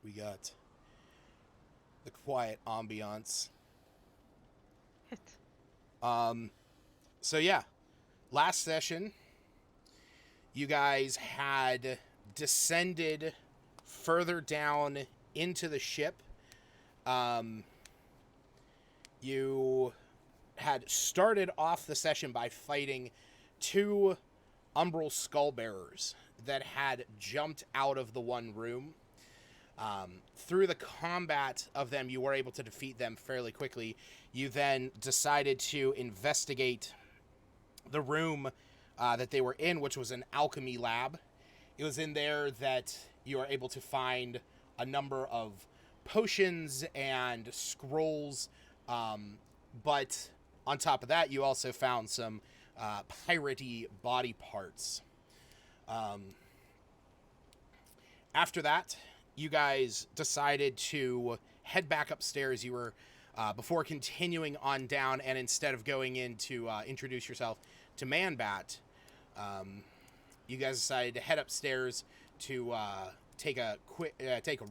We got the quiet ambiance. Hit. So yeah, last session, you guys had descended further down into the ship. Um, you had started off the session by fighting two umbral skullbearers that had jumped out of the one room. Through the combat of them, you were able to defeat them fairly quickly. You then decided to investigate the room that they were in, which was an alchemy lab. It was in there that you were able to find a number of potions and scrolls. But on top of that, you also found some piratey body parts. After that, you guys decided to head back upstairs. You were before continuing on down, and instead of going in to introduce yourself to Manbat, you guys decided to head upstairs to take a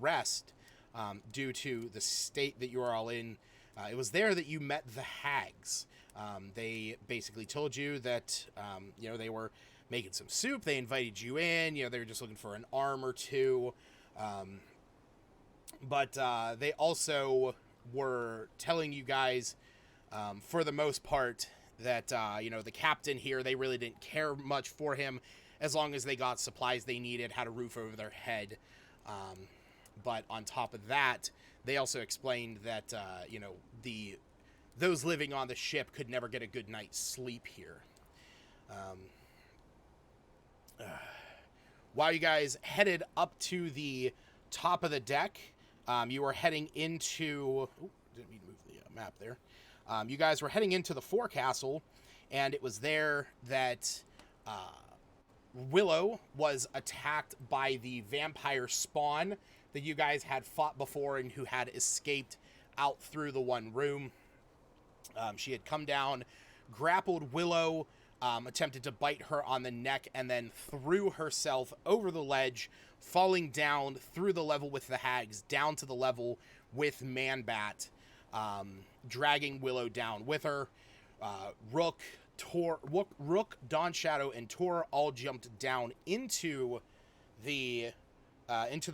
rest due to the state that you are all in. It was there that you met the hags. They basically told you that they were making some soup. They invited you in. They were just looking for an arm or two. But they also were telling you guys, for the most part, that the captain here, they really didn't care much for him as long as they got supplies they needed, had a roof over their head. But on top of that, they also explained that those living on the ship could never get a good night's sleep here. While you guys headed up to the top of the deck, you were heading into. Ooh, didn't mean to move the map there. You guys were heading into the forecastle, and it was there that Willow was attacked by the vampire spawn that you guys had fought before and who had escaped out through the one room. She had come down, grappled Willow, attempted to bite her on the neck, and then threw herself over the ledge, falling down through the level with the hags, down to the level with Manbat, dragging Willow down with her. Rook, Dawn Shadow, and Tor all jumped down into the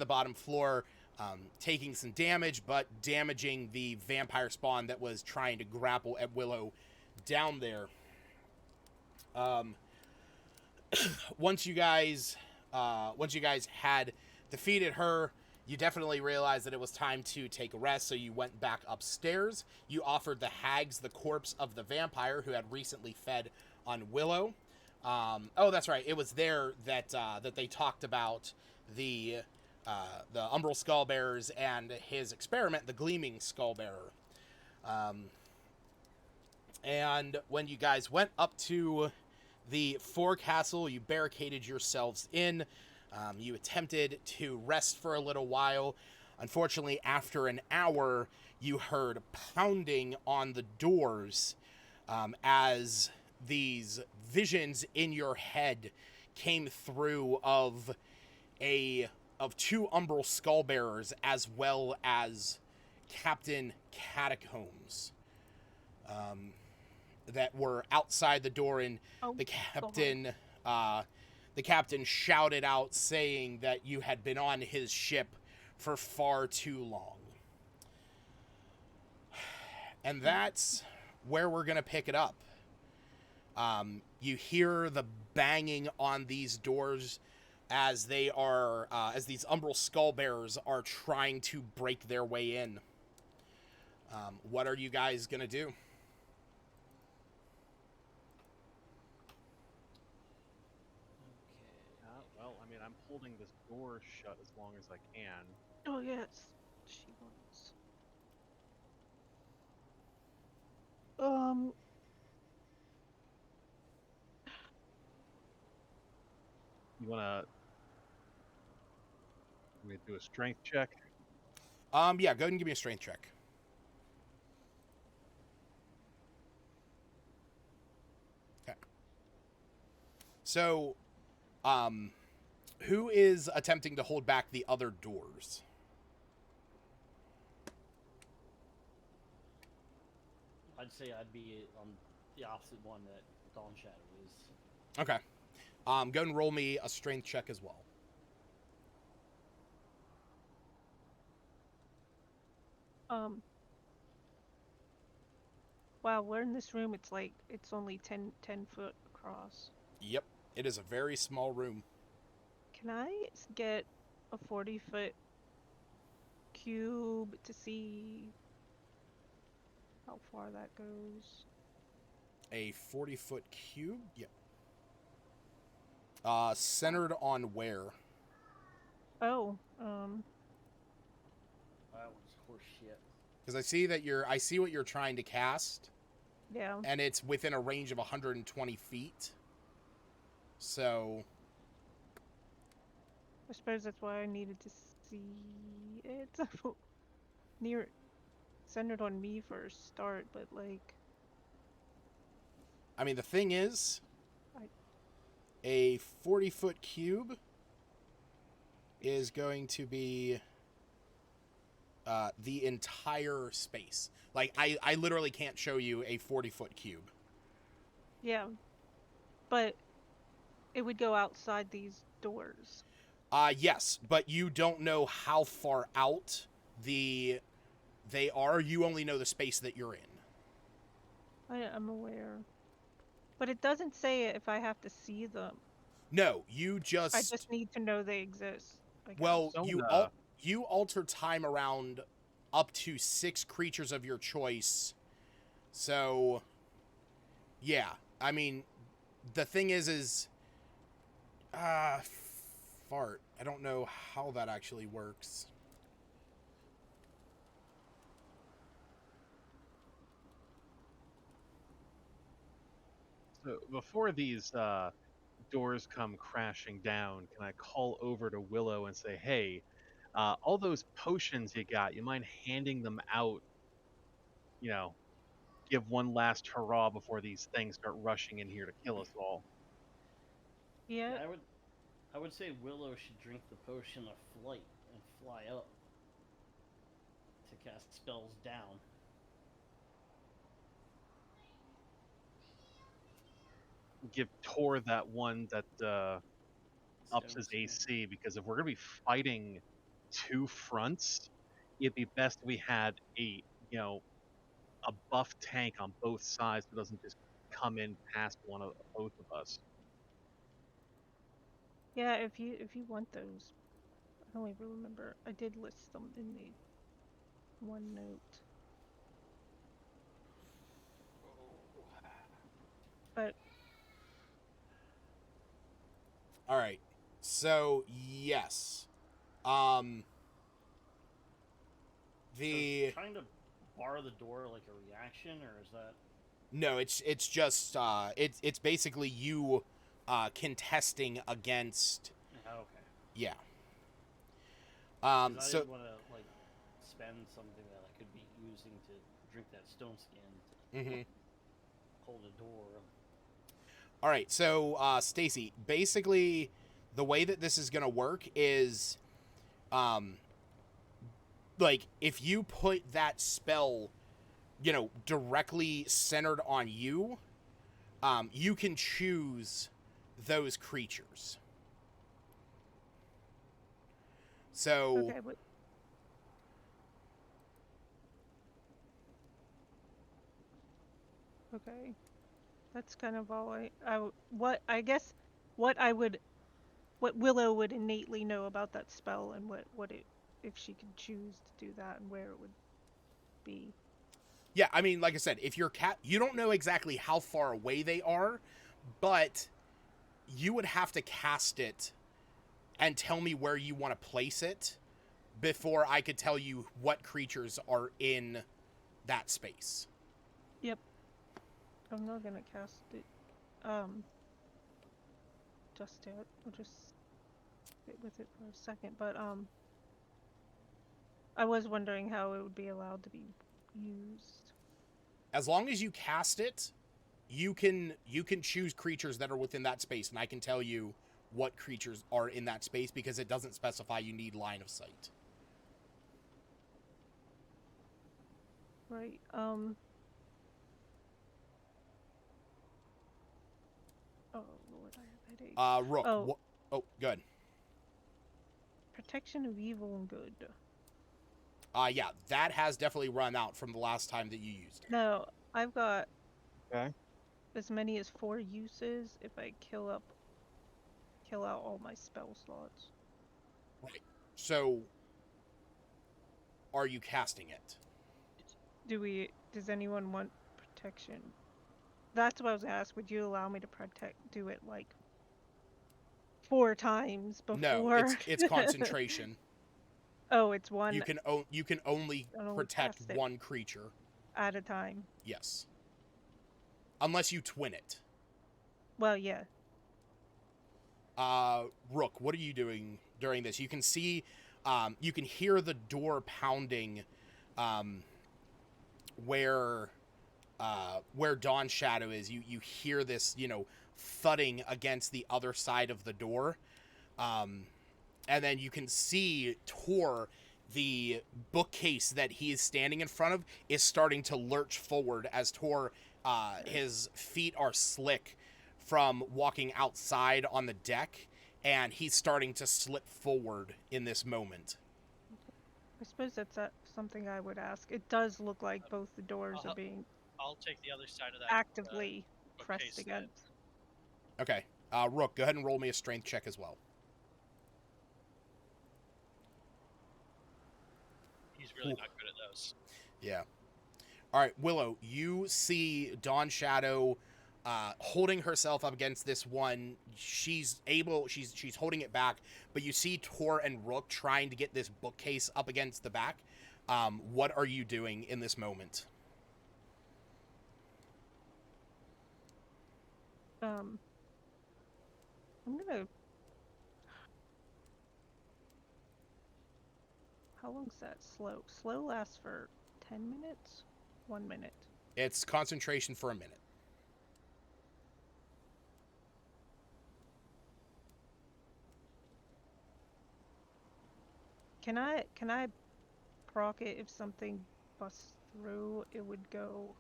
bottom floor, taking some damage, but damaging the vampire spawn that was trying to grapple at Willow down there. Once you guys had defeated her, you definitely realized that it was time to take a rest, so you went back upstairs. You offered the hags the corpse of the vampire who had recently fed on Willow. That's right. It was there that they talked about the Umbral Skullbearers and his experiment, the Gleaming Skullbearer. And when you guys went up to the forecastle, you barricaded yourselves in. You attempted to rest for a little while. Unfortunately, after an hour, you heard pounding on the doors as these visions in your head came through of two Umbral Skullbearers as well as Captain Catacombs that were outside the door, and Oh, the God. captain the captain shouted out saying that you had been on his ship for far too long. And that's where we're going to pick it up. You hear the banging on these doors as these Umbral Skullbearers are trying to break their way in. What are you guys going to do? Well, I mean, I'm holding this door shut as long as I can. Oh, yes. She was. Um, You wanna me do a strength check? Yeah, go ahead and give me a strength check. Okay. So, who is attempting to hold back the other doors? I'd say I'd be on the opposite one that Dawn Shadow is. Okay. Go and roll me a strength check as well. Wow, we're in this room. It's like it's only 10 foot across. Yep. It is a very small room. Can I get a 40-foot cube to see how far that goes? A 40-foot cube? Yep. Centered on where? Oh, That was horse shit. Because I see what you're trying to cast, yeah. and it's within a range of 120 feet. So, I suppose that's why I needed to see it. Near, centered on me for a start, but like, I mean, the thing is, I- a 40-foot cube is going to be the entire space. Like, I literally can't show you a 40-foot cube. yeah. But it would go outside these doors. Yes, but you don't know how far out they are. You only know the space that you're in. I'm aware. But it doesn't say if I have to see them. No, you just... I just need to know they exist. I guess. Well, Persona. you alter time around up to 6 creatures of your choice. So, yeah. I mean, the thing is... fart. I don't know how that actually works. So before these doors come crashing down, can I call over to Willow and say, "Hey, all those potions you got, you mind handing them out? You know, give one last hurrah before these things start rushing in here to kill us all." Yeah. Yeah, I would say Willow should drink the potion of flight and fly up to cast spells down. Give Tor that one that ups his Stone skin. AC, because if we're gonna be fighting two fronts, it'd be best if we had a buff tank on both sides that doesn't just come in past one of both of us. Yeah, if you want those. I don't even remember. I did list them in the one note. But All right. So, yes. The... So is trying to bar the door like a reaction, or is that... No, it's just it's basically you contesting against... Oh, okay. Yeah. 'Cause I So didn't want to like spend something that I could be using to drink that stone skin to hold a door. all right. So Stacy, basically the way that this is going to work is like if you put that spell, directly centered on you, you can choose those creatures. So okay, but okay, that's kind of all what I guess what Willow would innately know about that spell and what it if she could choose to do that and where it would be. yeah, I mean, like I said, if you're you don't know exactly how far away they are, but you would have to cast it and tell me where you want to place it before I could tell you what creatures are in that space. Yep. I'm not gonna cast it just yet. I'll just sit with it for a second. But I was wondering how it would be allowed to be used. As long as you cast it, you can choose creatures that are within that space, and I can tell you what creatures are in that space because it doesn't specify you need line of sight. Right. take? Rook. Oh, Oh, good. protection of evil and good. Yeah, that has definitely run out from the last time that you used it. No, I've got Okay. as many as 4 uses if I kill out all my spell slots. Right. So, are you casting it? Does anyone want protection? That's what I was gonna ask. Would you allow me to do it like 4 times No, before? it's concentration. Oh, it's one. You can only I only protect cast it one creature. at a time. Yes. Unless you twin it. Well, yeah. Rook, what are you doing during this? You can see, you can hear the door pounding, where Dawn Shadow is. You hear this, thudding against the other side of the door. And then you can see Tor, the bookcase that he is standing in front of, is starting to lurch forward as Tor, his feet are slick from walking outside on the deck, and he's starting to slip forward in this moment. I suppose that's something I would ask. It does look like both the doors are being I'll take the other side of that. actively pressed bookcase against. Okay. Rook, go ahead and roll me a strength check as well. He's really not good at those. Yeah. All right, Willow, you see Dawn Shadow holding herself up against this one. She's holding it back, but you see Tor and Rook trying to get this bookcase up against the back. What are you doing in this moment? I'm gonna. How long's that slow? Slow lasts for 10 minutes? 1 minute. It's concentration for a minute. Can I proc it if something busts through? It would go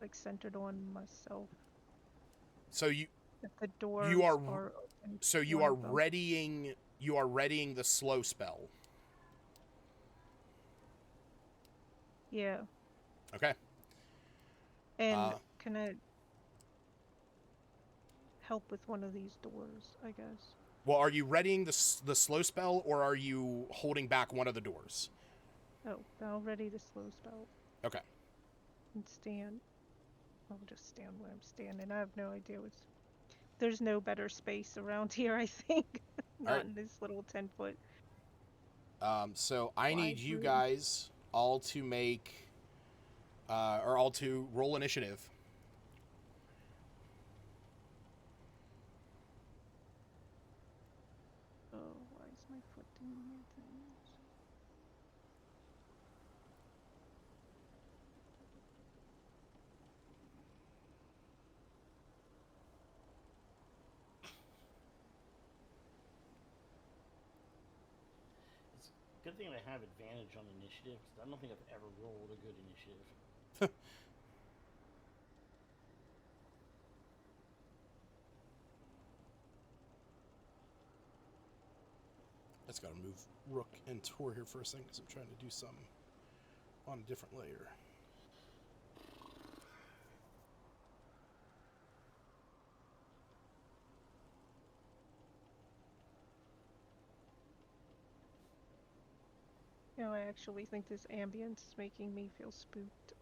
like centered on myself. So If the doors you are open, so you one are of them. readying the slow spell. Yeah. Okay. And can I help with one of these doors, I guess? Well, are you readying the slow spell, or are you holding back one of the doors? Oh, I'll ready the slow spell. Okay. And stand. I'll just stand where I'm standing. I have no idea what's... There's no better space around here, I think. Not right. in this little 10-foot. So I need you room. guys all to make, or all to roll initiative. Oh, why is my foot doing weird things? It's a good thing I have advantage on initiative, because I don't think I've ever rolled a good initiative. I just gotta move Rook and Tor here for a second because I'm trying to do something on a different layer. I actually think this ambience is making me feel spooked.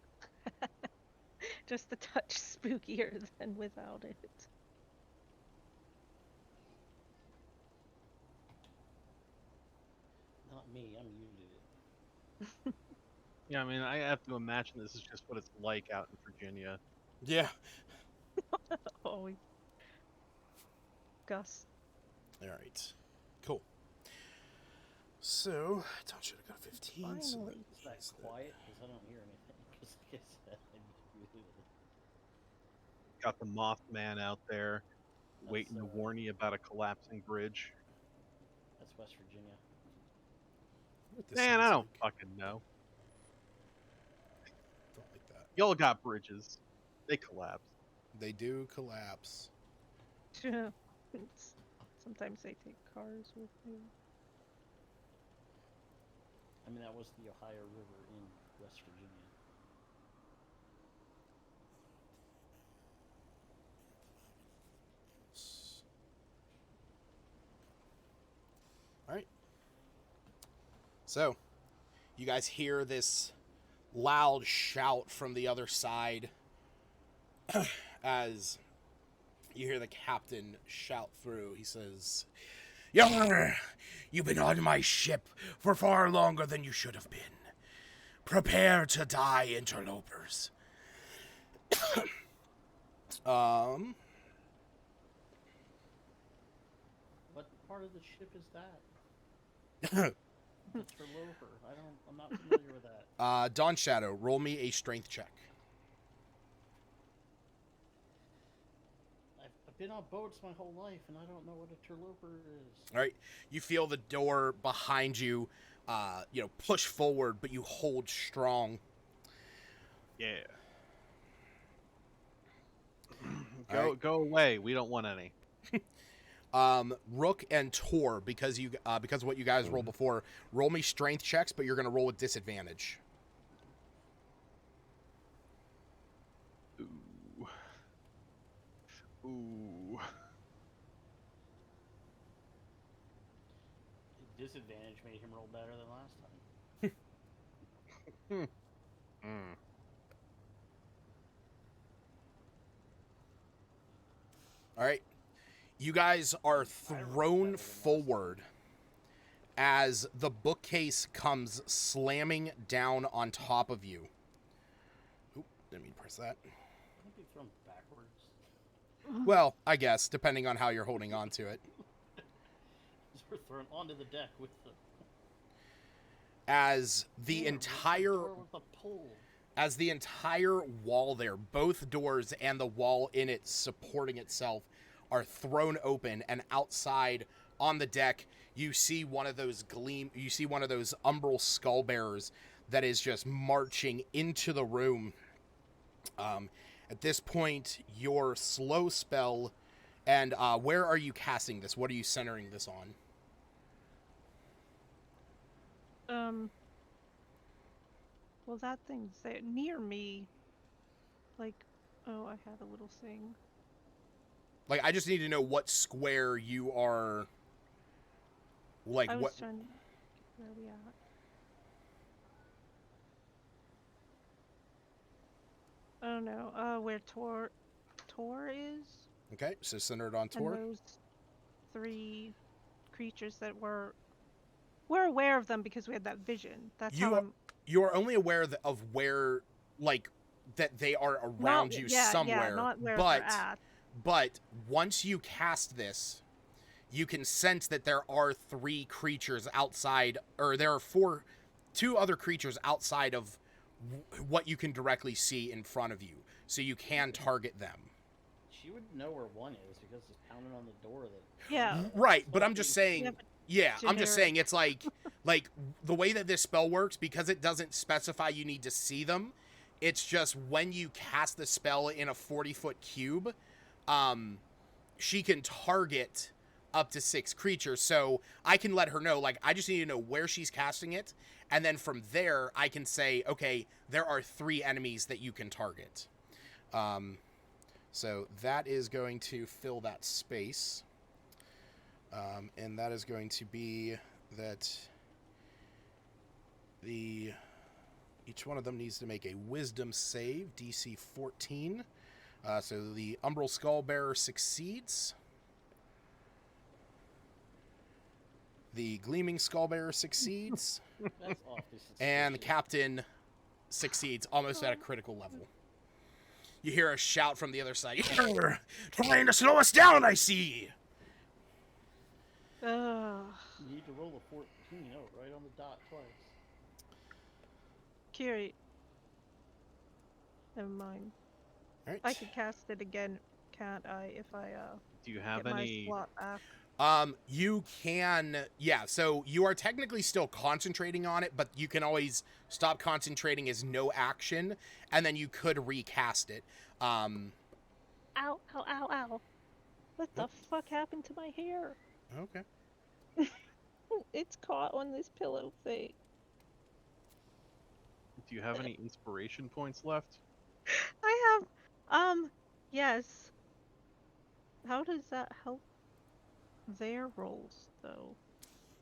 Just a touch spookier than without it. Not me, I muted it. Yeah, I mean, I have to imagine this is just what it's like out in Virginia. Yeah. Oh, Gus. All right. Cool. So, Tom should have got 15. Finally. So Is that quiet? Because I don't hear anything. Because like I said, I muted it. Got the Mothman out there waiting to warn you about a collapsing bridge. That's West Virginia. What this Man, I sounds don't like. fucking know. Don't like that. Y'all got bridges. They collapse. They do collapse. Sometimes they take cars with me. I mean, that was the Ohio River in West Virginia. All right. So, you guys hear this loud shout from the other side as you hear the captain shout through. He says, "Yar, you've been on my ship for far longer than you should have been. Prepare to die, interlopers." What part of the ship is that? The Interloper. I'm not familiar with that. Dawn Shadow, roll me a strength check. I've been on boats my whole life, and I don't know what a interloper is. All right, you feel the door behind you, push forward, but you hold strong. Yeah. All Go away. We don't want any. Rook and Tor, because of what you guys rolled before, roll me strength checks, but you're going to roll with disadvantage. Ooh. Ooh. Disadvantage made him roll better than last time. Mm. All right. You guys are thrown forward as the bookcase comes slamming down on top of you. Oop, didn't mean to press that. Can't be thrown backwards. Well, I guess, depending on how you're holding on to it. We're thrown onto the deck with the... As the Yeah, entire... door with a pole. As the entire wall there, both doors and the wall in it supporting itself, are thrown open, and outside on the deck, you see one of those umbral skull bearers that is just marching into the room. At this point, your slow spell, and where are you casting this? What are you centering this on? Well, that thing's there near me. Like, oh, I had a little thing. Like, I just need to know what square you are. Like, I was what? trying. Where are we at? I don't know. Where Tor is. Okay, so centered on Tor. And those 3 creatures that we're aware of them because we had that vision. That's how I'm. You are only aware of where, like, that they are around you somewhere. Yeah, not where they're at. But once you cast this, you can sense that there are 3 creatures outside, or there are 2 other creatures outside of what you can directly see in front of you, so you can target them. She would know where one is because it's pounding on the door. Yeah. Right, but I'm just saying. Yeah, I'm just generic. saying it's like the way that this spell works, because it doesn't specify you need to see them. It's just when you cast the spell in a 40-foot cube, she can target up to 6 creatures. So I can let her know, like, I just need to know where she's casting it. And then from there, I can say, okay, there are 3 enemies that you can target. So that is going to fill that space. And that is going to be that each one of them needs to make a wisdom save, DC 14. So the Umbral Skullbearer succeeds. The Gleaming Skullbearer succeeds. That's awfully suspicious. And the Captain succeeds almost at a critical level. You hear a shout from the other side. You're trying to slow us down, I see! You need to roll a 14 right on the dot twice. Kiri. Never mind. All right. I could cast it again, can't I? If I Do you have get any? my slot back. You can, yeah, so you are technically still concentrating on it, but you can always stop concentrating as no action, and then you could recast it. Ow, ow, ow, ow. What the fuck happened to my hair? Okay. It's caught on this pillow thing. Do you have any inspiration points left? I have, yes. How does that help their rolls, though?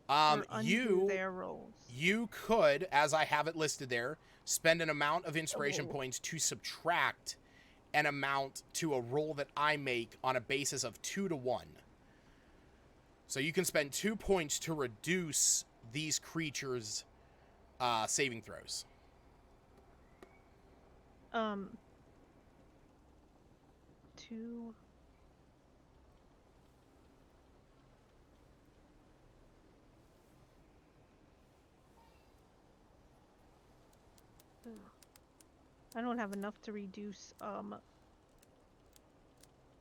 Or undo their rolls? You could, as I have it listed there, spend an amount of inspiration Oh. points to subtract an amount to a roll that I make on a basis of 2 to 1. So you can spend 2 points to reduce these creatures' saving throws. Two. Ugh. I don't have enough to reduce,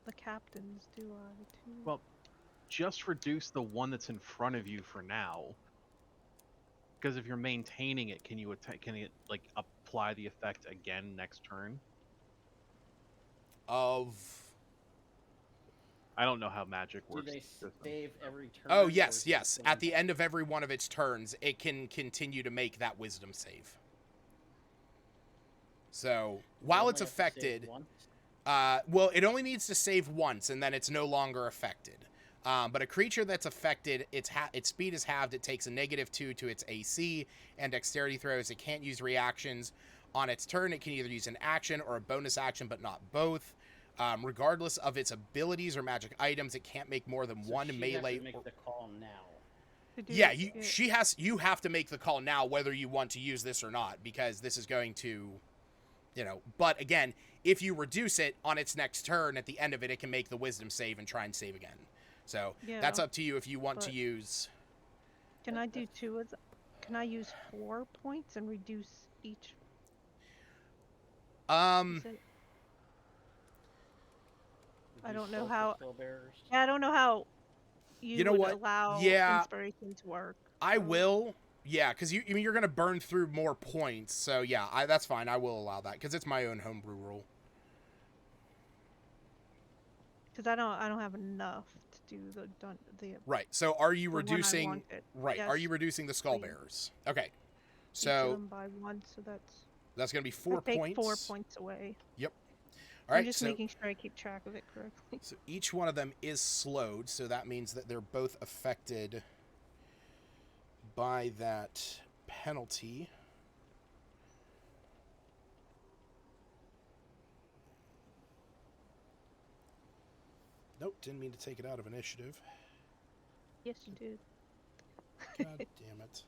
the captains, do I? Two. Well, just reduce the one that's in front of you for now. Because if you're maintaining it, can it like apply the effect again next turn? Of... I don't know how magic Do works. they save every turn? Oh, or yes, is it yes. one At the time? end of every one of its turns, it can continue to make that wisdom save. So, You while only it's have to save affected... once? well, it only needs to save once, and then it's no longer affected. But a creature that's affected, its speed is halved. It takes a -2 to its AC and dexterity throws. It can't use reactions. On its turn, it can either use an action or a bonus action, but not both. Regardless of its abilities or magic items, it can't make more than So one she'd melee. have to make the call now. To do Yeah, it. you have to make the call now whether you want to use this or not, because this is going to, but again, if you reduce it on its next turn, at the end of it, it can make the wisdom save and try and save again. So that's Yeah, up to you if you want to but- use. Can I do two of Can I use 4 points and reduce each? Is it... I Reduce don't know spells for how- spellbearers. Yeah, I don't know how you know would what? allow Yeah. inspiration to work. I so- will, yeah, because you're going to burn through more points. So yeah, that's fine. I will allow that because it's my own homebrew rule. Because I don't have enough to do the Right. So are you the one I reducing? wanted. Right. Are Yes, you reducing the skull please. bearers? Okay. each of So them by 1, so that's going to be I 4 take points. 4 points away. Yep. All right. I'm just so making sure I keep track of it correctly. So each one of them is slowed, so that means that they're both affected by that penalty. Nope, didn't mean to take it out of initiative. Yes, you did. God damn it.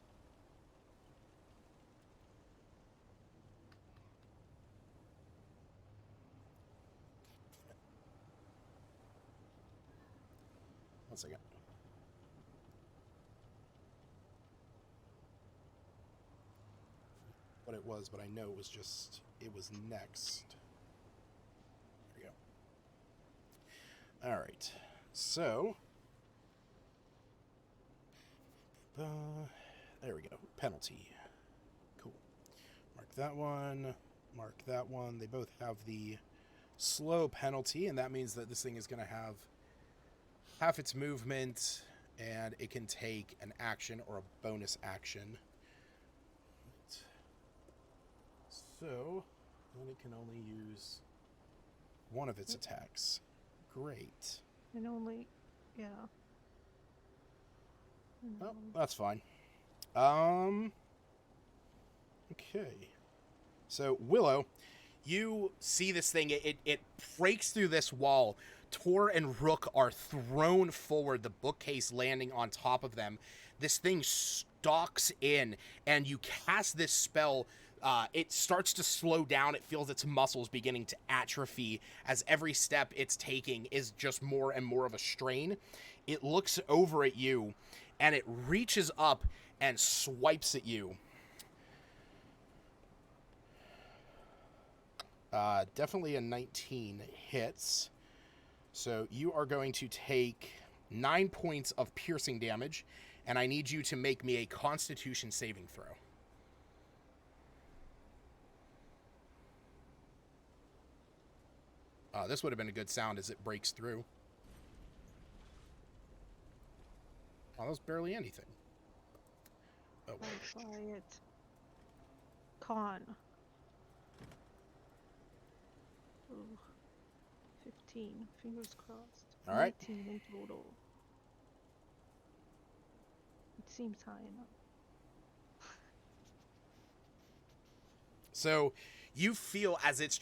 One second. What it was, but I know it was next. There we go. All right. So, there we go. Penalty. Cool. Mark that one. Mark that one. They both have the slow penalty, and that means that this thing is going to have half its movement, and it can take an action or a bonus action. So, then it can only use one of its attacks. Great. And only, yeah. Oh, that's fine. Okay. So, Willow, you see this thing. It breaks through this wall. Tor and Rook are thrown forward, the bookcase landing on top of them. This thing stalks in, and you cast this spell. It starts to slow down. It feels its muscles beginning to atrophy as every step it's taking is just more and more of a strain. It looks over at you, and it reaches up and swipes at you. Definitely a 19 hits. So you are going to take 9 points of piercing damage, and I need you to make me a Constitution saving throw. This would have been a good sound as it breaks through. that was barely anything. Oh, Try it. Con. Ooh. 15. Fingers crossed. All right. 19 in total. It seems high enough. So you feel as it's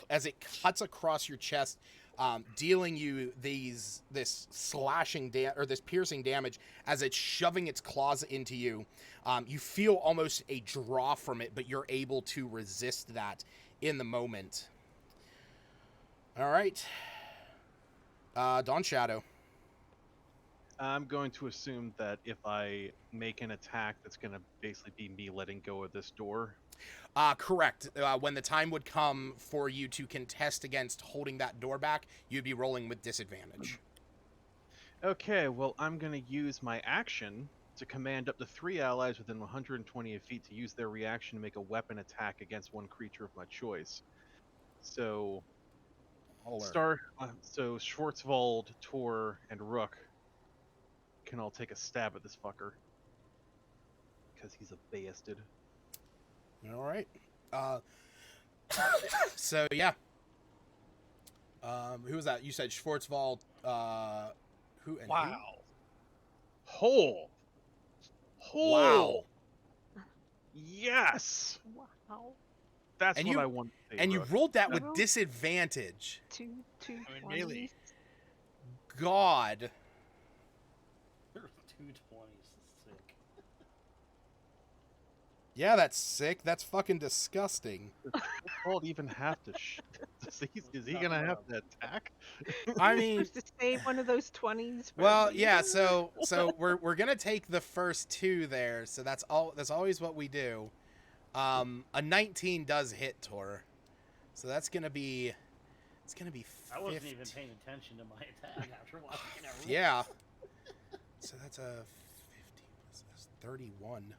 as it cuts across your chest, dealing you this slashing or this piercing damage as it's shoving its claws into you. You feel almost a draw from it, but you're able to resist that in the moment. All right. Dawn Shadow. I'm going to assume that if I make an attack, that's going to basically be me letting go of this door. Correct. When the time would come for you to contest against holding that door back, you'd be rolling with disadvantage. Okay, well, I'm going to use my action to command up to 3 allies within 120 feet to use their reaction to make a weapon attack against one creature of my choice. So, so Schwarzwald, Tor, and Rook can all take a stab at this fucker. Because he's a bastard. All right. So yeah. Who was that? You said Schwarzwald. Who? And Wow. Hole. Wow. Yes. Wow. That's And what you- I want to say. And you Rook. rolled that I with rolled- disadvantage. Two I mean, 20s. really. God. 220s. Sick. Yeah, that's sick. That's fucking disgusting. Does Schwarzwald even have to? Is he gonna have to attack? I mean, Supposed to save one of those 20s. for well, later. yeah. So we're gonna take the first two there. So that's all. That's always what we do. A 19 does hit Tor, so that's gonna be. It's gonna be. 50. I wasn't even paying attention to my attack after watching that roll. Yeah. So that's a 50 plus that's 31.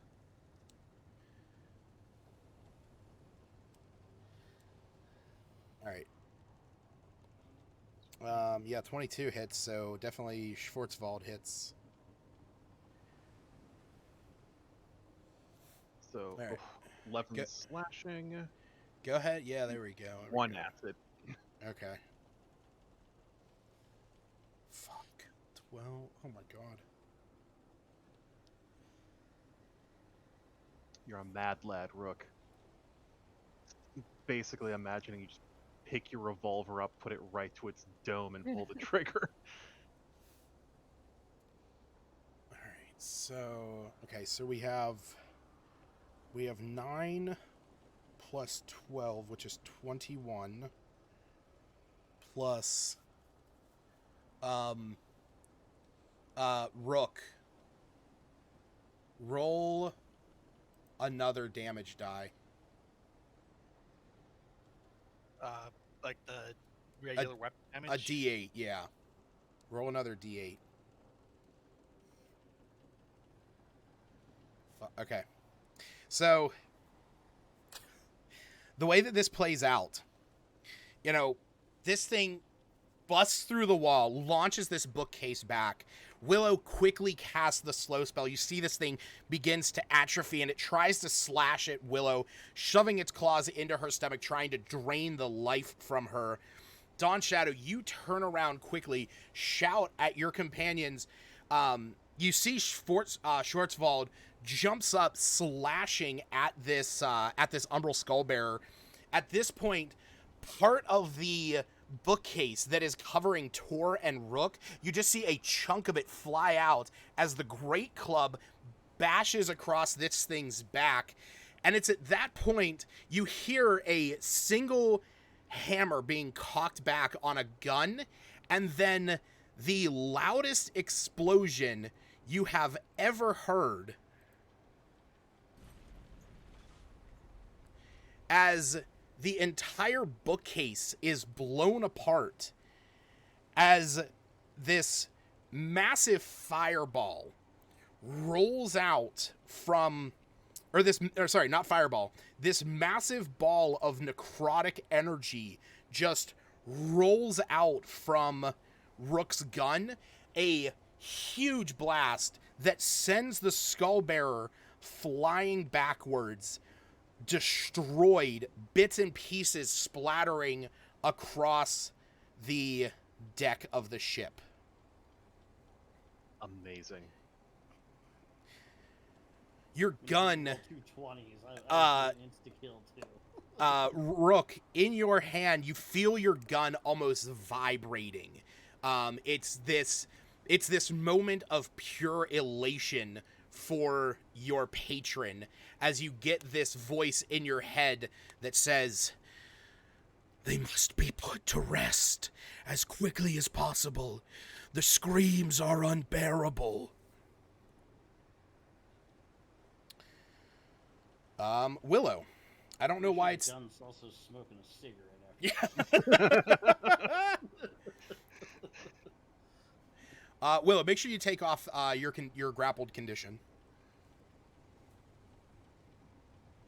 All right. Yeah, 22 hits, so definitely Schwarzwald hits. So Alright. 11 Go- slashing, Go ahead. Yeah, there we go. There we 1 go. acid. Okay. Fuck. 12. Oh my god. You're a mad lad, Rook. Basically, imagining you just pick your revolver up, put it right to its dome, and pull the trigger. All right. So, okay, so we have 9 plus 12, which is 21, plus Rook. Roll another damage die. Like the regular weapon damage. A D8, yeah. Roll another D8. Okay. So, the way that this plays out, this thing busts through the wall, launches this bookcase back. Willow quickly casts the slow spell. You see this thing begins to atrophy, and it tries to slash at Willow, shoving its claws into her stomach, trying to drain the life from her. Dawn Shadow, you turn around quickly, shout at your companions. You see Schwarzwald jumps up, slashing at this Umbral Skullbearer. At this point, part of the bookcase that is covering Tor and Rook, you just see a chunk of it fly out as the Great Club bashes across this thing's back. And it's at that point you hear a single hammer being cocked back on a gun, and then the loudest explosion you have ever heard as the entire bookcase is blown apart as this massive fireball rolls out from, not fireball, this massive ball of necrotic energy just rolls out from Rook's gun. A huge blast that sends the skull bearer flying backwards, destroyed, bits and pieces splattering across the deck of the ship. Amazing. Your gun, 220s. I insta kill too. Rook, in your hand, you feel your gun almost vibrating. It's this moment of pure elation for your patron as you get this voice in your head that says, "They must be put to rest as quickly as possible. The screams are unbearable." Willow, I don't know why it's... Gun's also smoking a cigarette after. Yeah. Willow, make sure you take off your grappled condition.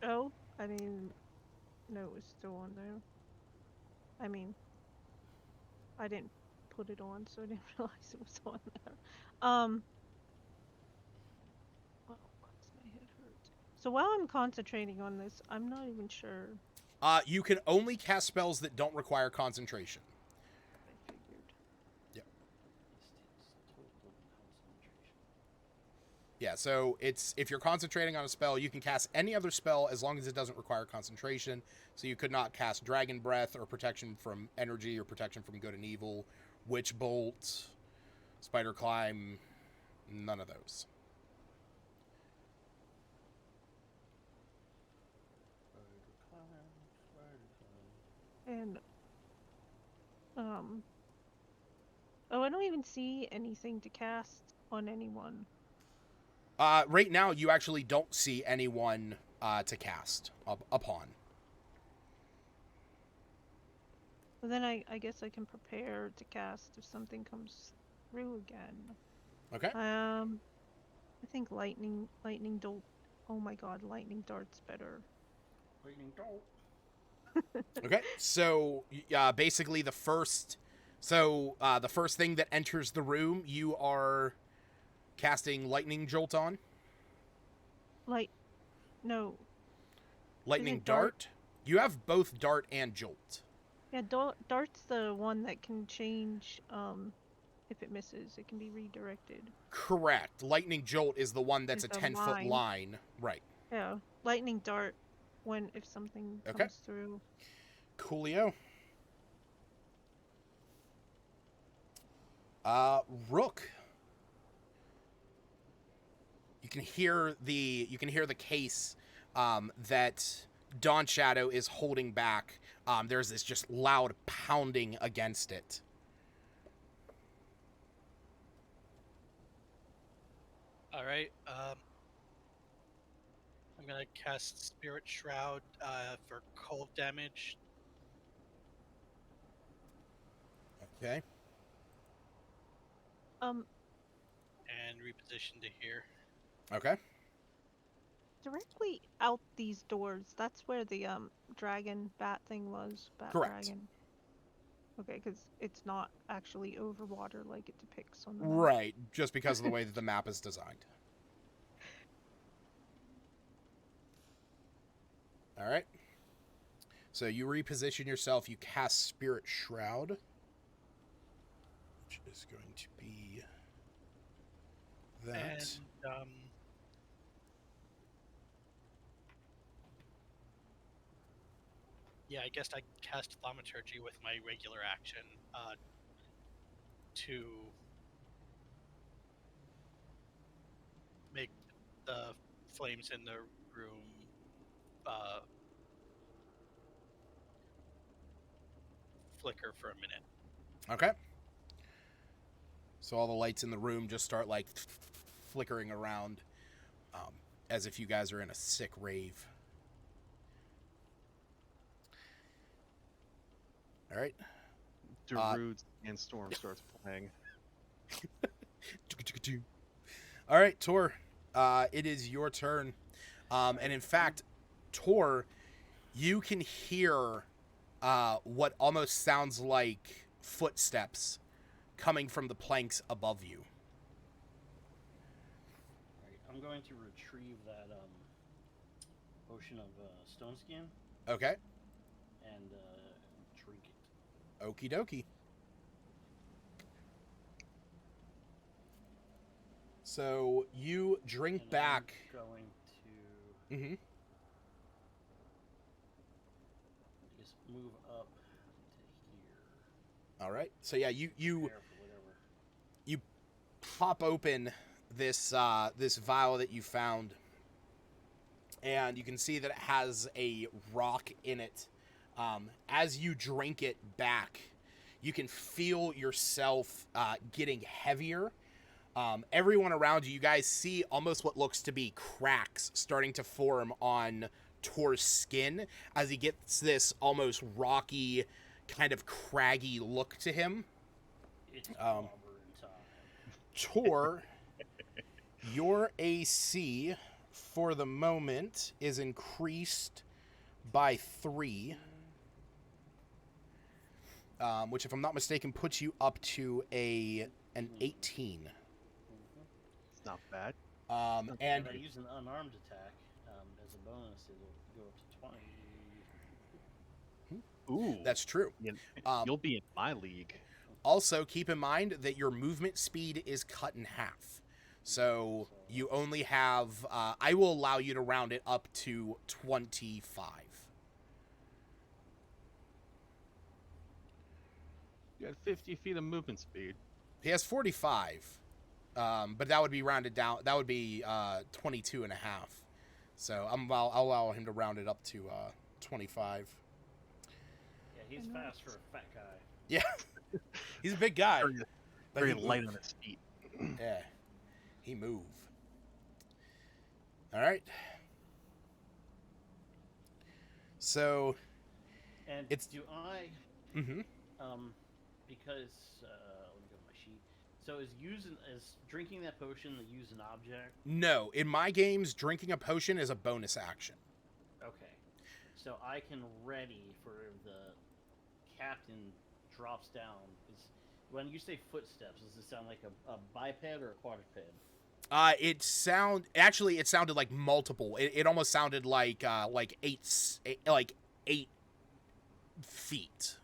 Oh, I didn't know it was still on there. I mean, I didn't put it on, so I didn't realize it was on there. Well, what's my head hurt? So while I'm concentrating on this, I'm not even sure. You can only cast spells that don't require concentration. I figured. Yeah, so it's if you're concentrating on a spell, you can cast any other spell as long as it doesn't require concentration. So you could not cast Dragon Breath or Protection from Energy or Protection from Good and Evil, Witch Bolt, Spider Climb, none of those. And oh, I don't even see anything to cast on anyone. Right now, you actually don't see anyone to cast upon. Well, then I guess I can prepare to cast if something comes through again. Okay. I think lightning dolt. Oh my god, lightning dart's better. Lightning bolt. Okay. So basically, the first thing that enters the room, you are casting lightning jolt on. No. Lightning Isn't dart? dart. You have both dart and jolt. Yeah, dart's the one that can change. If it misses, it can be redirected. Correct. Lightning jolt is the one that's Is a a 10-foot line. line. Right. Yeah, lightning dart. If something Okay. comes through. Coolio. Rook. You can hear the case that Dawn Shadow is holding back. There's this just loud pounding against it. All right. I'm gonna cast Spirit Shroud for cold damage. Okay. And reposition to here. Okay. Directly out these doors. That's where the dragon bat thing was. Bat Correct. dragon. Okay, because it's not actually over water like it depicts on the map. Right. Just because of the way that the map is designed. All right. So you reposition yourself. You cast Spirit Shroud, which is going to be that. And yeah, I guess I cast Thaumaturgy with my regular action to make the flames in the room flicker for a minute. Okay. So all the lights in the room just start like flickering around, as if you guys are in a sick rave. All right. Darude's Sandstorm starts playing. All right, Tor. It is your turn. And in fact, Tor, you can hear what almost sounds like footsteps coming from the planks above you. going to retrieve that potion of stone skin Okay. and drink it. Okie dokie. So you drink And back. I'm going to Mm-hmm. just move up to here. All right. So yeah, you Prepare for whatever. you pop open this this vial that you found, and you can see that it has a rock in it. As you drink it back, you can feel yourself getting heavier. Everyone around you, you guys see almost what looks to be cracks starting to form on Tor's skin as he gets this almost rocky, kind of craggy look to him. It's clobbering time. Tor, your AC for the moment is increased by 3, which, if I'm not mistaken, puts you up to an 18. It's not bad. And If I use an unarmed attack as a bonus, it'll go up to 20. Ooh, that's true. you'll be in my league. Also, keep in mind that your movement speed is cut in half. So you only have, I will allow you to round it up to 25. You got 50 feet of movement speed. He has 45, but that would be rounded down. That would be 22 and a half. So I'll allow him to round it up to 25. Yeah, he's fast for a fat guy. Yeah, he's a big guy. but Very he light move. on his feet. Yeah, he move. All right. So And It's- do I, mhm. because let me go to my sheet. So is drinking that potion to use an object? No, in my games, drinking a potion is a bonus action. Okay. So I can ready for the captain drops down. When you say footsteps, does it sound like a biped or a quadruped? It sounded like multiple. It almost sounded like 8 feet.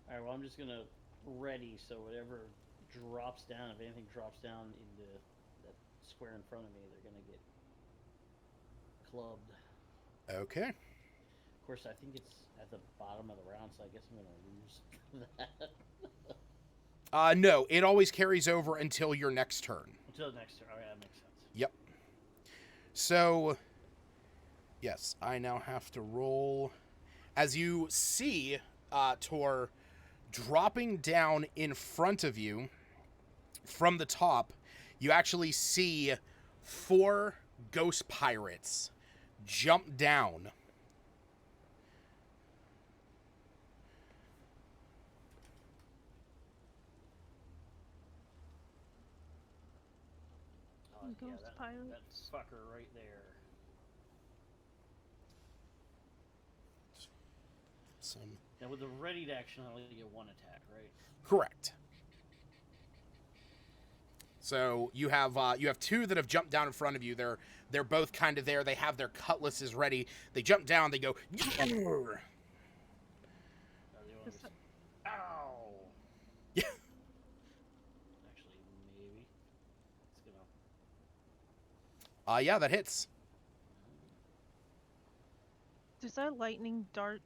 Alright, well I'm just gonna ready so whatever drops down, if anything drops down into that square in front of me, they're gonna get clubbed. Okay. Of course, I think it's at the bottom of the round, so I guess I'm gonna lose that. No, it always carries over until your next turn. Until the next turn. Alright, that makes sense. Yep. So, yes, I now have to roll. As you see, Tor, dropping down in front of you from the top, you actually see 4 ghost pirates jump down. Oh, yeah, Ghost that pirates. fucker right there. Some Now with the readied action, I only get 1 attack, right? correct. So you have 2 that have jumped down in front of you. They're both kind of there. They have their cutlasses ready. They jump down. They go. The other one Just- goes, ow! Yeah. Actually, maybe. It's gonna... Yeah, that hits. Does that lightning dart?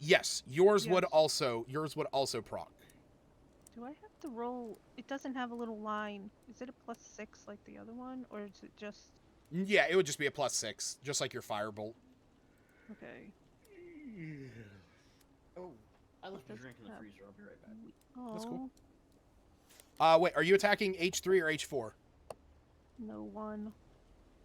Yes, yours would Yes. also proc. Do I have to roll? It doesn't have a little line. Is it a +6 like the other one, or is it just Yeah, it would just be a +6, just like your firebolt. okay? Oh, I left a Does drink in the have- freezer. I'll be right back. Oh, That's cool. Wait, are you attacking H3 or H4? no one.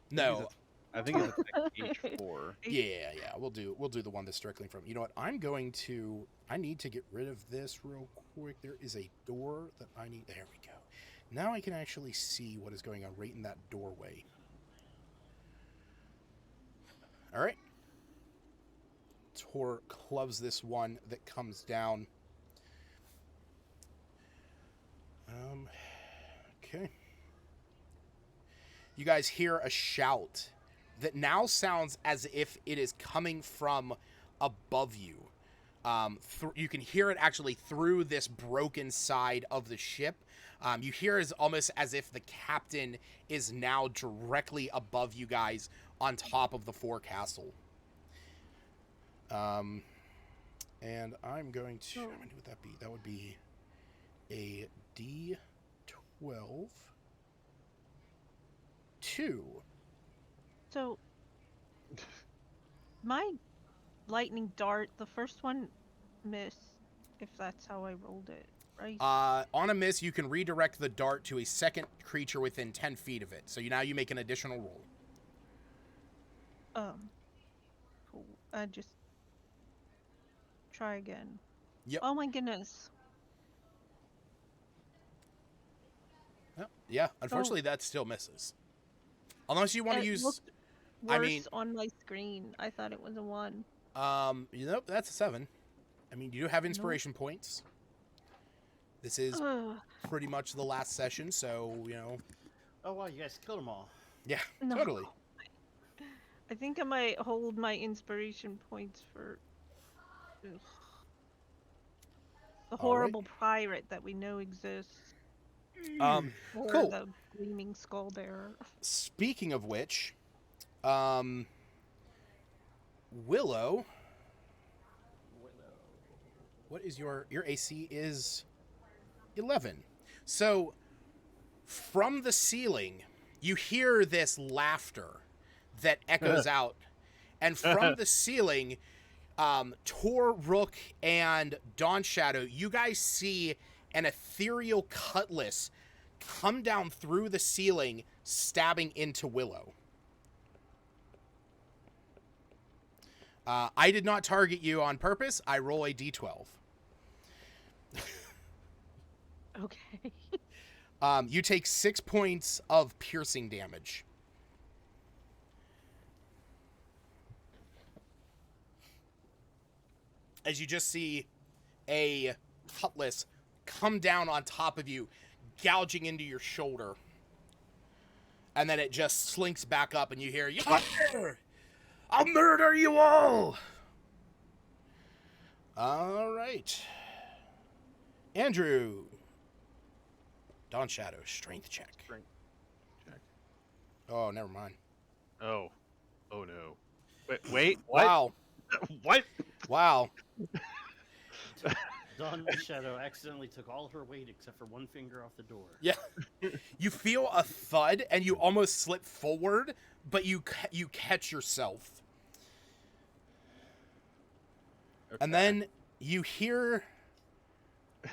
No. I think it's like H4. Yeah, we'll do the one that's directly from. You know what? I need to get rid of this real quick. There is a door that I need. There we go. Now I can actually see what is going on right in that doorway. All right. Tor clubs this one that comes down. Okay. You guys hear a shout that now sounds as if it is coming from above you. You can hear it actually through this broken side of the ship. You hear it almost as if the captain is now directly above you guys on top of the forecastle. And I'm going to... How many would that be? That would be a D12. 2. So, my lightning dart, the first one missed, if that's how I rolled it, right? On a miss, you can redirect the dart to a second creature within 10 feet of it. So now you make an additional roll. Cool. I just try again. Yep. Oh my goodness. Yeah, unfortunately, that still misses. Unless you want to use... Looked worse I mean... on my screen. I thought it was a 1. Nope, that's a 7. I mean, you do have inspiration points. This is pretty much the last session, so, you know... Oh, wow, you guys killed them all. Yeah, No. totally. I think I might hold my inspiration points for the horrible pirate that we know exists. Or Cool. the gleaming skull bearer. Speaking of which, Willow, what is your AC is 11. So from the ceiling, you hear this laughter that echoes out. And from the ceiling, Tor, Rook, and Dawn Shadow, you guys see an ethereal cutlass come down through the ceiling, stabbing into Willow. I did not target you on purpose. I roll a d12. Okay. You take 6 points of piercing damage. As you just see a cutlass come down on top of you, gouging into your shoulder. And then it just slinks back up and you hear, I'll murder you all! All right. Andrew. Dawn Shadow, strength check. Strength check. Oh, never mind. Oh no. Wait, what? Wow. What? Wow. Dawn Shadow accidentally took all her weight except for one finger off the door. Yeah. You feel a thud and you almost slip forward, but you catch yourself. Okay. And then you hear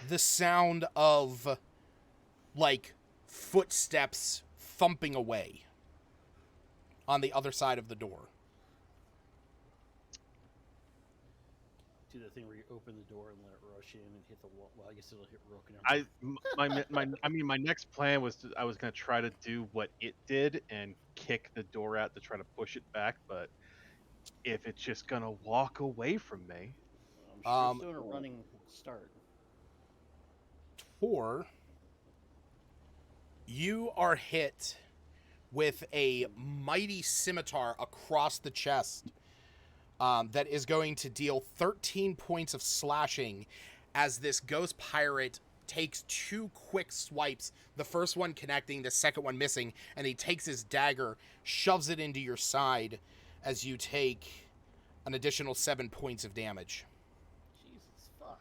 the sound of, like, footsteps thumping away on the other side of the door. Do the thing where you open the door and let it rush in and hit the wall. Well, I guess it'll hit Rook and my next plan was I was gonna try to do what it did and kick the door out to try to push it back, but if it's just gonna walk away from me, I'm sure it's doing a running start. Or you are hit with a mighty scimitar across the chest that is going to deal 13 points of slashing as this ghost pirate takes 2 quick swipes, the first one connecting, the second one missing, and he takes his dagger, shoves it into your side as you take an additional 7 points of damage. Jesus fuck.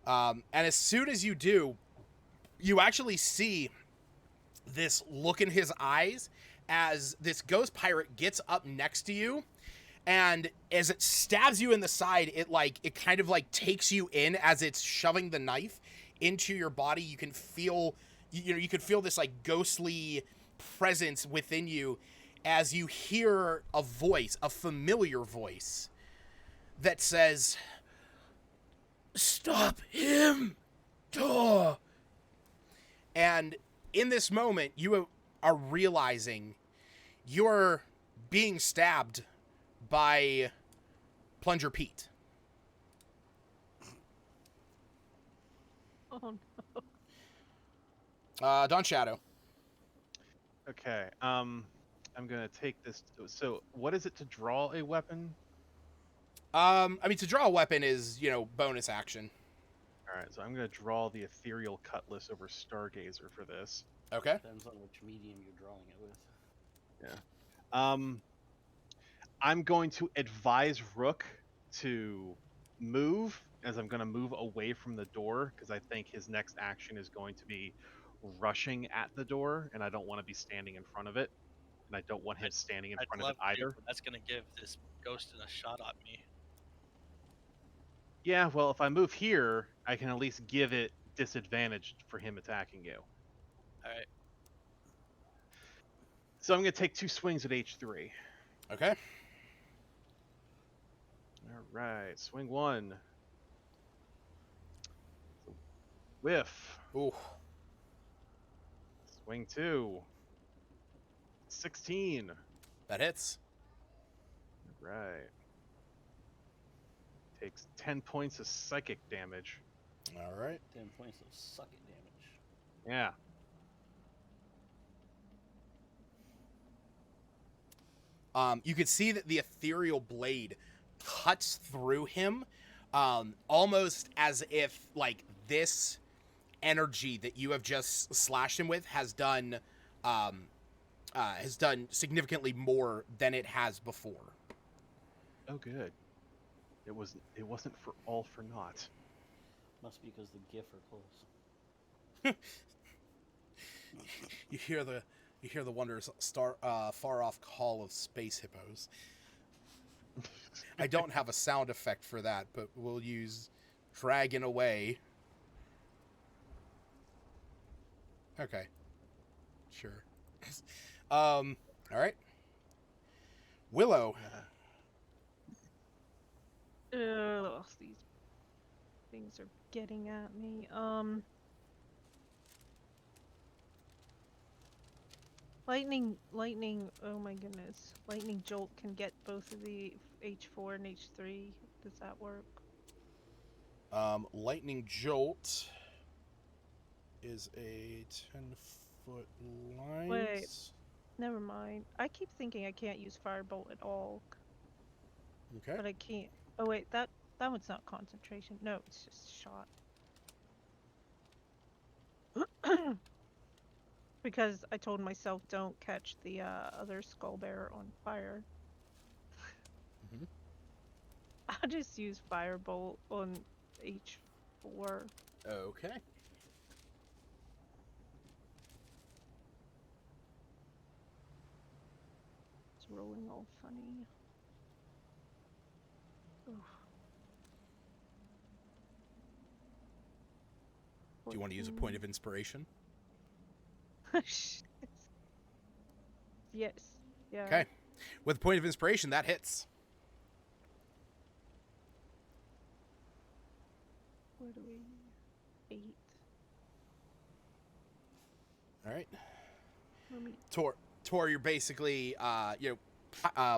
And as soon as you do, you actually see this look in his eyes as this ghost pirate gets up next to you, and as it stabs you in the side, it kind of like takes you in as it's shoving the knife into your body. You can feel, you can feel this like ghostly presence within you as you hear a voice, a familiar voice that says, "Stop him, Tor." And in this moment, you are realizing you're being stabbed by Plunger Pete. Oh no. Dawn Shadow. Okay. I'm gonna take this. So, what is it to draw a weapon? I mean, to draw a weapon is, bonus action. All right. So I'm gonna draw the ethereal cutlass over Stargazer for this. Okay. Depends on which medium you're drawing it with. Yeah. I'm going to advise Rook to move, as I'm going to move away from the door because I think his next action is going to be rushing at the door, and I don't want to be standing in front of it, and I don't want him standing in I'd front of love it to, either. but that's gonna give this ghost a shot at me. Yeah, well, if I move here, I can at least give it disadvantage for him attacking you. All right. So I'm going to take 2 swings at H3. Okay. All right, swing 1. Whiff. Ooh. Swing 2. 16. That hits. Right. Takes 10 points of psychic damage. All right. 10 points of suck it damage. Yeah. You could see that the ethereal blade cuts through him, almost as if like this energy that you have just slashed him with has done significantly more than it has before. Oh, good. It wasn't for all for naught. Must be because the GIF are close. You hear the wondrous far off call of space hippos. I don't have a sound effect for that, but we'll use dragging away. Okay. Sure. All right. Willow. Ugh, these things are getting at me. Lightning, oh my goodness. Lightning Jolt can get both of the H4 and H3. Does that work? Lightning Jolt is a 10-foot line. Wait. Never mind. I keep thinking I can't use Firebolt at all. Okay. But I can't. Oh wait, that one's not concentration. No, it's just shot. Because I told myself don't catch the other skull bearer on fire. Mhm. I'll just use Firebolt on H4. Okay. It's rolling all funny. Oof. Do you want to use a point of inspiration? Yes. Yeah. Okay. With a point of inspiration, that hits. Where do we? 8. All right. Let me. Tor, you're basically,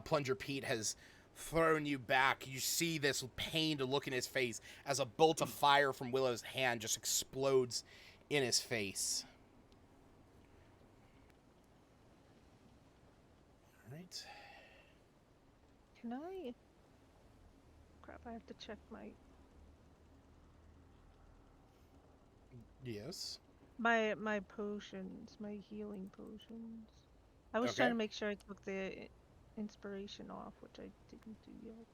Plunger Pete has thrown you back. You see this pained look in his face as a bolt of fire from Willow's hand just explodes in his face. All right. Can I? Crap! I have to check my Yes. my potions, my healing potions. I was Okay. trying to make sure I took the inspiration off, which I didn't do yet.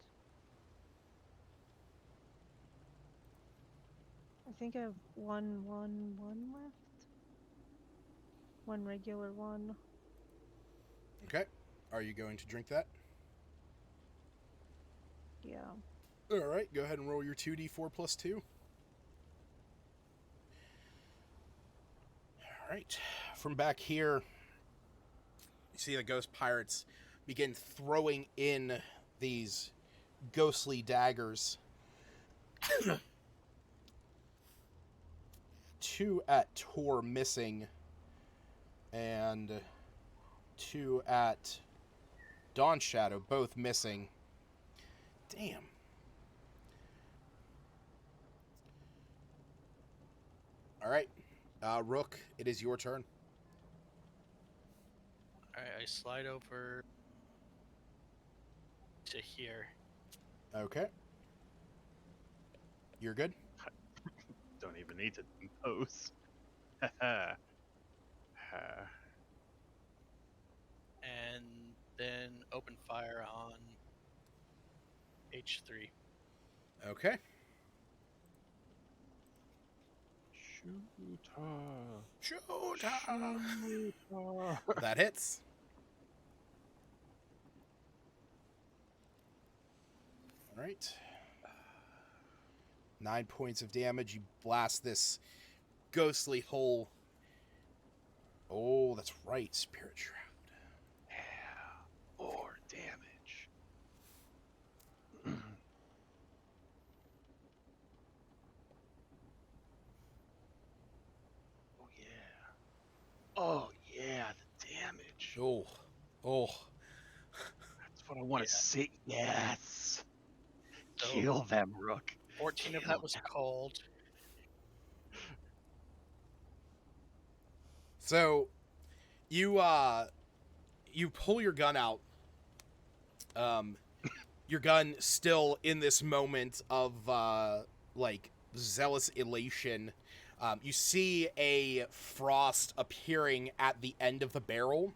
I think I have one left. One regular one. Okay. Are you going to drink that? Yeah. All right. Go ahead and roll your 2d4 plus 2. All right. From back here, you see the ghost pirates begin throwing in these ghostly daggers. 2 at Tor missing, and 2 at Dawn Shadow both missing. Damn. All right. Rook, it is your turn. Alright, I slide over to here. Okay. You're good? Don't even need to compose. Ha And then open fire on H3. Okay. Shoot. That hits. All right. 9 points of damage. You blast this ghostly hole. Oh, that's right. Spirit Shroud. Yeah. More damage. Oh yeah. Oh yeah, the damage. Oh. Oh. That's what I want to Yeah. see. Yes. So- Kill them, Rook. 14 of Kill that was them. cold. So you pull your gun out. Your gun still in this moment of like zealous elation. You see a frost appearing at the end of the barrel,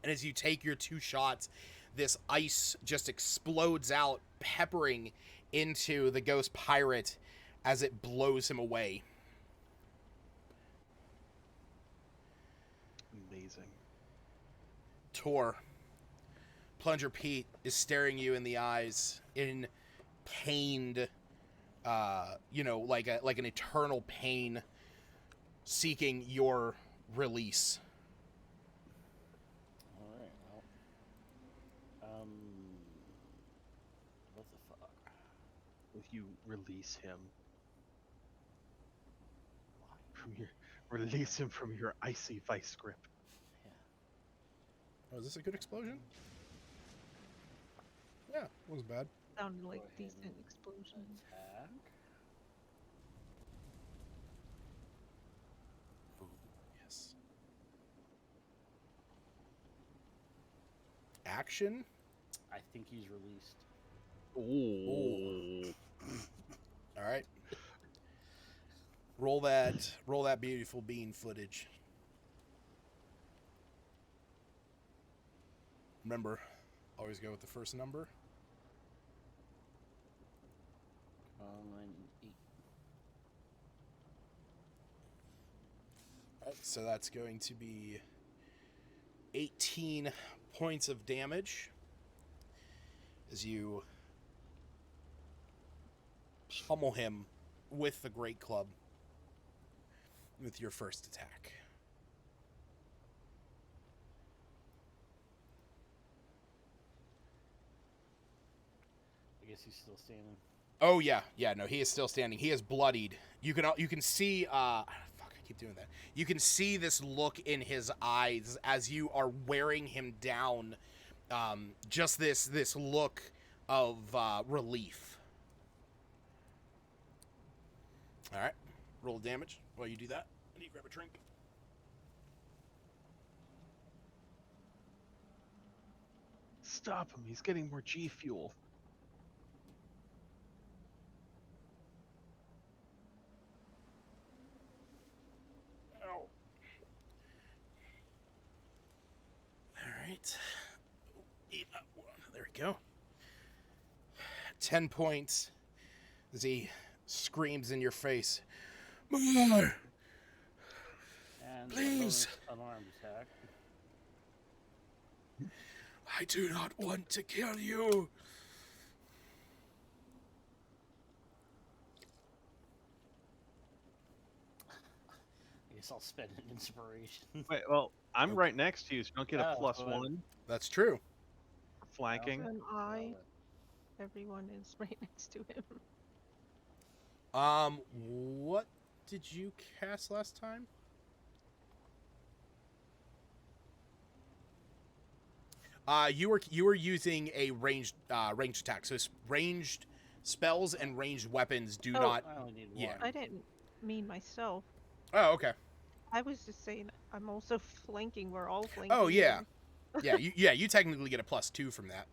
and as you take your 2 shots, this ice just explodes out, peppering into the ghost pirate as it blows him away. Amazing. Tor, Plunger Pete is staring you in the eyes in pained, like an eternal pain, seeking your release. All right. Well, what the fuck? Will you release him Why? from your release him from your icy vice grip? Yeah. Oh, is this a good explosion? Yeah, it wasn't bad. Sounded like Go ahead decent and explosion. Attack. Ooh, yes. Action. I think he's released. Oh. All right. Roll that beautiful bean footage. Remember, always go with the first number. 8. All right, so that's going to be 18 points of damage as you pummel him with the great club with your first attack. I guess he's still standing. Oh yeah, no, he is still standing. He is bloodied. You can see fuck, I keep doing that. You can see this look in his eyes as you are wearing him down. Just this look of relief. All right, roll damage. While you do that, I need to grab a drink. Stop him. He's getting more G fuel. Ow. All right. There we go. 10 points as he screams in your face. More! And Please. a bonus unarmed attack. I do not want to kill you. I guess I'll spend an inspiration. Wait, well, I'm Okay. right next to you, so you don't get a Oh, plus well, 1 That's true. for flanking. And everyone is right next to him. What did you cast last time? You were using a ranged attack. So ranged spells and ranged weapons do Oh. not. I only need Yeah. one. I didn't mean myself. Oh, okay. I was just saying I'm also flanking. We're all flanking. Oh, yeah. here. You technically get a +2 from that.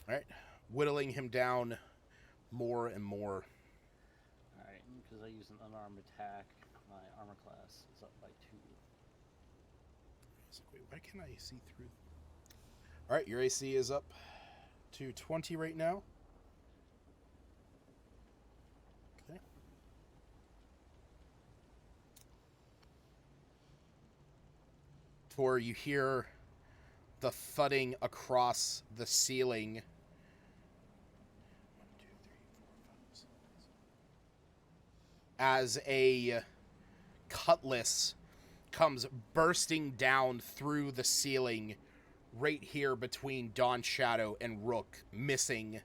All right, whittling him down more and more. Alright, because I use an unarmed attack, my armor class is up by 2. It's like, wait, why can't I see through? All right, your AC is up to 20 right now. Okay. Tor, you hear the thudding across the ceiling. 1, 2, 3, 4, 5, 6. As a cutlass comes bursting down through the ceiling right here between Dawn Shadow and Rook, missing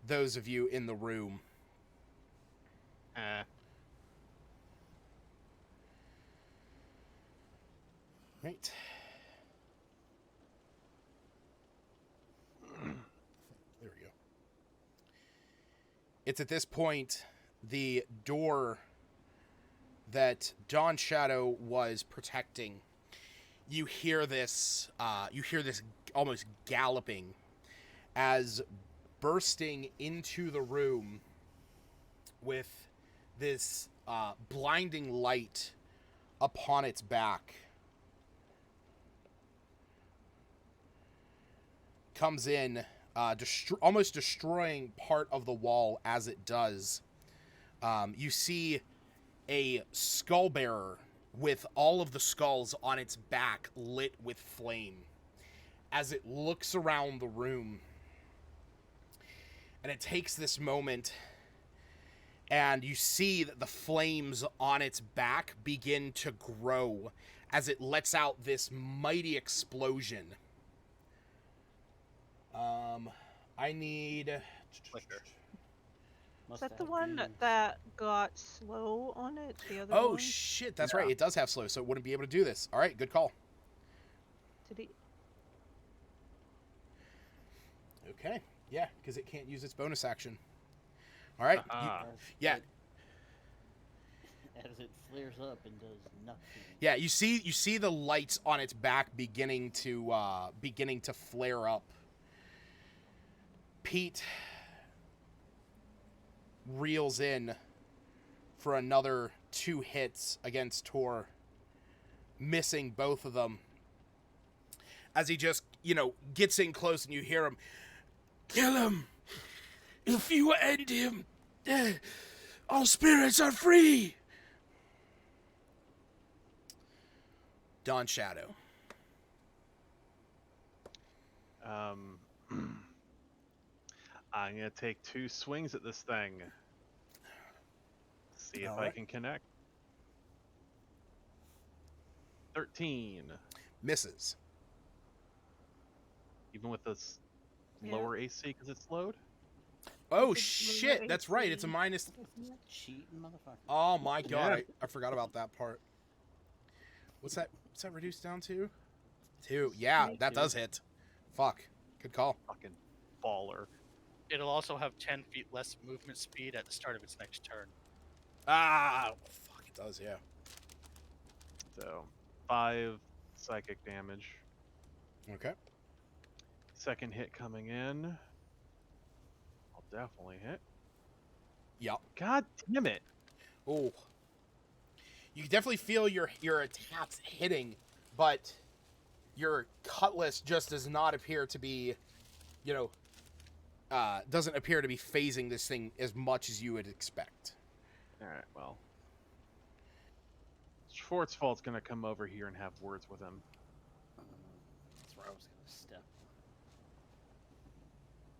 those of you in the room. Right. There we go. It's at this point the door that Dawn Shadow was protecting. You hear this almost galloping as bursting into the room with this blinding light upon its back. Comes in, almost destroying part of the wall as it does. You see a skull bearer with all of the skulls on its back lit with flame as it looks around the room. And it takes this moment, and you see that the flames on its back begin to grow as it lets out this mighty explosion. I need... Flicker. Is that the one that got slow on it? The other Oh, one? shit, that's Yeah. right. It does have slow, so it wouldn't be able to do this. All right, good call. Did he? Okay, yeah, because it can't use its bonus action. All right, yeah. As it flares up and does nothing. Yeah, you see the lights on its back beginning to flare up. Pete reels in for another 2 hits against Tor, missing both of them. As he just, gets in close and you hear him, "Kill him! If you end him, all spirits are free!" Dawn Shadow. I'm gonna take 2 swings at this thing. See if I can connect. 13. Misses. Even with this Yeah. lower AC because it's slowed? Oh It's a shit, low that's right. It's a AC. minus. Cheating motherfucker. Oh my god, Yeah. I forgot about that part. What's that reduced down to? 2. Yeah, that does hit. Fuck. Good call. Fucking baller. It'll also have 10 feet less movement speed at the start of its next turn. Ah, fuck, it does, yeah. So 5 psychic damage. Okay. Second hit coming in. I'll definitely hit. Yep. God damn it. Oh. You can definitely feel your attacks hitting, but your cutlass just does not appear to be, doesn't appear to be phasing this thing as much as you would expect. Alright, well. Schwartzwald's gonna come over here and have words with him. That's where I was gonna step.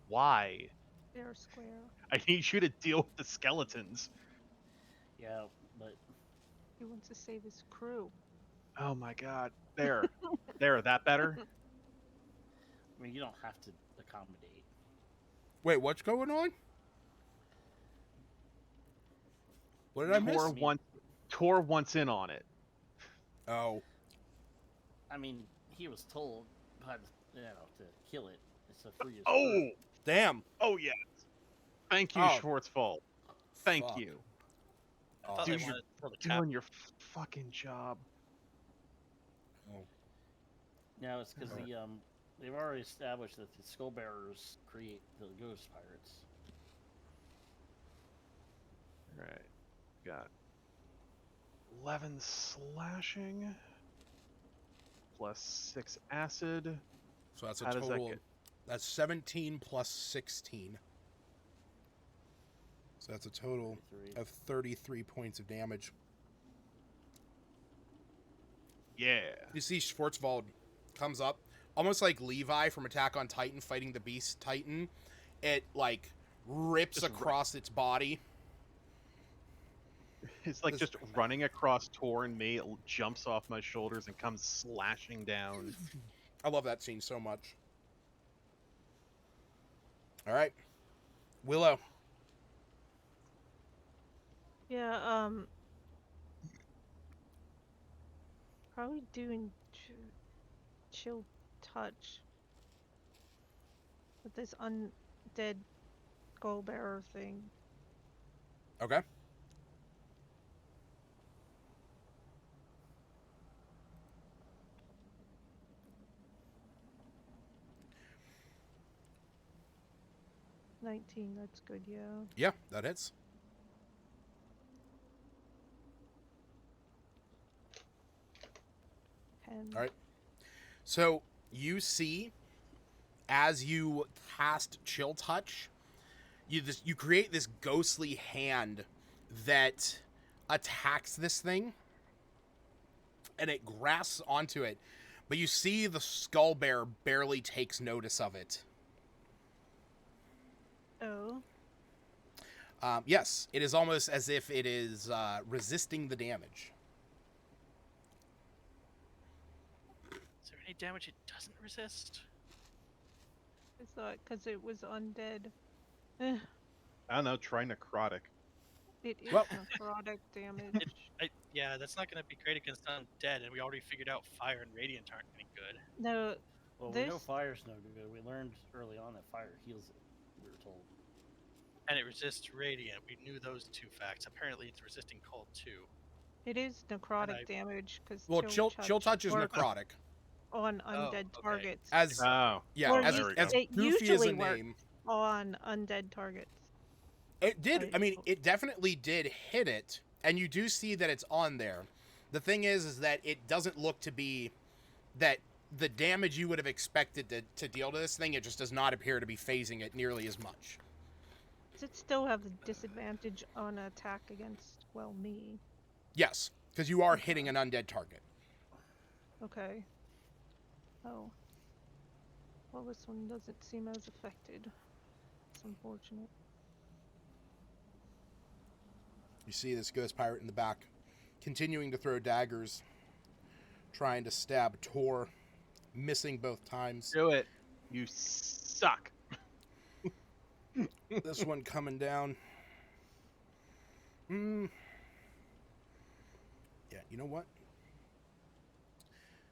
Why? Fair square. I need you to deal with the skeletons. Yeah, but He wants to save his crew. Oh my god. There. There, that better? I mean, you don't have to accommodate. Wait, what's going on? What did I miss? Tor wants in on it. Oh. I mean, he was told, by the, to kill it. It's a free. Oh, Damn. oh yeah. Thank you, Oh. Schwartzfall. Thank Fuck. you. I thought Dude, they you're wanted to kill the cap. doing your fucking job. No, it's because they've already established that the skull bearers create the ghost pirates. All right, got 11 slashing plus 6 acid. So that's a How does that total. get? That's 17 plus 16. So that's a total 33. of 33 points of damage. Yeah. You see Schwarzwald comes up, almost like Levi from Attack on Titan fighting the Beast Titan. It, like, rips Just across its body. It's like This- just running across Tor and me. It jumps off my shoulders and comes slashing down. I love that scene so much. All right. Willow. Yeah, probably doing chill touch with this undead skull bearer thing. Okay. That's good, yeah. Yeah, that hits. All right. So you see, as you cast Chill Touch, you create this ghostly hand that attacks this thing, and it grasps onto it. But you see the skull bear barely takes notice of it. Oh. Yes, it is almost as if it is resisting the damage. Is there any damage it doesn't resist? I thought because it was undead. I don't know. Try necrotic. It is Well- necrotic damage. Yeah, that's not going to be great against undead, and we already figured out fire and radiant aren't any good. No, Well, we know This- fire's no good. We learned early on that fire heals it. We were told. And it resists radiant. We knew those two facts. Apparently, it's resisting cold too. it is necrotic I- damage because Well, chill touch is works necrotic. on Oh, undead okay. targets. As Oh. yeah, Or as, there we as go. It goofy as usually a works. name. On undead targets. It did. Right. I mean, it definitely did hit it, and you do see that it's on there. The thing is that it doesn't look to be that the damage you would have expected to deal to this thing. It just does not appear to be phasing it nearly as much. Does it still have the disadvantage on attack against, well, me? Yes, because you are hitting an undead target. Okay. Oh. Well, this one doesn't seem as affected. It's unfortunate. You see this ghost pirate in the back, continuing to throw daggers, trying to stab Tor, missing both times. Do it. You suck. This one coming down. Yeah, you know what?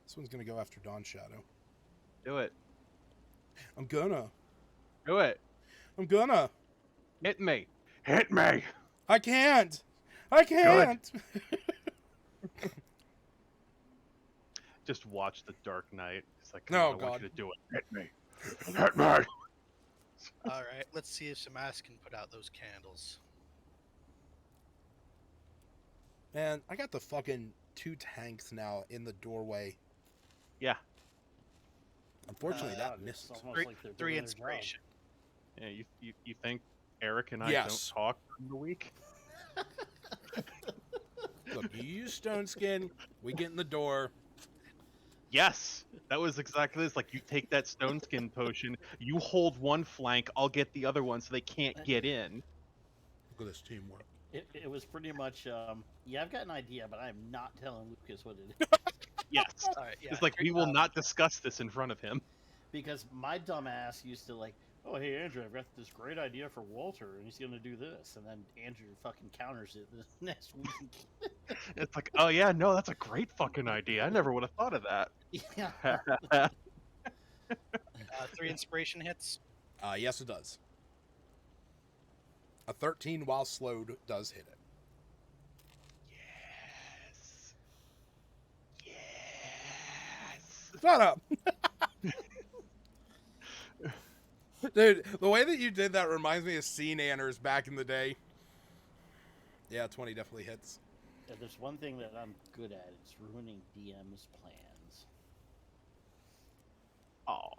This one's gonna go after Dawn Shadow. Do it. I'm gonna. Hit me. Hit me. I can't. I can't. Just watch The Dark Knight. It's like, No, I want God. you to do it. Hit me. Hit me. All right, let's see if Samas can put out those candles. Man, I got the fucking 2 tanks now in the doorway. Yeah. Unfortunately, that It's missed. almost Three, like they're three doing their job. inspiration. Yeah. You think Eric and I Yes. don't talk during the week? Look, you use Stone Skin. We get in the door. Yes. That was exactly this. Like, you take that stone skin potion, you hold one flank, I'll get the other one so they can't get in. Look at this teamwork. It was pretty much, yeah, I've got an idea, but I'm not telling Lucas what it is. Yes. All right, yeah. It's like, we will not discuss this in front of him. Because my dumbass used to like, oh, hey, Andrew, I've got this great idea for Walter, and he's going to do this. And then Andrew fucking counters it the next week. It's like, oh yeah, no, that's a great fucking idea. I never would have thought of that. Yeah. 3 inspiration hits. Yes, it does. A 13 while slowed does hit it. Yes. Yes. Shut up. Dude, the way that you did that reminds me of Sea Nanners back in the day. Yeah, 20 definitely hits. If there's one thing that I'm good at, it's ruining DM's plans. Oh.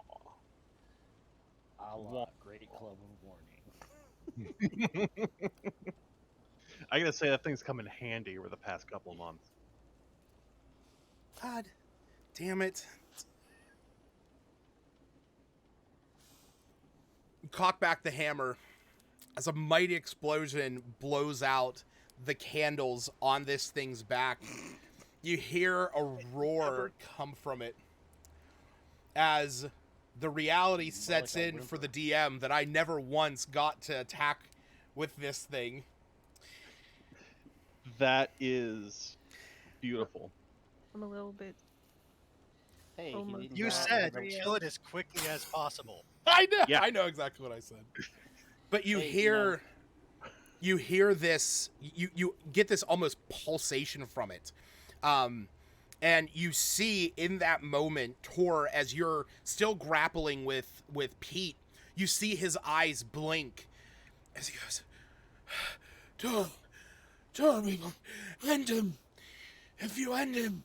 A la Great Club of Warning. I gotta say that thing's come in handy over the past couple of months. God damn it. You cock back the hammer as a mighty explosion blows out the candles on this thing's back. You hear a roar come from it as the reality sets in for the DM that I never once got to attack with this thing. That is beautiful. I'm a little bit. Hey, Almost he didn't You Yeah, die. said yeah. kill it as quickly as possible. I know. Yeah. I know exactly what I said. But you Hey, hear you hear this you get this almost pulsation from it. And you see in that moment Tor, as you're still grappling with Pete, you see his eyes blink as he goes, Tor, we will end him. If you end him,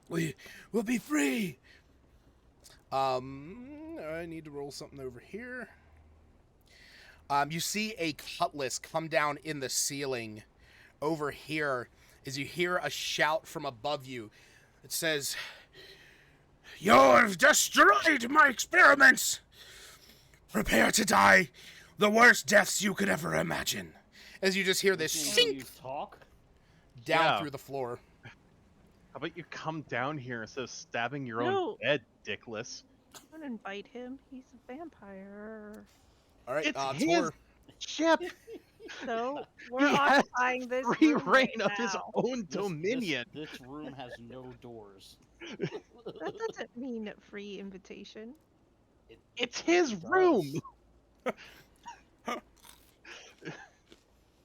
we will be free. I need to roll something over here. You see a cutlass come down in the ceiling over here as you hear a shout from above you. It says, "You've destroyed my experiments! Prepare to die the worst deaths you could ever imagine." As you just hear this Can you sink talk? down Yeah. through the floor. How about you come down here instead of stabbing your No. own bed, dickless? Don't invite him. He's a vampire. All right, It's his Tor. ship. So we're He has occupying this free room reign right of his now. own dominion. This room has no doors. That doesn't mean free invitation. It's his It does. room.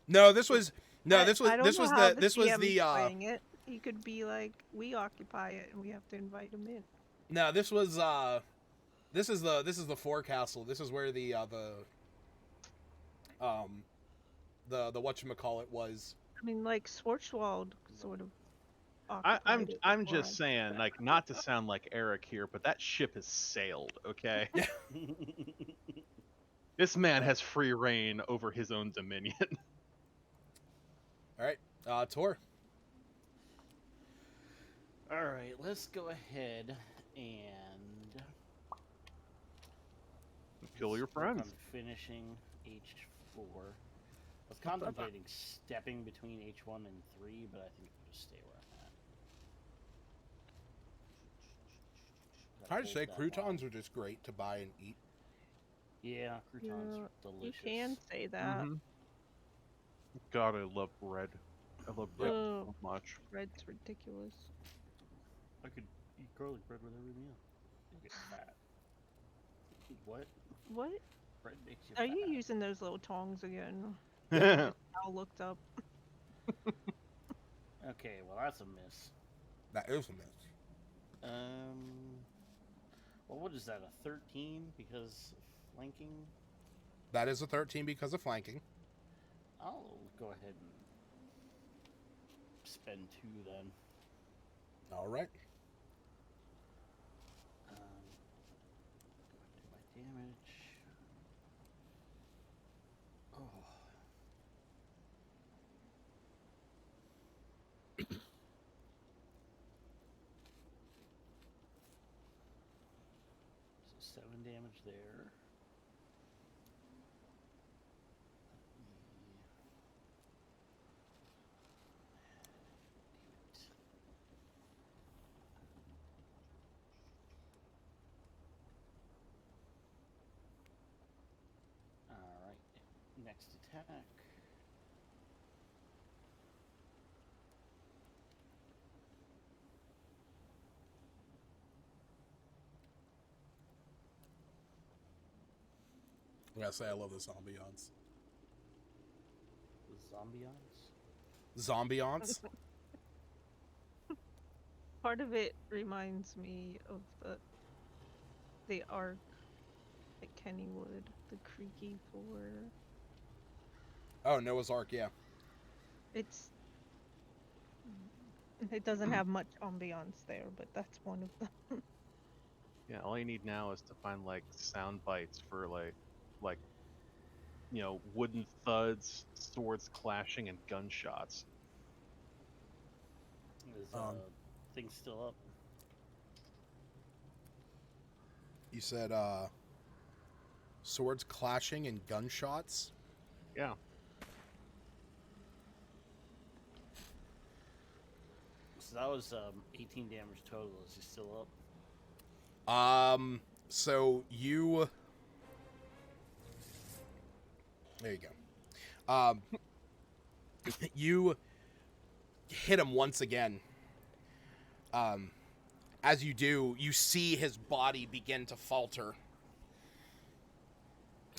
No, this was I this don't was know how the this was DM the is playing it. He could be like, we occupy it, and we have to invite him in. no, this was this is the forecastle. This is where the whatchamacallit was. I mean, like Schwarzwald sort of. I'm occupied it I'm before. just saying, like, not to sound like Eric here, but that ship has sailed. Okay, this man has free reign over his own dominion. All right, Tor. All right, let's go ahead and Kill your work on friends. finishing H4. I was contemplating stepping between H1 and 3, but I think I'll just stay where I'm at. Hard to say. Hold that Croutons long. are just great to buy and eat. Yeah, croutons Yeah, are delicious. You can say that. Mhm. God, I love bread. I love bread Oh, so much. bread's ridiculous. I could eat garlic bread with every meal. You get fat. What? What? Bread makes you Are fat. you using those little tongs again? I looked up. Okay, well that's a miss. That is a miss. Well, what is that? A 13 because of flanking? That is a 13 because of flanking. I'll go ahead and spend 2 then. All right. Do my damage. Oh. So 7 damage there. Alright, next attack. I gotta say, I love this ambiance. The zombions? Zombiance? Part of it reminds me of the arc at Kennywood, the creaky floor. Oh, Noah's Ark, yeah. It doesn't have much ambiance there, but that's one of them. Yeah, all you need now is to find like sound bites for like wooden thuds, swords clashing, and gunshots. Is things still up? You said, swords clashing and gunshots? Yeah. So that was 18 damage total. Is he still up? So you... There you go. You hit him once again. As you do, you see his body begin to falter.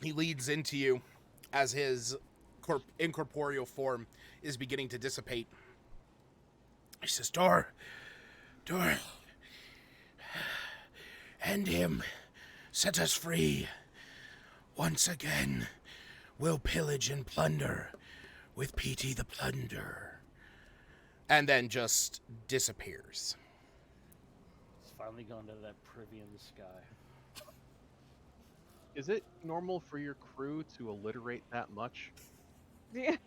He leads into you as his incorporeal form is beginning to dissipate. He says, Door, end him, set us free. Once again, we'll pillage and plunder with P.T. the Plunder. And then just disappears. It's finally gone to that privy in the sky. Is it normal for your crew to alliterate that much? Yeah,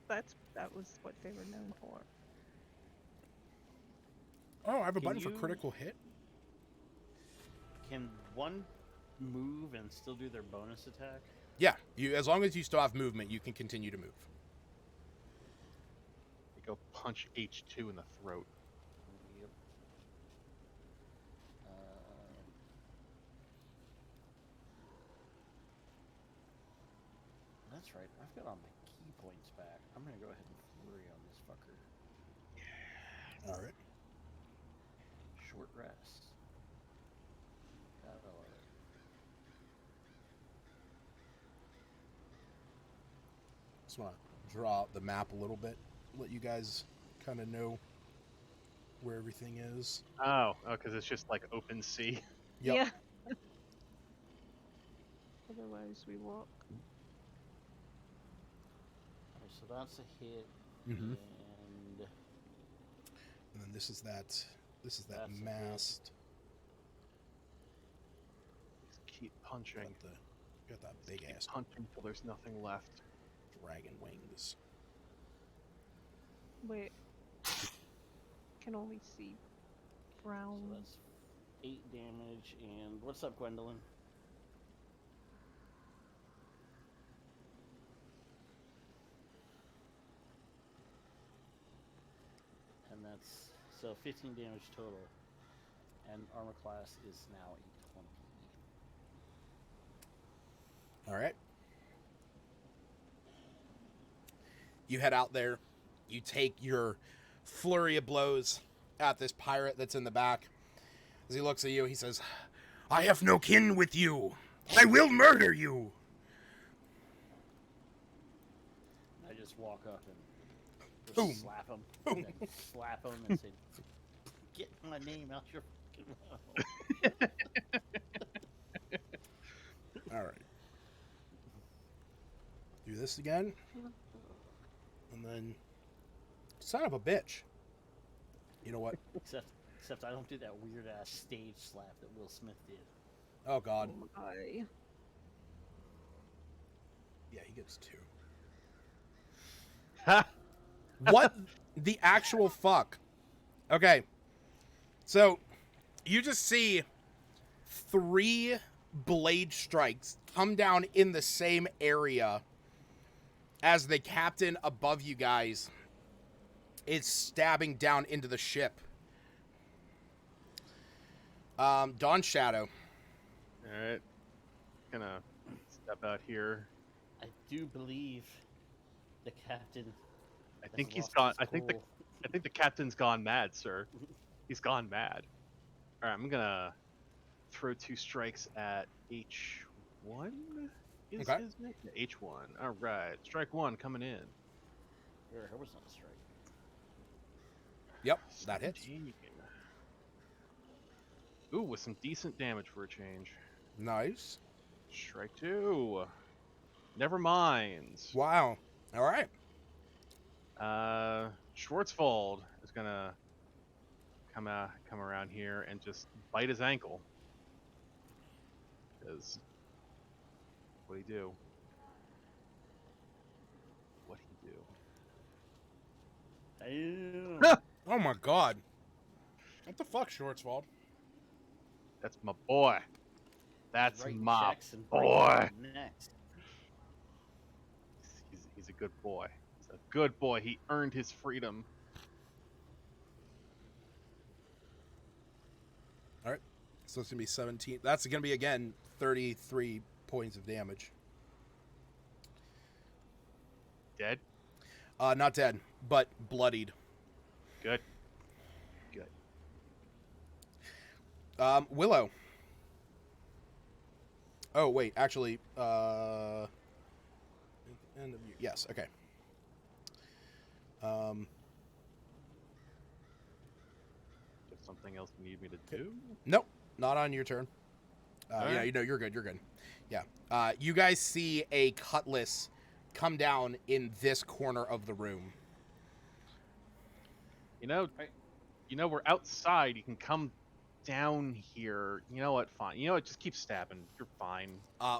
that was what they were known for. Oh, I have a Can button for you- critical hit. Can one move and still do their bonus attack? Yeah, you as long as you still have movement, you can continue to move. You go punch H2 in the throat. Yep. That's right. I've got all my key points back. I'm gonna go ahead and flurry on this fucker. All right. Short rest. Gotta love it. Just want to draw out the map a little bit, let you guys kind of know where everything is. Oh, because it's just like open sea. Yep. Yeah. Otherwise, we walk. Okay, so that's a hit, Mm-hmm. and And then this is that That's a hit. mast. Just keep punching. Got that big Keep ass punching till there's nothing left. dragon wings. Wait. Can only see brown. so that's 8 damage. And what's up, Gwendolyn? And that's so 15 damage total. And armor class is now a 20. All right. You head out there. You take your flurry of blows at this pirate that's in the back. As he looks at you, he says, I have no kin with you. I will murder you. I just walk up and just Boom. slap him. Boom. And slap him and say, "Get my name out your fucking mouth." All right. Do this again. And then, son of a bitch. You know what? Except I don't do that weird ass stage slap that Will Smith did. Oh, God. Oh my. Yeah, he gets 2. Ha! What the actual fuck? Okay. So, you just see 3 blade strikes come down in the same area as the captain above you guys is stabbing down into the ship. Dawn Shadow. Alright. Gonna step out here. I do believe the captain. I has think he's lost gone. his I think cool. the captain's gone mad, sir. He's gone mad. Alright, I'm gonna throw 2 strikes at H1. Okay. his name? H1. All right. Strike 1 coming in. Her was not a strike. Yep, that hits. 17. Ooh, with some decent damage for a change. Nice. Strike 2. Never mind. Wow. All right. Schwartzwald is gonna come around here and just bite his ankle. Because what'd he do? What'd he do? Ew. Oh my god. What the fuck, Schwartzwald? That's my boy. That's Writing my checks and breaking boy. necks. He's a good boy. He's a good boy. He earned his freedom. All right. So it's going to be 17. That's going to be, again, 33 points of damage. Dead? Not dead, but bloodied. Good. Good. Willow. Oh, wait. Actually, end of year. Yes, okay. Is something else you need me to do? Nope. Not on your turn. All Yeah, right. you know, you're good. You're good. Yeah. You guys see a cutlass come down in this corner of the room. You know, we're outside. You can come down here. You know what? Fine. You know what? Just keep stabbing. You're fine.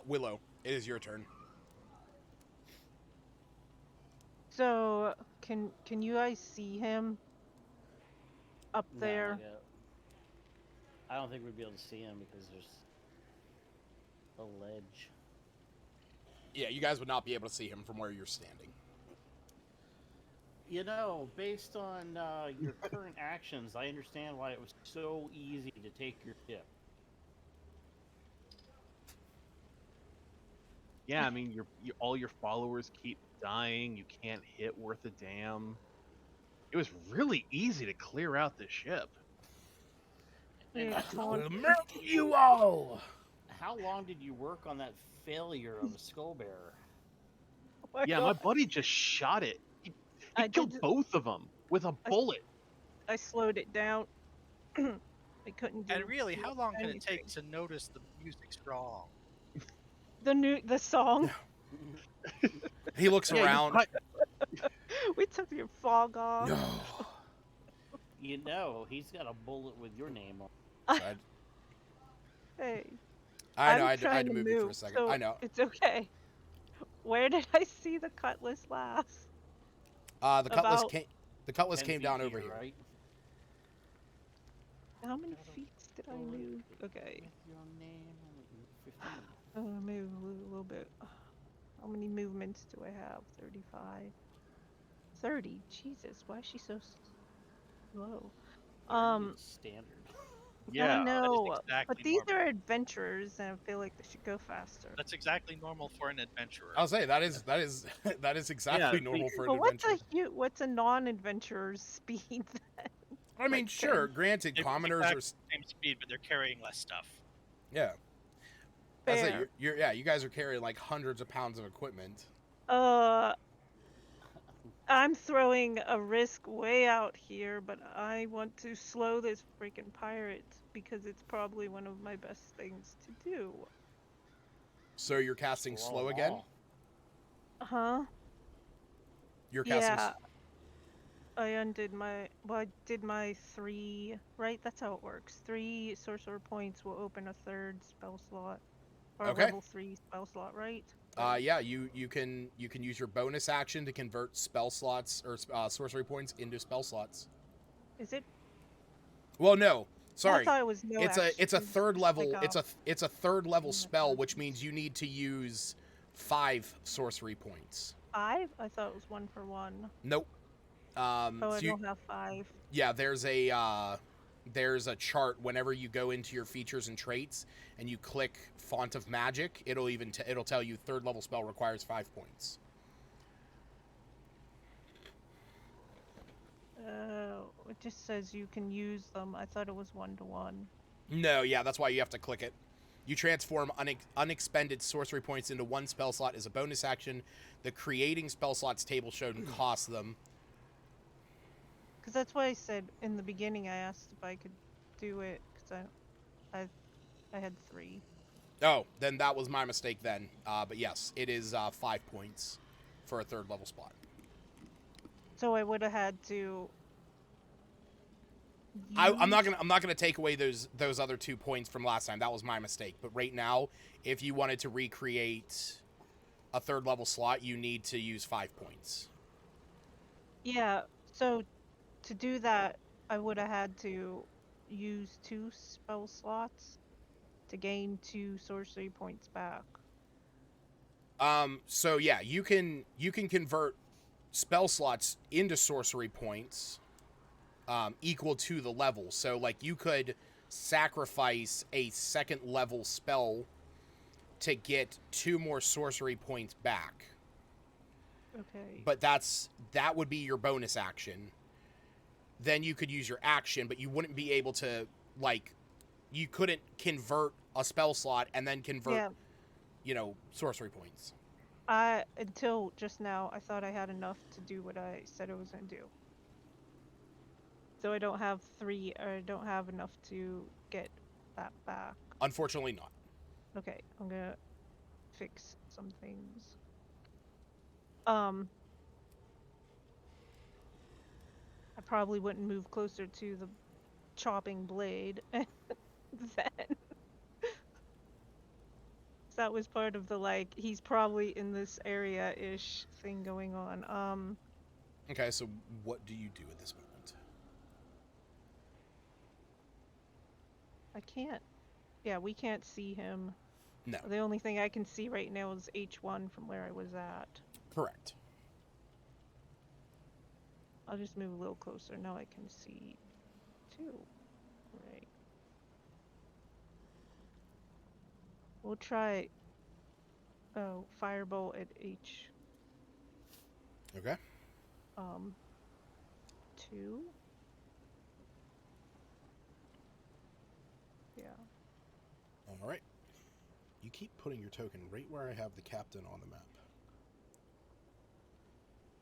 Willow, it is your turn. So can you guys see him up No, there? I don't think we'd be able to see him because there's a ledge. Yeah, you guys would not be able to see him from where you're standing. You know, based on your current actions, I understand why it was so easy to take your ship. Yeah, I mean, all your followers keep dying. You can't hit worth a damn. It was really easy to clear out the ship. And Yeah, I'll murder you all! how long did you work on that failure of a skull bearer? Oh Yeah, God. my buddy just shot it. He I killed did- both of them with a bullet. I slowed it down. I couldn't do. And really, how long can it anything. take to notice the music's wrong? The song? He looks Yeah, around. We took your fog off. No. You know, he's got a bullet with your name on. I, Hey, I know, I'm I had trying to to move you for a second. so I know. It's okay. Where did I see the cutlass last? The cutlass About- came. The cutlass 10 came feet down to over your here. Right? How many feet did I move? Okay. With your name on it, 15. Oh, move a little bit. How many movements do I have? 35. 30. Jesus, why is she so slow? It's standard. Yeah, I know, exactly but these normal. are adventures, and I feel like they should go faster. That's exactly normal for an adventurer. I'll say that is exactly normal for an But adventure. what's a non-adventurer's speed? I mean, like sure. 10? Granted, They move commoners exact are. same speed, but they're carrying less stuff. Yeah. I say Fair. you guys are carrying like hundreds of pounds of equipment. I'm throwing a risk way out here, but I want to slow this freaking pirate because it's probably one of my best things to do. So you're casting Slow slow them again? all. Huh? You're casting. Yeah. I undid my. Well, I did my 3. Right? That's how it works. 3 sorcerer points will open a 3rd spell slot. Or Okay. a level 3 spell slot, right? Yeah, you can use your bonus action to convert spell slots or sorcery points into spell slots. Is it? Well, no, sorry. I thought it was no It's a action, third just level. like It's a third level Yeah, spell, which action. means you need to use 5 sorcery points. 5? I thought it was 1 for 1. Nope. Oh, so I you- don't have 5. yeah, there's a chart whenever you go into your features and traits and you click font of magic, it'll tell you third level spell requires 5 points. It just says you can use them. I thought it was 1 to 1. No, yeah, that's why you have to click it. You transform unexpended sorcery points into one spell slot as a bonus action. The creating spell slots table showed cost them. Because that's why I said in the beginning I asked if I could do it, because I had 3. Oh, then that was my mistake then. But yes, it is 5 points for a 3rd level spot. So I would have had to I'm not use- gonna take away those other 2 points from last time. That was my mistake. But right now, if you wanted to recreate a 3rd level slot, you need to use 5 points. Yeah, so to do that, I would have had to use 2 spell slots to gain 2 sorcery points back. So yeah, you can convert spell slots into sorcery points, equal to the level. So like you could sacrifice a 2nd level spell to get 2 more sorcery points back. Okay. But that would be your bonus action. Then you could use your action, but you wouldn't be able to, like, you couldn't convert a spell slot and then convert, sorcery points. Until just now, I thought I had enough to do what I said I was going to do. So I don't have 3, or I don't have enough to get that back. Unfortunately not. Okay, I'm gonna fix some things. I probably wouldn't move closer to the chopping blade then. That was part of the, like, he's probably in this area-ish thing going on. Okay, so what do you do at this moment? I can't. Yeah, we can't see him. No. The only thing I can see right now is H1 from where I was at. Correct. I'll just move a little closer. Now I can see 2. Right. We'll try Firebolt at H. Okay. 2. Yeah. All right. You keep putting your token right where I have the captain on the map.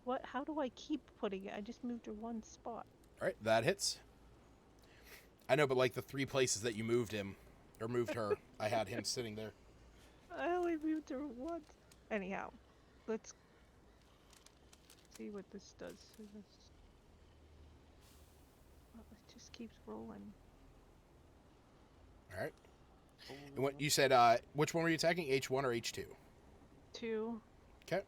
What? How do I keep putting it? I just moved her 1 spot. All right, that hits. I know, but like the 3 places that you moved him, or moved her, I had him sitting there. I only moved her once. Anyhow, let's see what this does. So it just keeps rolling. All right. And what you said, which one were you attacking? H1 or H2? 2. Okay.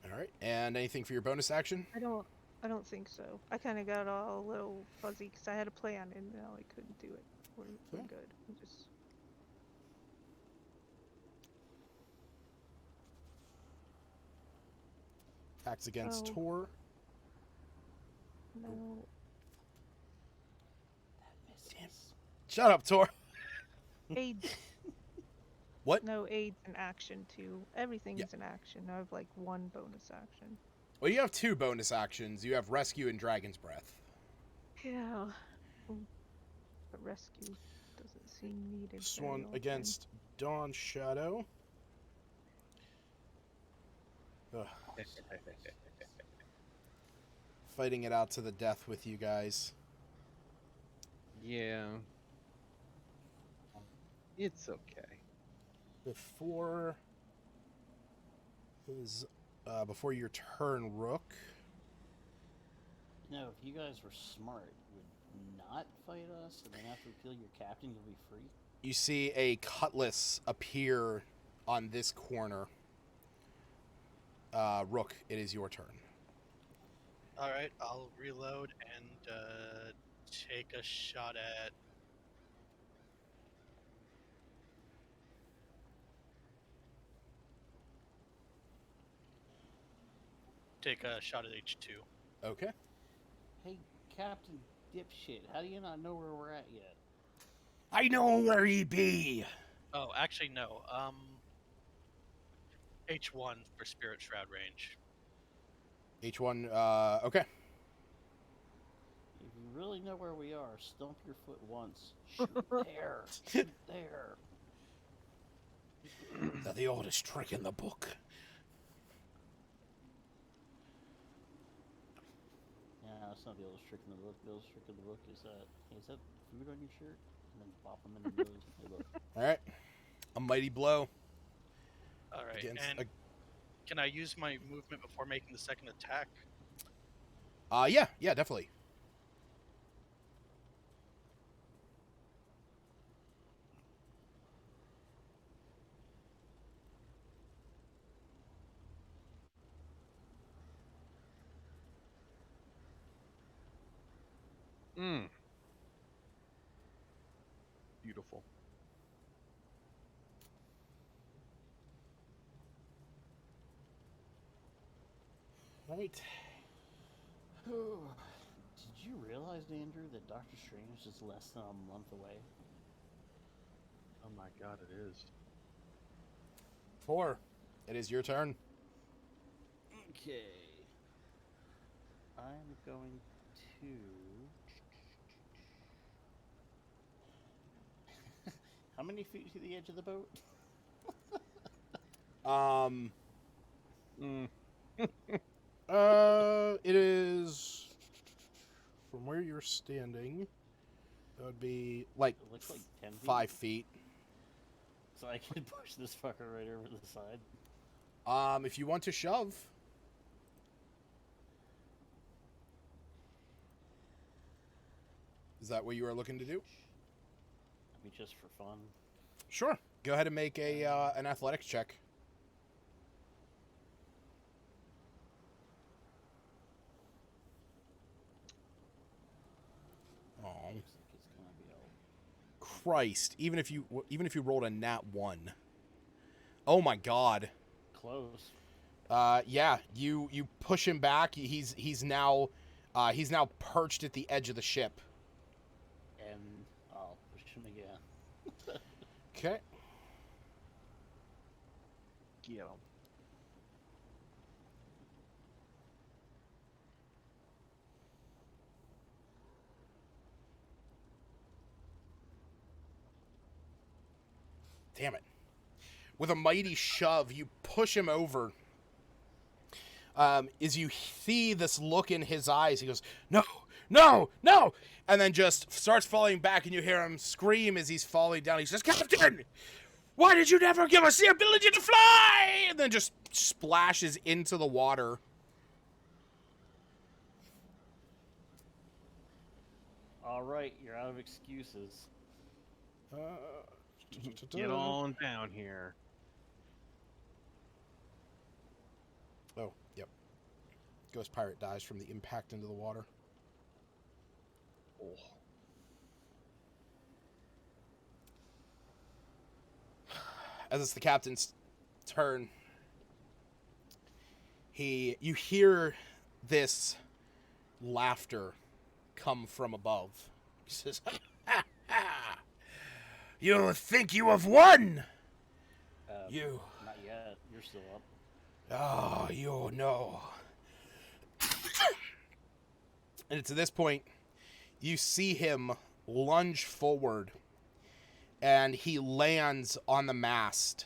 All right. And anything for your bonus action? I don't think so. I kind of got all a little fuzzy because I had a plan and now I couldn't do it. We're good. I'm just. Attacks against Tor. No. Damn. Shut up, Tor. Aids. What? No, aids an action too. Everything's Yeah. an action. I have like 1 bonus action. Well, you have 2 bonus actions. You have Rescue and Dragon's Breath. Yeah. But rescue doesn't seem needed. This very one often. against Dawn Shadow. Ugh. Fighting it out to the death with you guys. Yeah. It's okay. Before before your turn, Rook. No, if you guys were smart, would not fight us, and then after we kill your captain, you'll be free. You see a cutlass appear on this corner. Rook, it is your turn. All right, I'll reload and take a shot at. Take a shot at H2. Okay. Hey, Captain Dipshit, how do you not know where we're at yet? I know where he be. Oh, actually no. H1 for Spirit Shroud range. H1, okay. If you really know where we are. Stomp your foot once. Shoot there. Shoot there. They're the oldest trick in the book. Yeah, that's not the oldest trick in the book. The oldest trick in the book is that, hey, is that food on your shirt? And then bop them in the nose. Hey, look. All right. A mighty blow. All right, Against and can I use my movement before making the second attack? Yeah, definitely. Beautiful. Right. Did you realize, Andrew, that Doctor Strange is less than a month away? Oh my god, it is. 4. It is your turn. Okay. I'm going to... How many feet to the edge of the boat? It is from where you're standing. That would be like, It looks like 10 feet. 5 feet. So I can push this fucker right over the side. If you want to shove. Is that what you are looking to do? I mean, just for fun. Sure. Go ahead and make a an athletics check. Oh, Looks like it's gonna be all... Christ! Even if you rolled a nat 1. Oh my God. Close. Yeah. You push him back. He's now perched at the edge of the ship. And I'll push him again. Okay. Get him. Damn it. With a mighty shove, you push him over. As you see this look in his eyes, he goes, "No, no, no!" And then just starts falling back, and you hear him scream as he's falling down. He says, "Captain, why did you never give us the ability to fly?" And then just splashes into the water. All right, you're out of excuses. Get on down here. Oh, yep. Ghost Pirate dies from the impact into the water. Oh. As it's the captain's turn, you hear this laughter come from above. He says, "Ha, ha. You think you have won? You. Not yet. You're still up. Oh, you know." And it's at this point you see him lunge forward, and he lands on the mast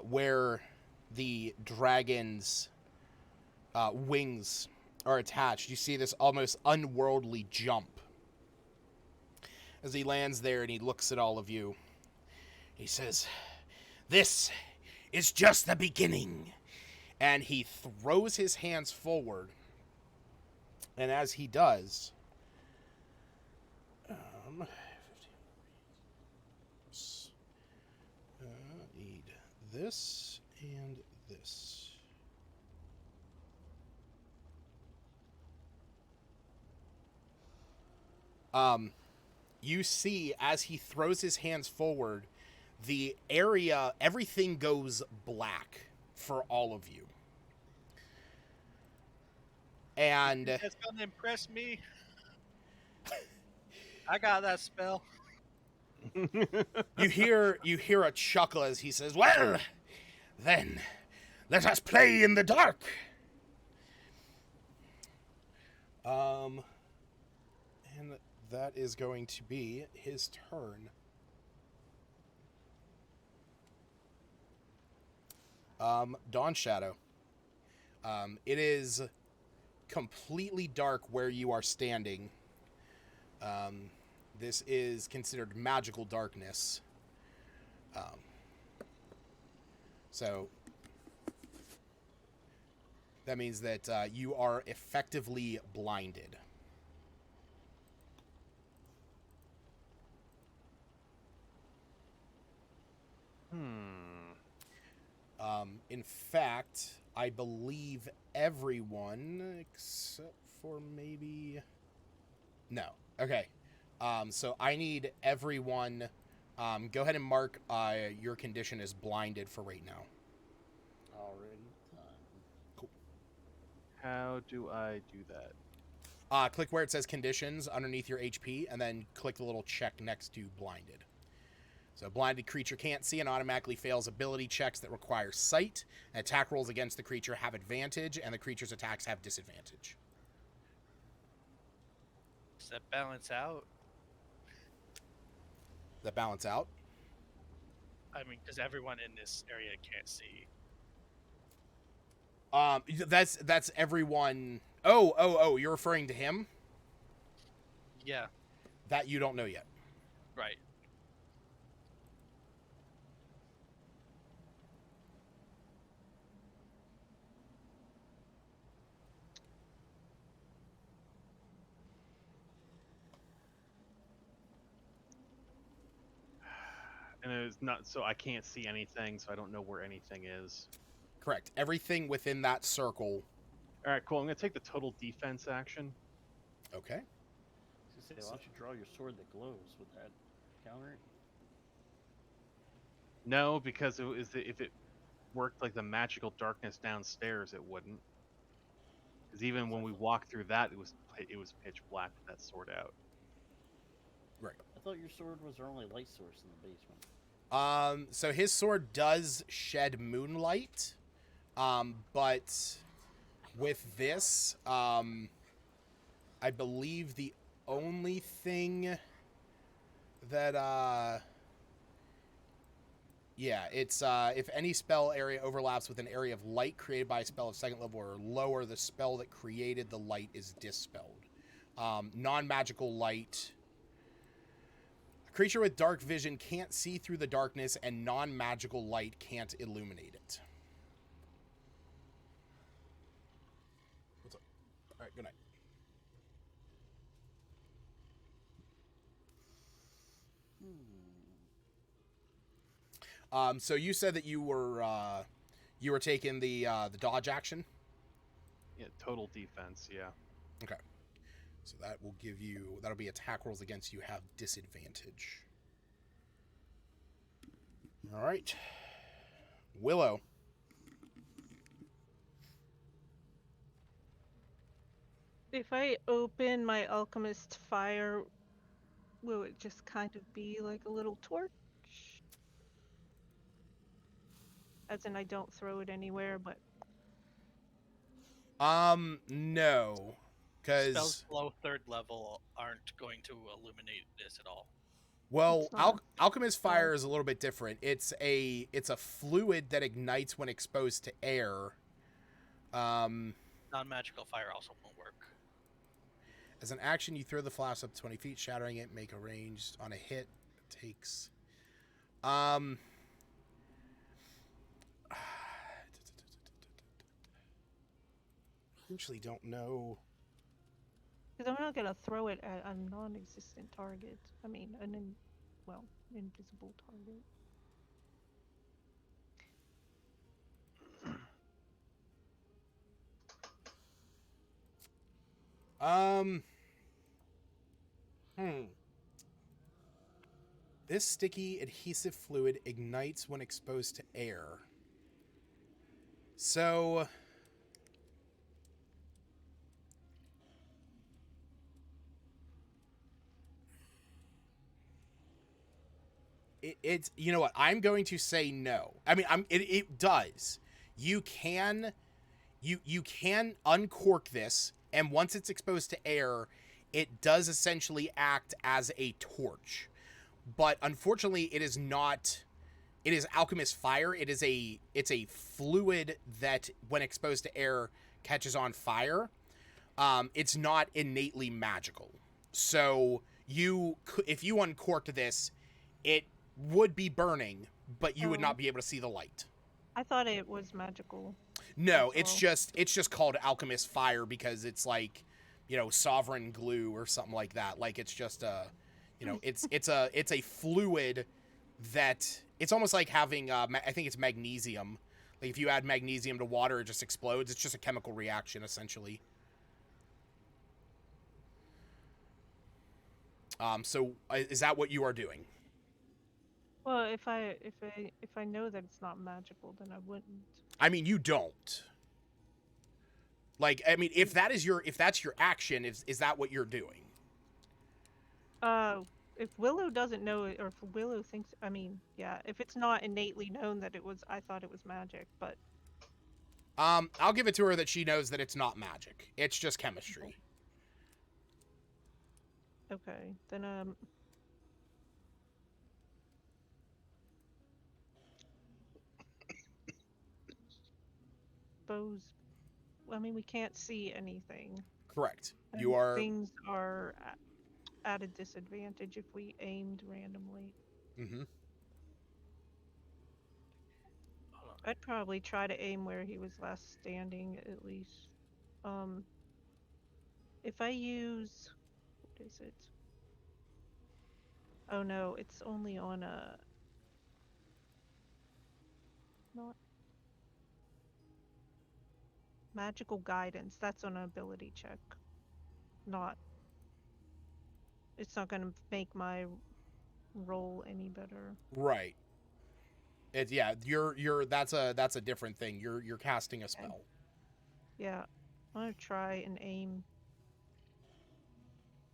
where the dragon's wings are attached. You see this almost unworldly jump as he lands there, and he looks at all of you. He says, "This is just the beginning." And he throws his hands forward. And as he does, need this and this. You see as he throws his hands forward, the area, everything goes black for all of you. And That's gonna impress me. I got that spell. you hear a chuckle as he says, "Well, then, let us play in the dark." that is going to be his turn. Dawn Shadow. It is completely dark where you are standing. This is considered magical darkness. So that means that you are effectively blinded. In fact, I believe everyone except for maybe... No. Okay. So I need everyone... go ahead and mark your condition as blinded for right now. Already done. Cool. How do I do that? Click where it says conditions underneath your HP, and then click the little check next to blinded. So blinded creature can't see and automatically fails ability checks that require sight. Attack rolls against the creature have advantage, and the creature's attacks have disadvantage. Does that balance out? That balance out? I mean, because everyone in this area can't see. That's everyone. Oh, you're referring to him? Yeah, That you don't know yet. right. And it's not, so I can't see anything, so I don't know where anything is. Correct. Everything within that circle. All right, cool. I'm gonna take the total defense action. Okay. I was gonna say, why don't you draw your sword that glows with that counter? No, because if it worked like the magical darkness downstairs, it wouldn't. Because even when we walked through that, it was pitch black with that sword out. Right. I thought your sword was our only light source in the basement. So his sword does shed moonlight, but with this, I believe the only thing that, yeah, it's, if any spell area overlaps with an area of light created by a spell of second level or lower, the spell that created the light is dispelled. Non-magical light... Creature with dark vision can't see through the darkness, and non-magical light can't illuminate it. What's up? All right, good night. So you said that you were taking the dodge action. Yeah, total defense. Yeah. Okay. So that will give you, that'll be attack rolls against you have disadvantage. All right. Willow. If I open my alchemist fire, will it just kind of be like a little torch? As in, I don't throw it anywhere, but No. Spells Because, below 3rd level aren't going to illuminate this at all. well, It's not. alchemist fire is a little bit different. It's a fluid that ignites when exposed to air. Non-magical fire also won't work. As an action, you throw the flask up 20 feet, shattering it, make a range on a hit. It takes... I actually don't know. because I'm not gonna throw it at a non-existent target. I mean, invisible target. This sticky adhesive fluid ignites when exposed to air. So... It's, you know what, I'm going to say no. I mean, it does. You can uncork this, and once it's exposed to air, it does essentially act as a torch. But unfortunately, it is not. It is alchemist fire. It's a fluid that, when exposed to air, catches on fire. It's not innately magical. So if you uncorked this, it would be burning, but you would not be able to see the light. I thought it was magical. No, That's it's just called alchemist fire because it's like, sovereign glue or something like that. Like it's just it's a fluid that it's almost like having I think it's magnesium. Like if you add magnesium to water, it just explodes. It's just a chemical reaction essentially. So is that what you are doing? Well, if I know that it's not magical, then I wouldn't. I mean, you don't. Like, I mean, if that's your action, is that what you're doing? If Willow doesn't know it, or if Willow thinks, I mean, yeah, if it's not innately known that I thought it was magic, but. I'll give it to her that she knows that it's not magic. It's just chemistry. Okay, then suppose. I mean, we can't see anything. Correct. And You are. Things are at a disadvantage if we aimed randomly. Mm-hmm. I'd probably try to aim where he was last standing, at least. If I use... What is it? Oh no, it's only on a... Not... Magical guidance, that's on an ability check. Not... It's not gonna make my roll any better. Right. It's you're that's a different thing. You're casting a spell. Yeah. I'm gonna try and aim,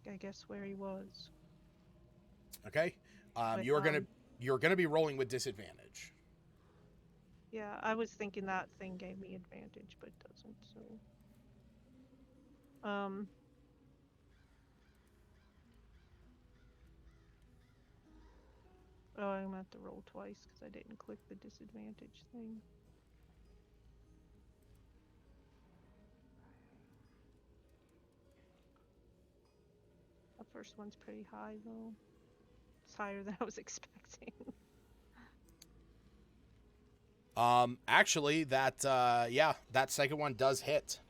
I guess, where he was. Okay. But, you're gonna be rolling with disadvantage. Yeah, I was thinking that thing gave me advantage, but it doesn't, so... Oh, I'm gonna have to roll twice because I didn't click the disadvantage thing. The first one's pretty high, though. It's higher than I was expecting. Actually, that second one does hit.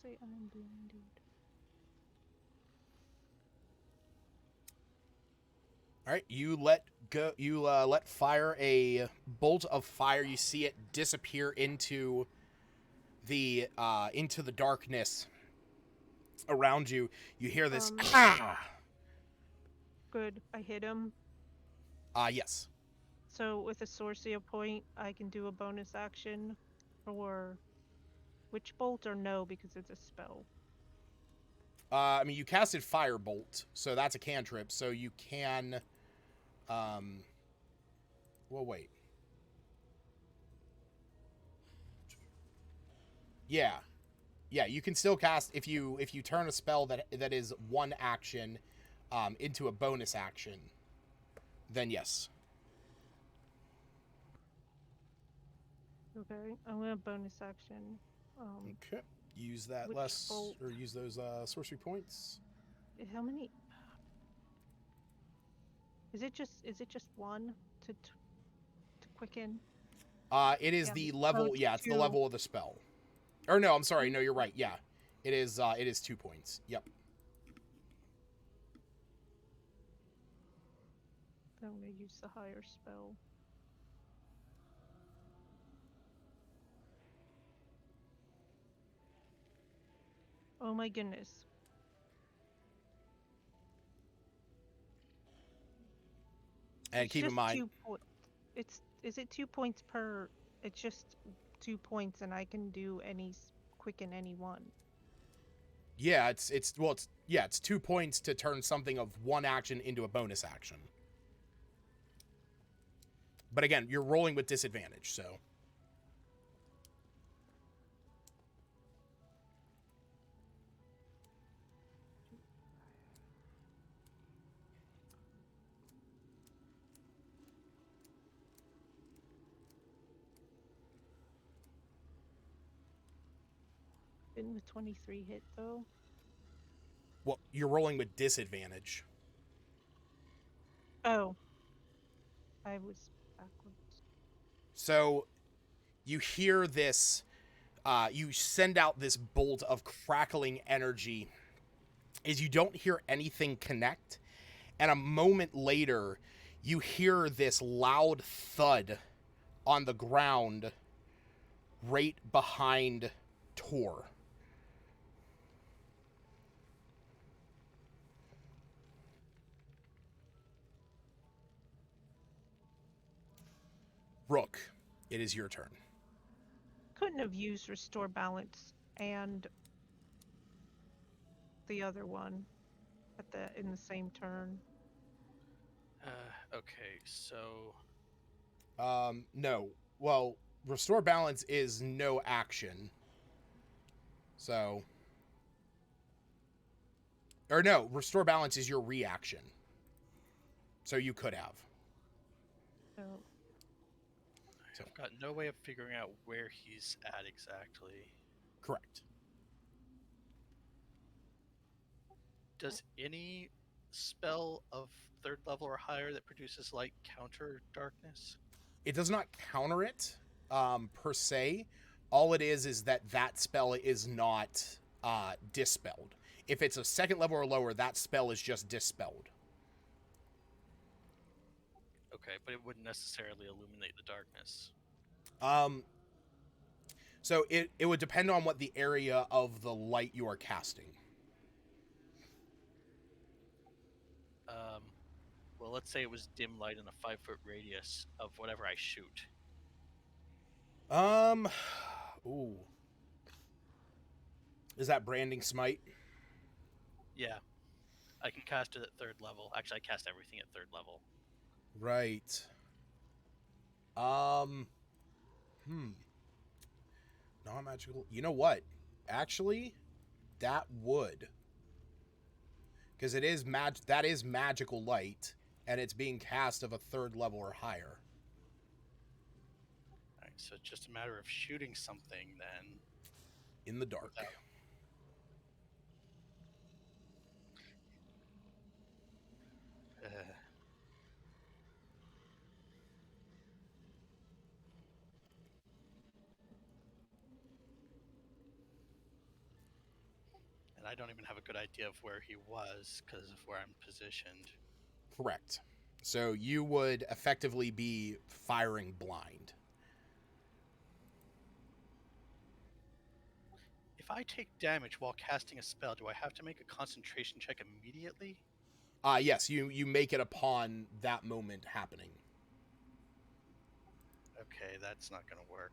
Say I'm blinded. All right, you let go. You let fire a bolt of fire. You see it disappear into the darkness around you. You hear this. Good. I hit him. Yes. So with a Sorcerer point, I can do a bonus action, or Witch Bolt, or no, because it's a spell. I mean, you casted Firebolt, so that's a cantrip. So you can. Well, wait. Yeah, you can still cast if you turn a spell that is one action, into a bonus action. Then yes. Okay, I'm gonna bonus action. Okay. Use that Witch less, Bolt. or use those sorcery points. How many? Is it just one to quicken? It is Yeah. the level. it's Yeah, it's the two. level of the spell. Or no, I'm sorry. No, you're right. Yeah, it is. It is 2 points. Yep. I'm gonna use the higher spell. Oh my goodness. And keep in mind, Is it 2 points per? It's just 2 points, and I can do quicken any one. yeah, it's 2 points to turn something of one action into a bonus action. But again, you're rolling with disadvantage, so. Didn't the 23 hit though? Well, you're rolling with disadvantage. Oh. I was backwards. So you hear this, you send out this bolt of crackling energy as you don't hear anything connect. And a moment later, you hear this loud thud on the ground right behind Tor. Rook, it is your turn. Couldn't have used restore balance and the other one in the same turn. Okay, so No. Well, restore balance is no action. So. Or no, restore balance is your reaction. So you could have. So I've got no way of figuring out where he's at exactly. Correct. Does any spell of 3rd level or higher that produces light counter darkness? It does not counter it, per se. All it is that spell is not dispelled. If it's a 2nd level or lower, that spell is just dispelled. Okay, but it wouldn't necessarily illuminate the darkness. So it would depend on what the area of the light you are casting. Well, let's say it was dim light in a 5-foot radius of whatever I shoot. Ooh. Is that branding smite? Yeah. I can cast it at 3rd level. Actually, I cast everything at 3rd level. Right. Non-magical. You know what? Actually, that would. Because it is that is magical light, and it's being cast of a 3rd level or higher. Alright, so it's just a matter of shooting something then. In the dark. And I don't even have a good idea of where he was because of where I'm positioned. Correct. So you would effectively be firing blind. If I take damage while casting a spell, do I have to make a concentration check immediately? Yes, you make it upon that moment happening. Okay, that's not going to work.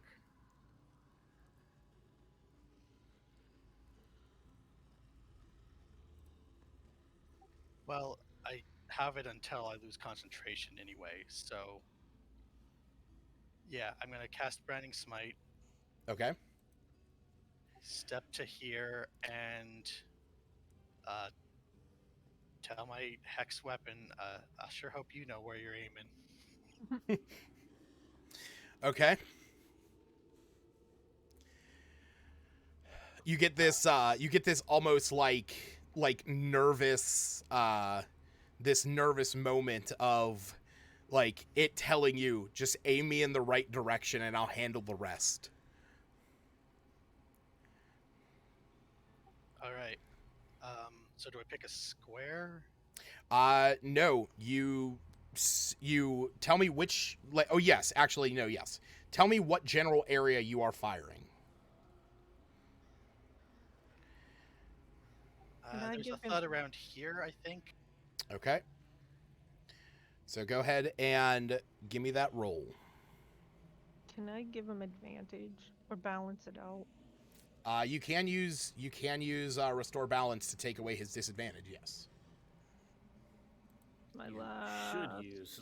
Well, I have it until I lose concentration anyway, so yeah, I'm going to cast Branding Smite, Okay. step to here, and tell my hex weapon, I sure hope you know where you're aiming. Okay. You get this almost like nervous this nervous moment of like it telling you just aim me in the right direction and I'll handle the rest. All right. So do I pick a square? No, you tell me which oh yes, actually no, yes. Tell me what general area you are firing. There's a thud around here, I think. Okay. So go ahead and give me that roll. Can I give him advantage or balance it out? You can use restore balance to take away his disadvantage. Yes. My You last. should use.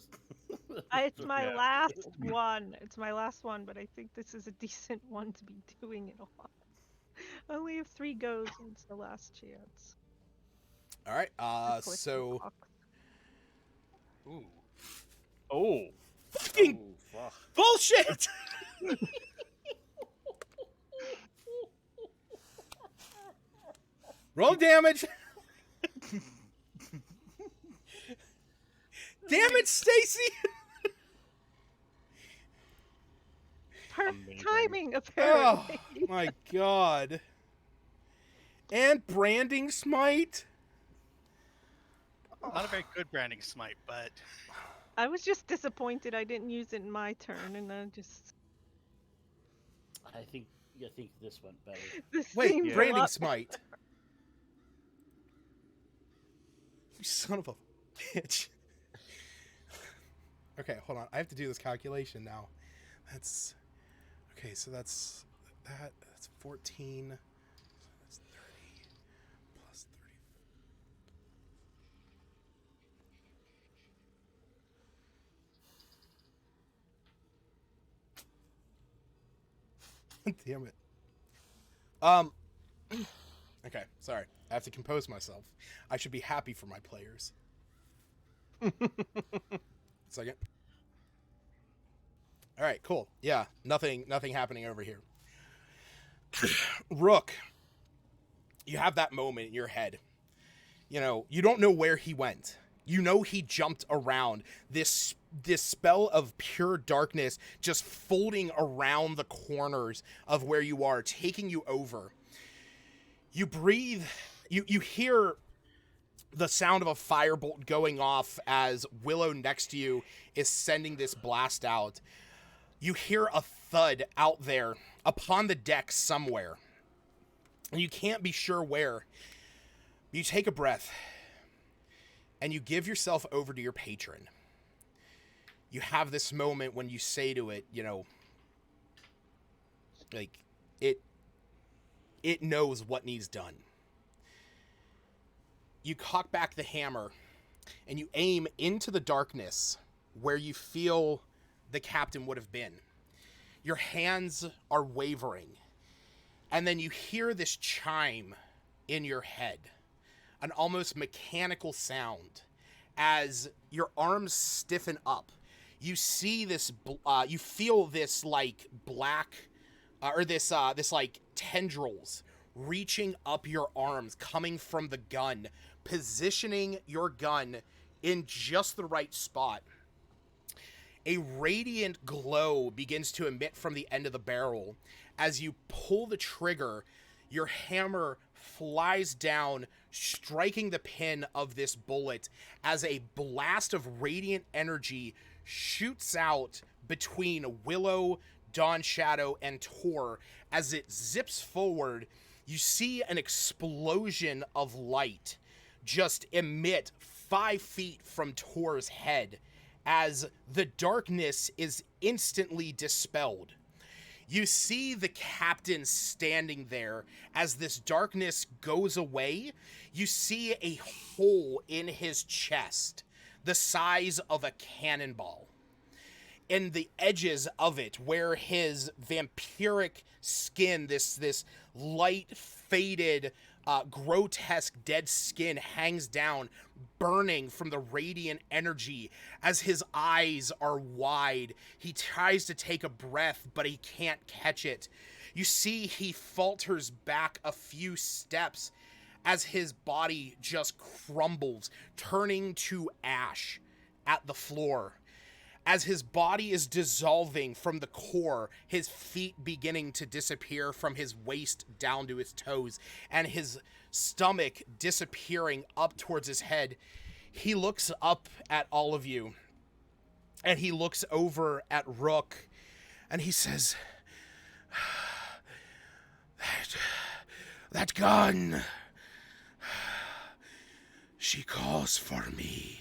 It's my Yeah. last one. It's my last one, but I think this is a decent one to be doing it on. I only have 3 goes, and it's the last chance. All right. Of course, no So clock. Ooh. Oh, fucking Oh, fuck. bullshit. Roll damage. Damn it, Stacy. Perfect Amazing. timing, Oh apparently. my god. And branding smite. Not a very good branding smite, but I was just disappointed I didn't use it in my turn, and then just I think this went better. this Wait, seems a branding lot. smite. You son of a bitch. Okay, hold on. I have to do this calculation now. That's okay. So that's 14. That's 30 plus 30. Damn it. Okay, sorry. I have to compose myself. I should be happy for my players. Second. All right, cool. Yeah, nothing happening over here. Rook, you have that moment in your head. You know, you don't know where he went. You know he jumped around. This spell of pure darkness just folding around the corners of where you are, taking you over. You breathe, you hear the sound of a firebolt going off as Willow next to you is sending this blast out. You hear a thud out there upon the deck somewhere. And you can't be sure where. You take a breath and you give yourself over to your patron. You have this moment when you say to it, you know, like, it knows what needs done. You cock back the hammer and you aim into the darkness where you feel the captain would have been. Your hands are wavering. And then you hear this chime in your head, an almost mechanical sound as your arms stiffen up. You see this, you feel this like black, or this like tendrils reaching up your arms, coming from the gun, positioning your gun in just the right spot. A radiant glow begins to emit from the end of the barrel. As you pull the trigger, your hammer flies down, striking the pin of this bullet as a blast of radiant energy shoots out between Willow, Dawn Shadow, and Tor. As it zips forward, you see an explosion of light just emit 5 feet from Tor's head as the darkness is instantly dispelled. You see the captain standing there as this darkness goes away. You see a hole in his chest the size of a cannonball. In the edges of it, where his vampiric skin, this light, faded, grotesque dead skin hangs down, burning from the radiant energy. As his eyes are wide, he tries to take a breath, but he can't catch it. You see he falters back a few steps as his body just crumbles, turning to ash at the floor. As his body is dissolving from the core, his feet beginning to disappear from his waist down to his toes, and his stomach disappearing up towards his head, he looks up at all of you, and he looks over at Rook, and he says, that gun, she calls for me.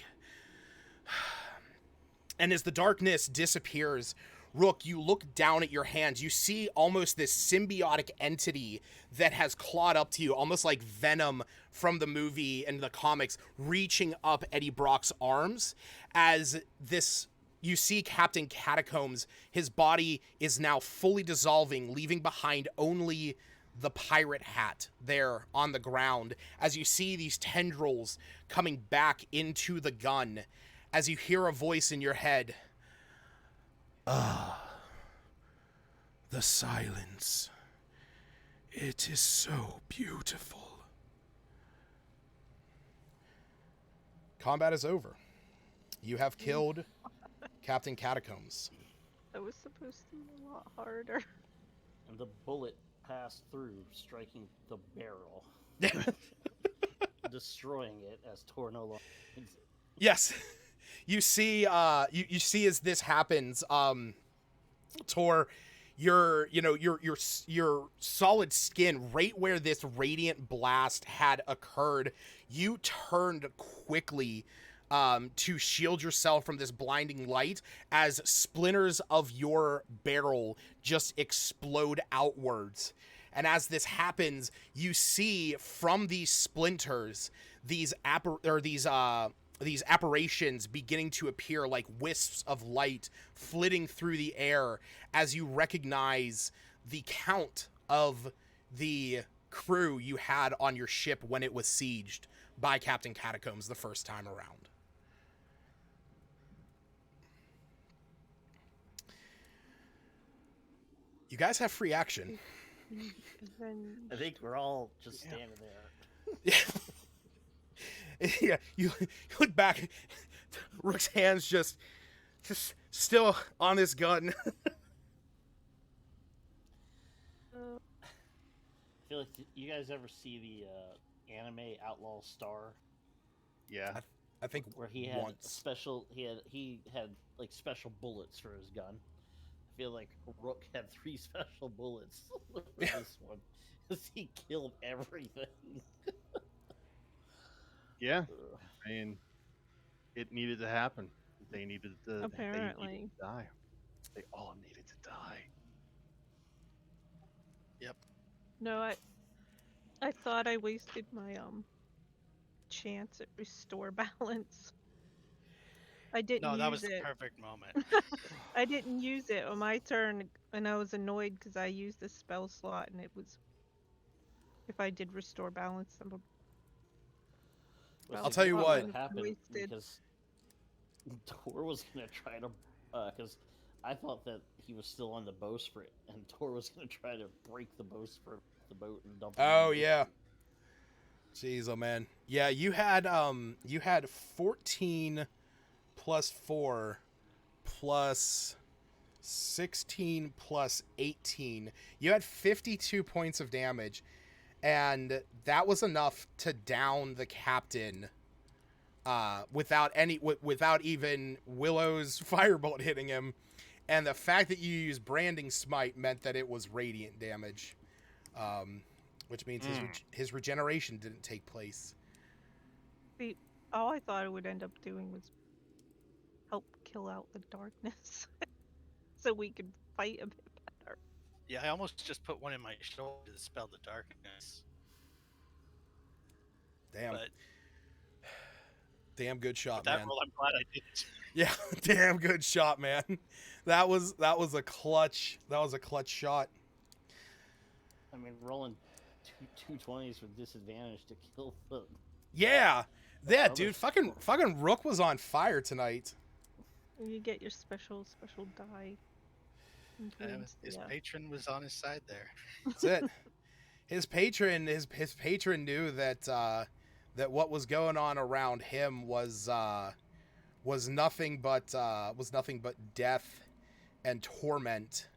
And as the darkness disappears, Rook, you look down at your hands. You see almost this symbiotic entity that has clawed up to you, almost like Venom from the movie and the comics, reaching up Eddie Brock's arms. As this, you see Captain Catacombs. His body is now fully dissolving, leaving behind only the pirate hat there on the ground. As you see these tendrils coming back into the gun, as you hear a voice in your head. The silence. It is so beautiful. Combat is over. You have killed Captain Catacombs. That was supposed to be a lot harder. And the bullet passed through, striking the barrel, destroying it as Tor no longer. Yes. You see you see as this happens, Tor, your solid skin, right where this radiant blast had occurred, you turned quickly to shield yourself from this blinding light as splinters of your barrel just explode outwards. And as this happens, you see from these splinters these apparitions beginning to appear like wisps of light flitting through the air as you recognize the count of the crew you had on your ship when it was sieged by Captain Catacombs the first time around. You guys have free action. I think we're all just standing there. Yeah. Yeah, you look back, Rook's hands just still on this gun. I feel like you guys ever see the anime Outlaw Star, Yeah. I think where he had once. he had like special bullets for his gun. I feel like Rook had 3 special bullets for this one, because he killed everything. Yeah. I mean, it needed to happen. They needed to Apparently. die. They all needed to die. No, I thought I wasted my chance at restore balance. I didn't No, use that was it. the perfect moment. I didn't use it on my turn, and I was annoyed because I used the spell slot, and it was. If I did restore balance, I'll tell you what happened, wasted. because Tor was gonna try to, because I thought that he was still on the bowsprit, and Tor was gonna try to break the bowsprit off the boat and dump. Oh yeah. Jeez, oh man. Yeah, you had 14 plus 4 plus 16 plus 18. You had 52 points of damage, and that was enough to down the captain without even Willow's firebolt hitting him. And the fact that you used Branding Smite meant that it was radiant damage. Which means his regeneration didn't take place. See, all I thought it would end up doing was help kill out the darkness, so we could fight a bit better. Yeah, I almost just put one in my shoulder to dispel the darkness. Damn. But damn good shot, with that man. roll, I'm glad I didn't. Yeah, damn good shot, man. That was a clutch. That was a clutch shot. I mean, rolling two 20s with disadvantage to kill the. Yeah, other dude. Fucking Rook was on fire tonight. You get your special die. His patron was on his side there. That's it. His patron knew that that what was going on around him was nothing but death and torment.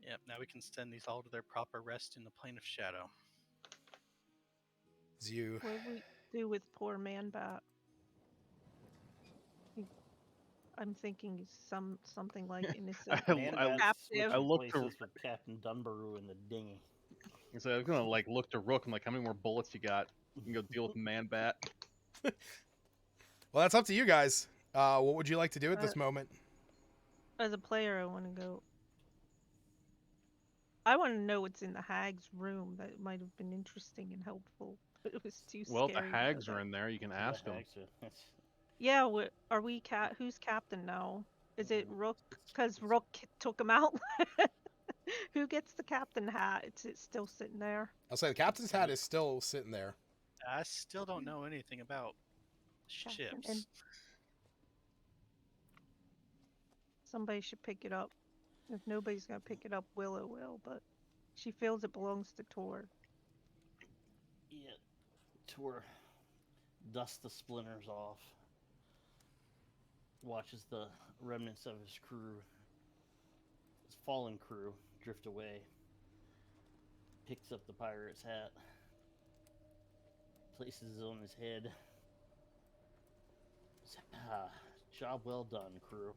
Yep, now we can send these all to their proper rest in the plane of shadow. What do we do with poor Man-Bat? I'm thinking something like innocent captive. I looked to with Captain Dunbaroo in the dinghy. So I was gonna look to Rook and how many more bullets you got? You can go deal with Man-Bat. Well, that's up to you guys. What would you like to do at this Uh, moment? As a player, I want to go. I want to know what's in the hag's room. That might have been interesting and helpful, but it was too Well, the scary to know hags are that. in there. You can The ask them. hags are- that's- Yeah, are we who's captain now? Is it Rook? it's- Because it's- Rook took him out. Who gets the captain hat? It's still sitting there. I'll say the captain's hat is still sitting there. I still don't know anything about Captain, ships. and somebody should pick it up. If nobody's gonna pick it up, Willow will, but she feels it belongs to Tor. Yeah. Tor dusts the splinters off. Watches the remnants of his crew, his fallen crew, drift away. Picks up the pirate's hat. Places it on his head. Job well done, crew.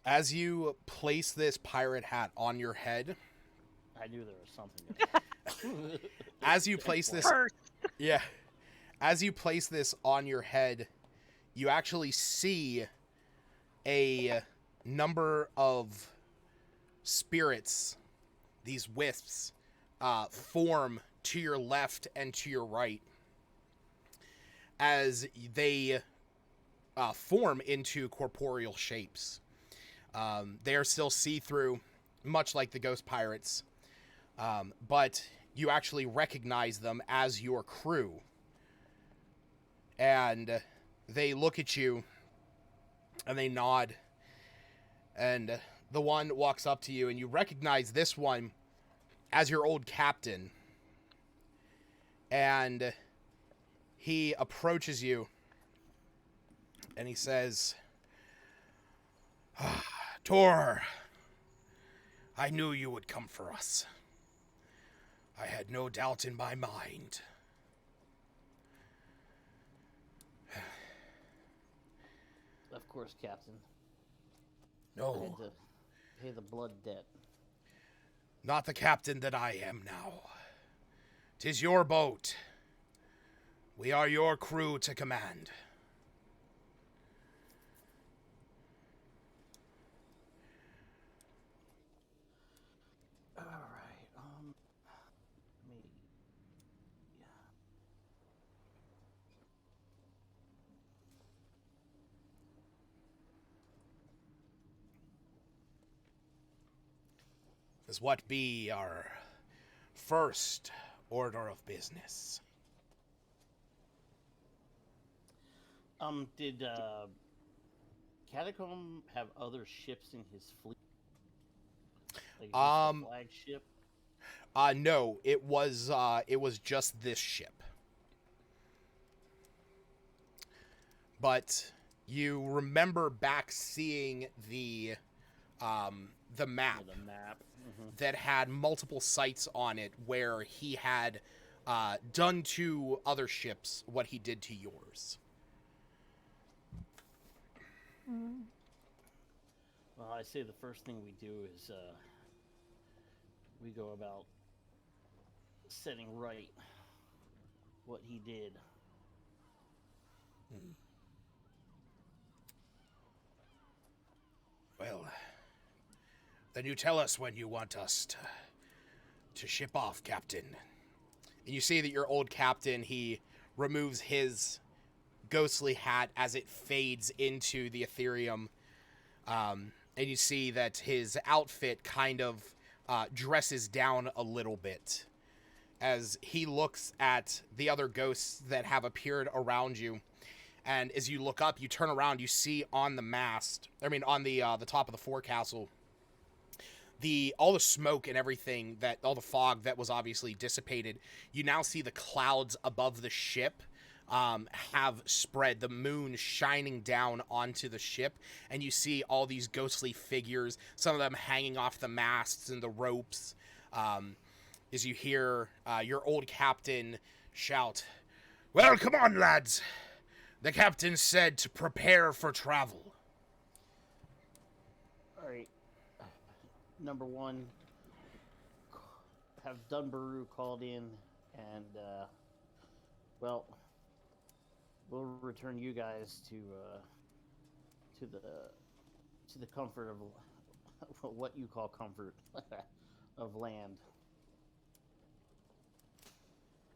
As you place this pirate hat on your head, I knew there was something. as you place this, First. yeah, as you place this on your head, you actually see a number of spirits, these wisps, form to your left and to your right as they form into corporeal shapes. They are still see-through, much like the ghost pirates, but you actually recognize them as your crew. And they look at you, and they nod, and the one walks up to you, and you recognize this one as your old captain. And he approaches you, and he says, Tor, I knew you would come for us. I had no doubt in my mind. Of course, Captain. Had No, to pay the blood debt. not the captain that I am now. 'Tis your boat. We are your crew to command. All right. Me. Is what be our first order of business. Did Catacomb have other ships in his fleet? Like is this the flagship? No, it was just this ship. But you remember back seeing the map Yeah, the map. that had multiple sites on it where he had done to other ships what he did to yours. Mm. Well, I say the first thing we do is we go about setting right what he did. Well, then you tell us when you want us to ship off, Captain. And you see that your old captain, he removes his ghostly hat as it fades into the Ethereum. And you see that his outfit kind of dresses down a little bit as he looks at the other ghosts that have appeared around you. And as you look up, you turn around, you see on the mast, on the top of the forecastle, all the smoke and everything, that all the fog that was obviously dissipated. You now see the clouds above the ship have spread, the moon shining down onto the ship, and you see all these ghostly figures, some of them hanging off the masts and the ropes, as you hear your old captain shout, "Well, come on, lads. The captain said to prepare for travel." All right. Number one, have Dunbaroo called in and Well, we'll return you guys to the comfort of what you call comfort of land.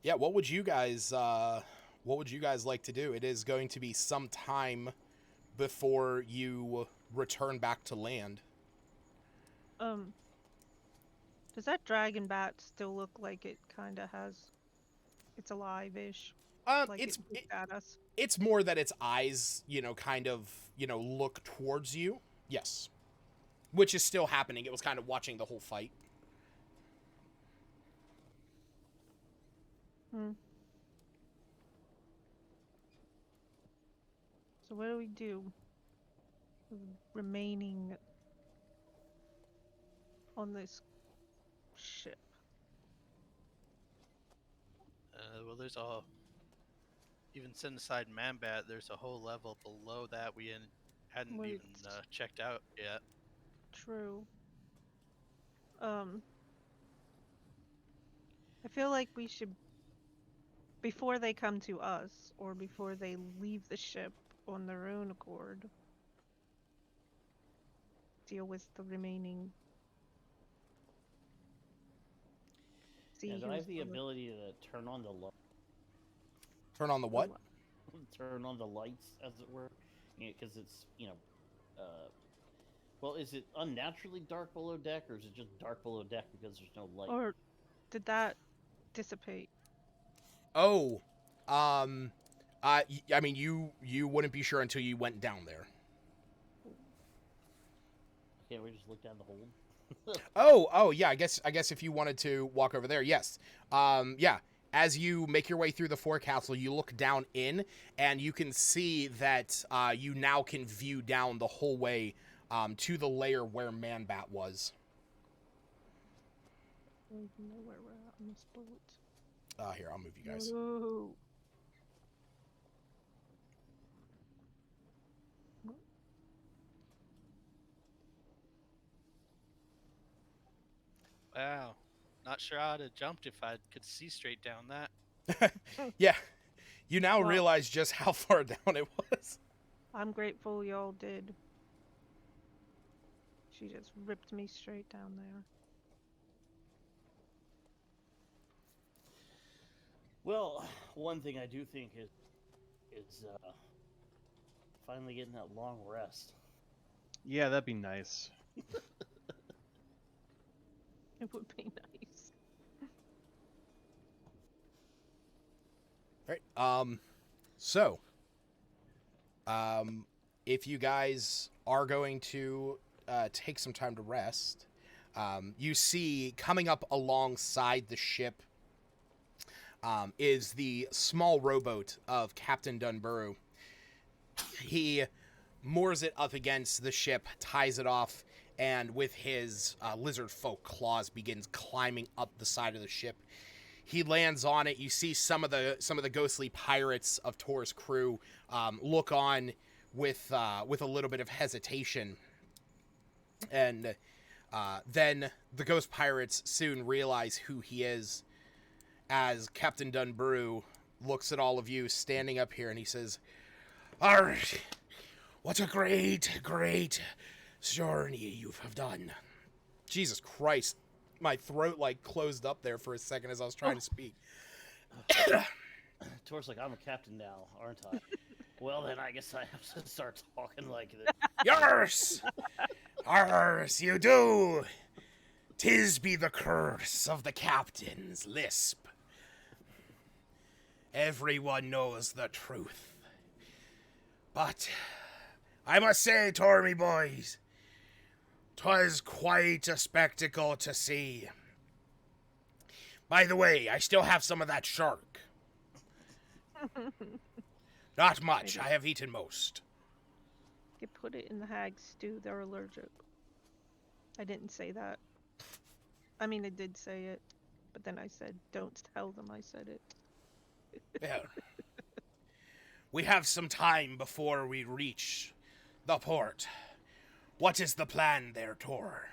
Yeah, what would you guys like to do? It is going to be some time before you return back to land. Does that dragon bat still look like it kind of has? It's alive-ish, like It's it looked at us. it's more that its eyes, kind of, look towards you. Yes. Which is still happening. It was kind of watching the whole fight. So what do we do? Remaining on this ship. Well, there's a even setting aside Manbat. There's a whole level below that we hadn't Wait. even checked out yet. True. I feel like we should, before they come to us, or before they leave the ship on their own accord, deal with the remaining. See And I have who's the on ability to turn on the Turn on the what? turn on the lights, as it were, because it's well, is it unnaturally dark below deck, or is it just dark below deck because there's no light? Or did that dissipate? Oh, I mean, you wouldn't be sure until you went down there. Can't we just look down the hold? Oh, yeah. I guess if you wanted to walk over there, yes. Yeah. As you make your way through the forecastle, you look down in, and you can see that you now can view down the whole way to the layer where Manbat was. I don't even know where we're at on this boat. Here, I'll move you guys. Ooh. Wow, not sure I'd have jumped if I could see straight down that. Yeah. You now Well- realize just how far down it was. I'm grateful y'all did. She just ripped me straight down there. Well, one thing I do think is finally getting that long rest. Yeah, that'd be nice. It would be nice. Right. So, if you guys are going to take some time to rest, you see coming up alongside the ship is the small rowboat of Captain Dunborough. He moors it up against the ship, ties it off, and with his lizard folk claws begins climbing up the side of the ship. He lands on it. You see some of the ghostly pirates of Tor's crew look on with a little bit of hesitation, and then the ghost pirates soon realize who he is, as Captain Dunbrew looks at all of you standing up here, and he says, "Arr, what a great, great journey you have done." Jesus Christ. My throat closed up there for a second as I was trying to speak. Tor's like, I'm a captain now, aren't I? Well, then I guess I have to start talking like this. Yours! Ours, you do! 'Tis be the curse of the captain's lisp. Everyone knows the truth. But I must say, Tormy boys, 'twas quite a spectacle to see. By the way, I still have some of that shark. Not much. I have eaten most. You put it in the hag stew, they're allergic. I didn't say that. I mean, I did say it, but then I said, don't tell them I said it. Well, we have some time before we reach the port. What is the plan there, Tor?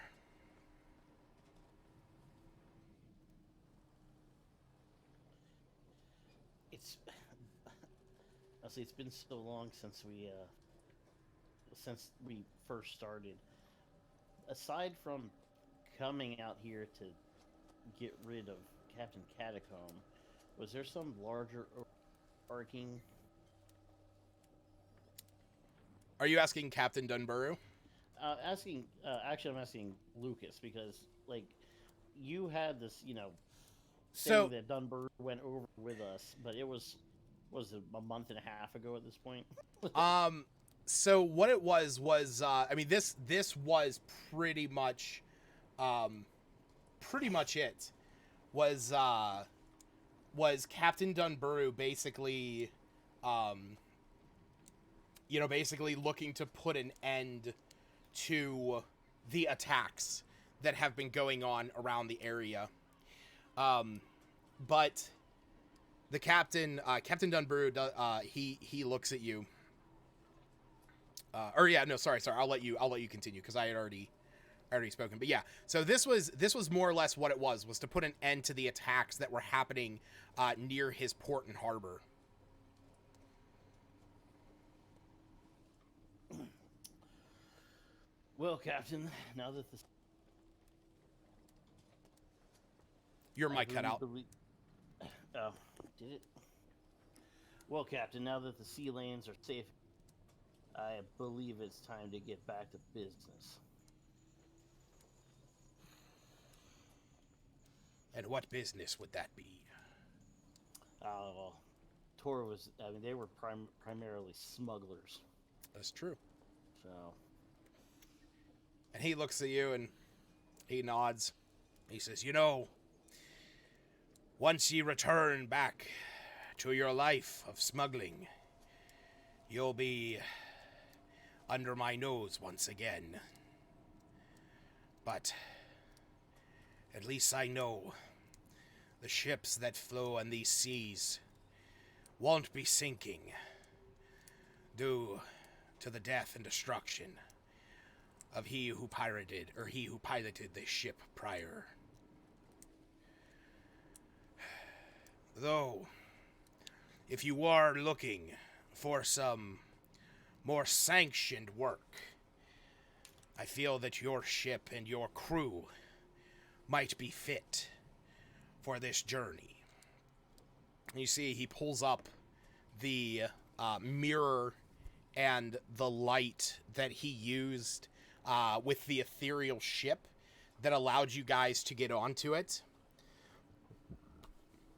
honestly, it's been so long since we first started. Aside from coming out here to get rid of Captain Catacomb, was there some larger arcing? Are you asking Captain Dunburu? Actually, I'm asking Lucas because, like, you had this, thing So, that Dunbar went over with us, but it was it a month and a half ago at this point? so what it was I mean, this was pretty much it. Was Captain Dunburu basically, basically looking to put an end to the attacks that have been going on around the area. But the captain, Captain Dunburu, he looks at you. Or yeah, no, sorry. I'll let you continue because I had already spoken. But yeah, so this was more or less what it was to put an end to the attacks that were happening near his port and harbor. Well, Captain, now that the Your mic cut out. Oh, did it? Well, Captain, now that the sea lanes are safe, I believe it's time to get back to business. And what business would that be? Well, Tor was. I mean, they were primarily smugglers. That's true. So. And he looks at you and he nods. He says, once ye return back to your life of smuggling, you'll be under my nose once again. But at least I know the ships that flow on these seas won't be sinking due to the death and destruction of he who piloted this ship prior. Though, if you are looking for some more sanctioned work, I feel that your ship and your crew might be fit for this journey. You see, he pulls up the mirror and the light that he used with the ethereal ship that allowed you guys to get onto it.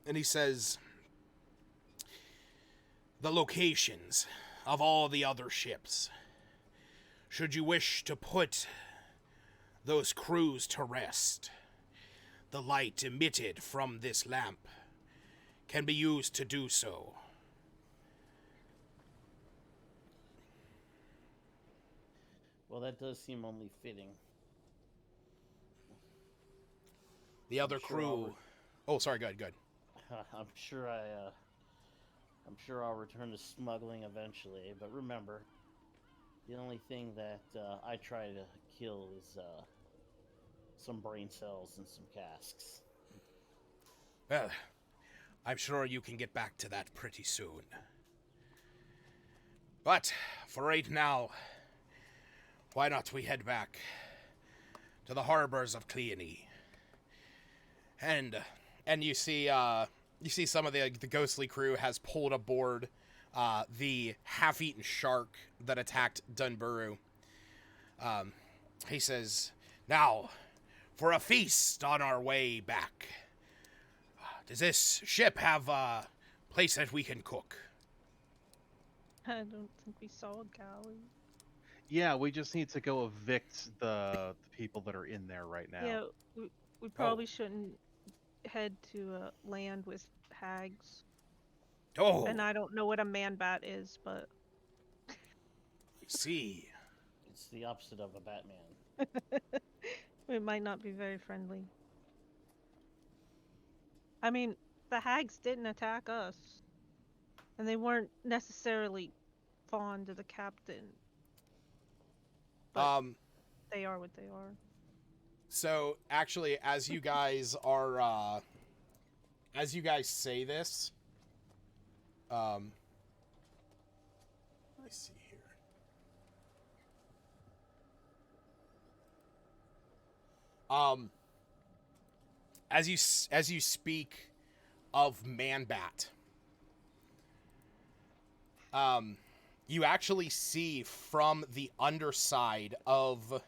And he says, the locations of all the other ships, should you wish to put those crews to rest, the light emitted from this lamp can be used to do so. Well, that does seem only fitting. The other crew... Oh, sorry, go ahead. I'm sure I'll return to smuggling eventually, but remember, the only thing that I try to kill is some brain cells and some casks. Well, I'm sure you can get back to that pretty soon. But, for right now, why not we head back to the harbors of Cleone? And you see some of the ghostly crew has pulled aboard the half-eaten shark that attacked Dunburu. He says, now, for a feast on our way back. Does this ship have a place that we can cook? I don't think we saw a galley. Yeah, we just need to go evict the people that are in there right now. Yeah, we probably shouldn't head to land with hags. Oh, And I don't know what a man-bat is, but... I see. It's the opposite of a Batman. It might not be very friendly. I mean, the hags didn't attack us. And they weren't necessarily fond of the captain. But they are what they are. So, actually, as you guys say this, me see here. As you speak of Man-Bat, you actually see from the underside of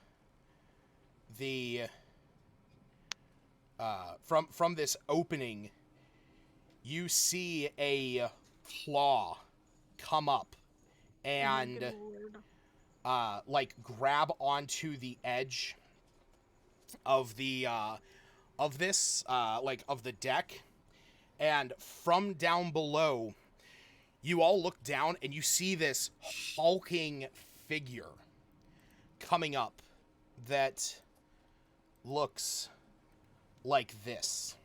the from this opening, you see a claw come up and Oh my good lord. like grab onto the edge of the of this like of the deck, and from down below you all look down and you see this hulking figure coming up that looks like this.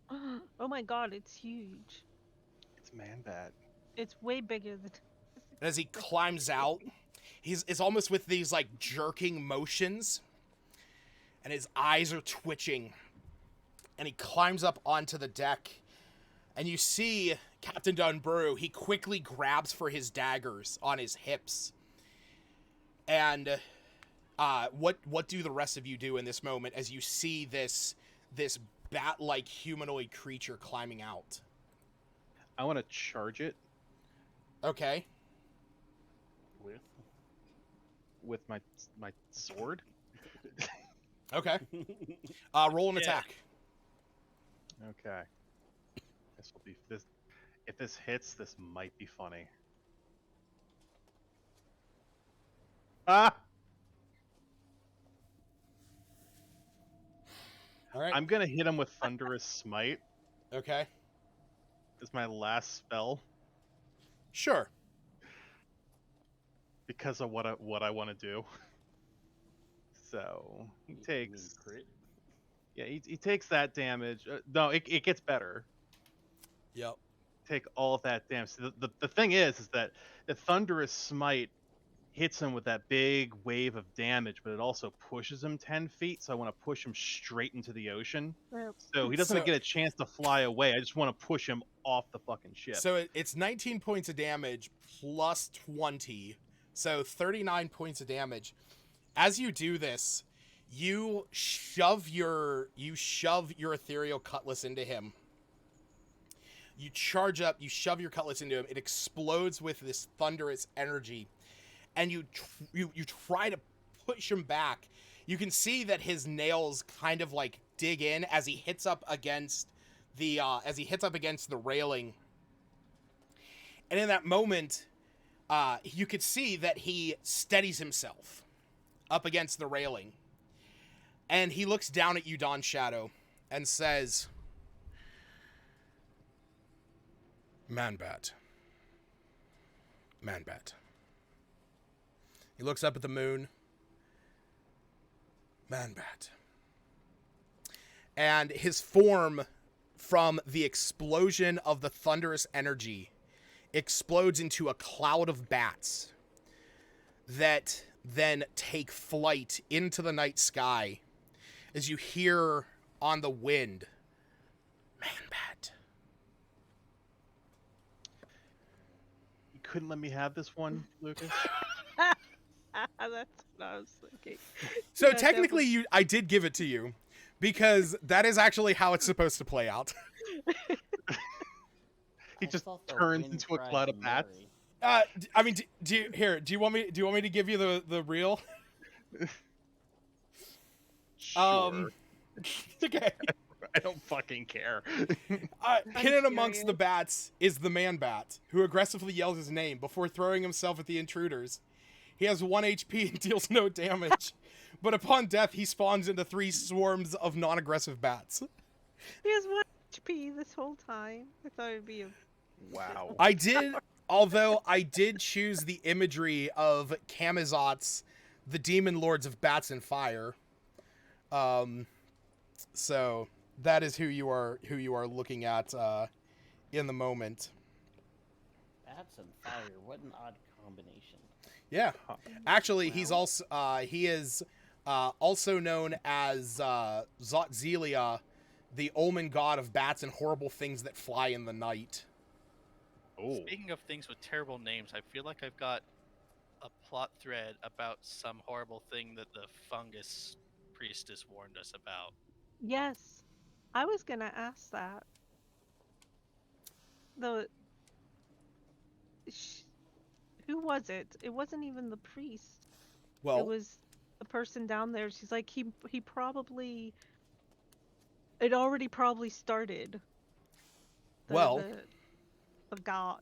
Oh my god, it's huge. It's Man-Bat. It's way bigger than. As he climbs out, it's almost with these like jerking motions, and his eyes are twitching, and he climbs up onto the deck, and you see Captain Dunbrew. He quickly grabs for his daggers on his hips. And what do the rest of you do in this moment as you see this bat-like humanoid creature climbing out? I want to charge it Okay. with my sword. Okay. Roll an Yeah. attack. Okay. This will be this. If this hits, this might be funny. Ah! All right. I'm gonna hit him with Thunderous Smite. Okay. It's my last spell Sure. because of what I want to do. So he You mean takes. crit? Yeah, he takes that damage. No, it gets better. Yep. Take all of that damage. So the thing is that the Thunderous Smite hits him with that big wave of damage, but it also pushes him 10 feet. So I want to push him straight into the ocean. Yep. So he doesn't So- get a chance to fly away. I just want to push him off the fucking ship. So it's 19 points of damage plus 20. So 39 points of damage. As you do this, you shove your ethereal cutlass into him. You charge up, you shove your cutlass into him. It explodes with this thunderous energy, and you try to push him back. You can see that his nails kind of like dig in as he hits up against the railing. And in that moment, you could see that he steadies himself up against the railing. And he looks down at you, Dawn Shadow, and says, Man-Bat. Man-Bat. He looks up at the moon. Man-Bat. And his form, from the explosion of the thunderous energy, explodes into a cloud of bats that then take flight into the night sky as you hear on the wind, Man-Bat. You couldn't let me have this one, Lucas. That's what I was thinking. So Yeah, that technically, I did give it to you, because that is actually how it's supposed to play out. He I just thought the turns wind into a cried cloud of bats. Mary. I mean, do you want me to give you the real? Sure. Okay. I don't fucking care. Hidden amongst the curious. bats is the Man-Bat, who aggressively yells his name before throwing himself at the intruders. He has 1 HP and deals no damage, but upon death, he spawns into 3 swarms of non-aggressive bats. He has 1 HP this whole time. I thought it'd be a. Wow. Although I did choose the imagery of Camazot's The Demon Lords of Bats and Fire. So that is who you are looking at in the moment. Bats and fire. What an odd combination. Yeah. Actually, he's Wow. also he is also known as Zotzelia, the omen god of bats and horrible things that fly in the night. Oh. Speaking of things with terrible names, I feel like I've got a plot thread about some horrible thing that the fungus priestess warned us about. Yes, I was gonna ask that. The sh- who was it? It wasn't even the priest. It Well, was the person down there. She's like he probably it already probably started. The well, the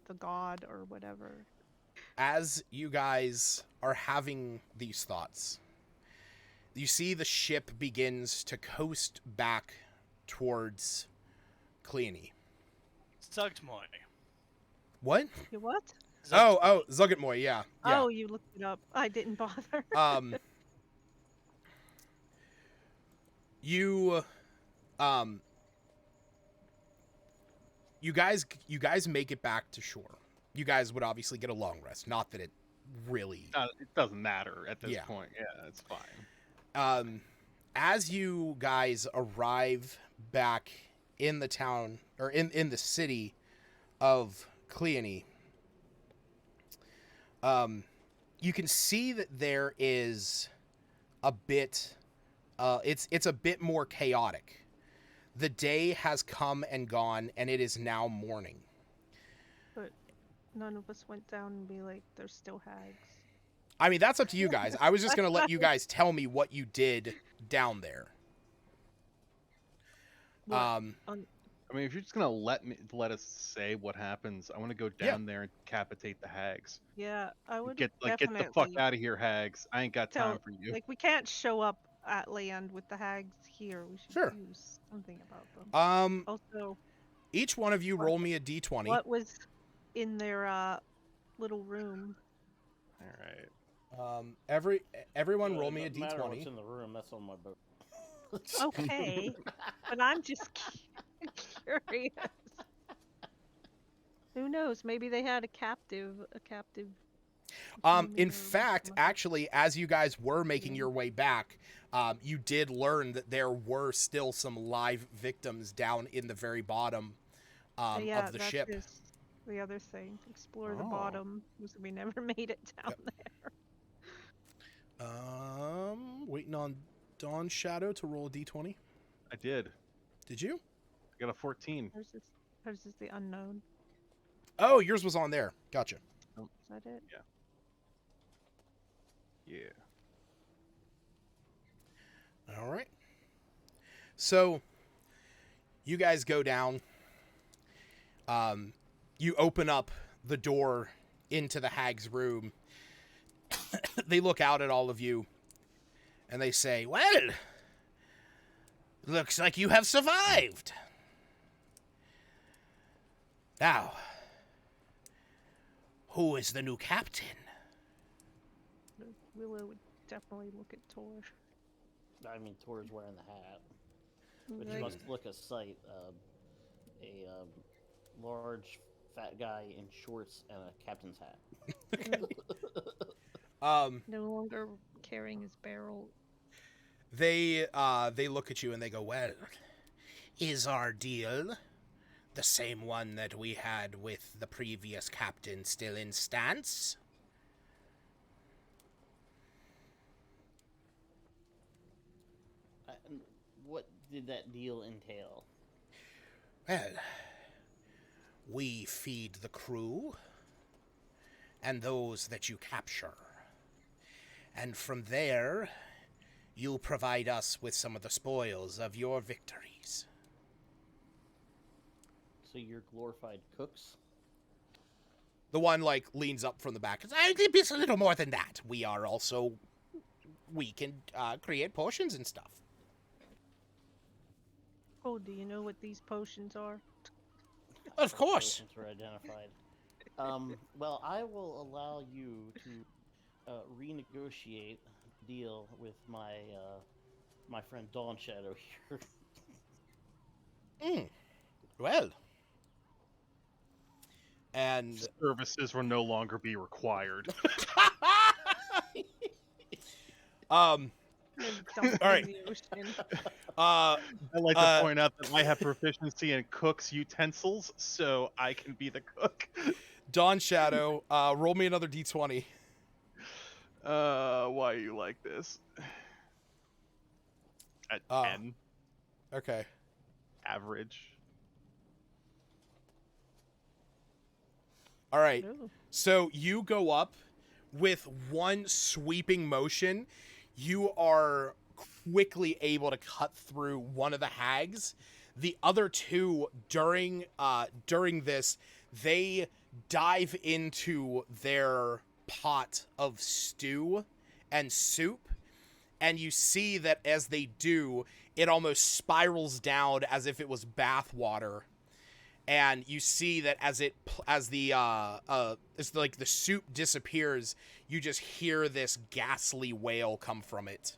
the god or whatever. as you guys are having these thoughts, you see the ship begins to coast back towards Cleany. Zugtmoy. What? You what? Oh, Zuggetmoy, yeah. Oh, you looked it up. I didn't bother. You you guys make it back to shore. You guys would obviously get a long rest. Not that it really It doesn't matter at this Yeah. point. Yeah, it's fine. As you guys arrive back in the town or in the city of Cleany, you can see that there is a bit it's a bit more chaotic. The day has come and gone, and it is now morning. But none of us went down and be like, there's still hags. I mean, that's up to you guys. I was just going to let you guys tell me what you did down there. What? I mean, if you're just gonna let us say what happens, I want to go Yeah. down there and decapitate the hags. Yeah, I would Get the definitely fuck out of here, hags! I ain't got time tell. for you. Like, we can't show up at land with the hags here. We should Sure. do something about them. Also, Each one of you roll me a d20. what was in their little room? All right. Everyone roll me a Doesn't matter what's d20. in the room. That's on my boat. Okay, but I'm just curious. Who knows? Maybe they had a captive. In or fact, something. actually, as you guys were making your way back, you did learn that there were still some live victims down in the very bottom Yeah, of the that's ship. just the other thing. Explore the Oh. bottom. Because we never made it down there. Waiting on Dawn Shadow to roll a d20. I did. Did you? I got a 14. Hers is the unknown. Oh, yours was on there. Gotcha. Is that it? Yeah. All right. So, you guys go down. You open up the door into the hag's room. They look out at all of you, and they say, "Well, looks like you have survived. Now, who is the new captain?" Willow would definitely look at Tor. I mean, Tor's wearing the hat, which Like, must look a sight. A large, fat guy in shorts and a captain's hat. no longer carrying his barrel. They look at you and they go, "Well, is our deal the same one that we had with the previous captain still in stance?" What did that deal entail? Well, we feed the crew and those that you capture. And from there, you provide us with some of the spoils of your victories. So you're glorified cooks? The one, leans up from the back. It's a little more than that. We can create potions and stuff. Oh, do you know what these potions are? Of course. Potions were identified. Well, I will allow you to renegotiate the deal with my friend Dawn Shadow here. Well. And Services will no longer be required. And dump it All right. in the ocean. I'd like to Uh, point out that I have proficiency in cook's utensils, so I can be the cook. Dawn Shadow, roll me another d20. Why are you like this? At 10, Okay. average. All right. Ooh. So you go up with one sweeping motion. You are quickly able to cut through one of the hags. The other two during this, they dive into their pot of stew and soup, and you see that as they do, it almost spirals down as if it was bath water. And you see that as the soup disappears, you just hear this ghastly wail come from it.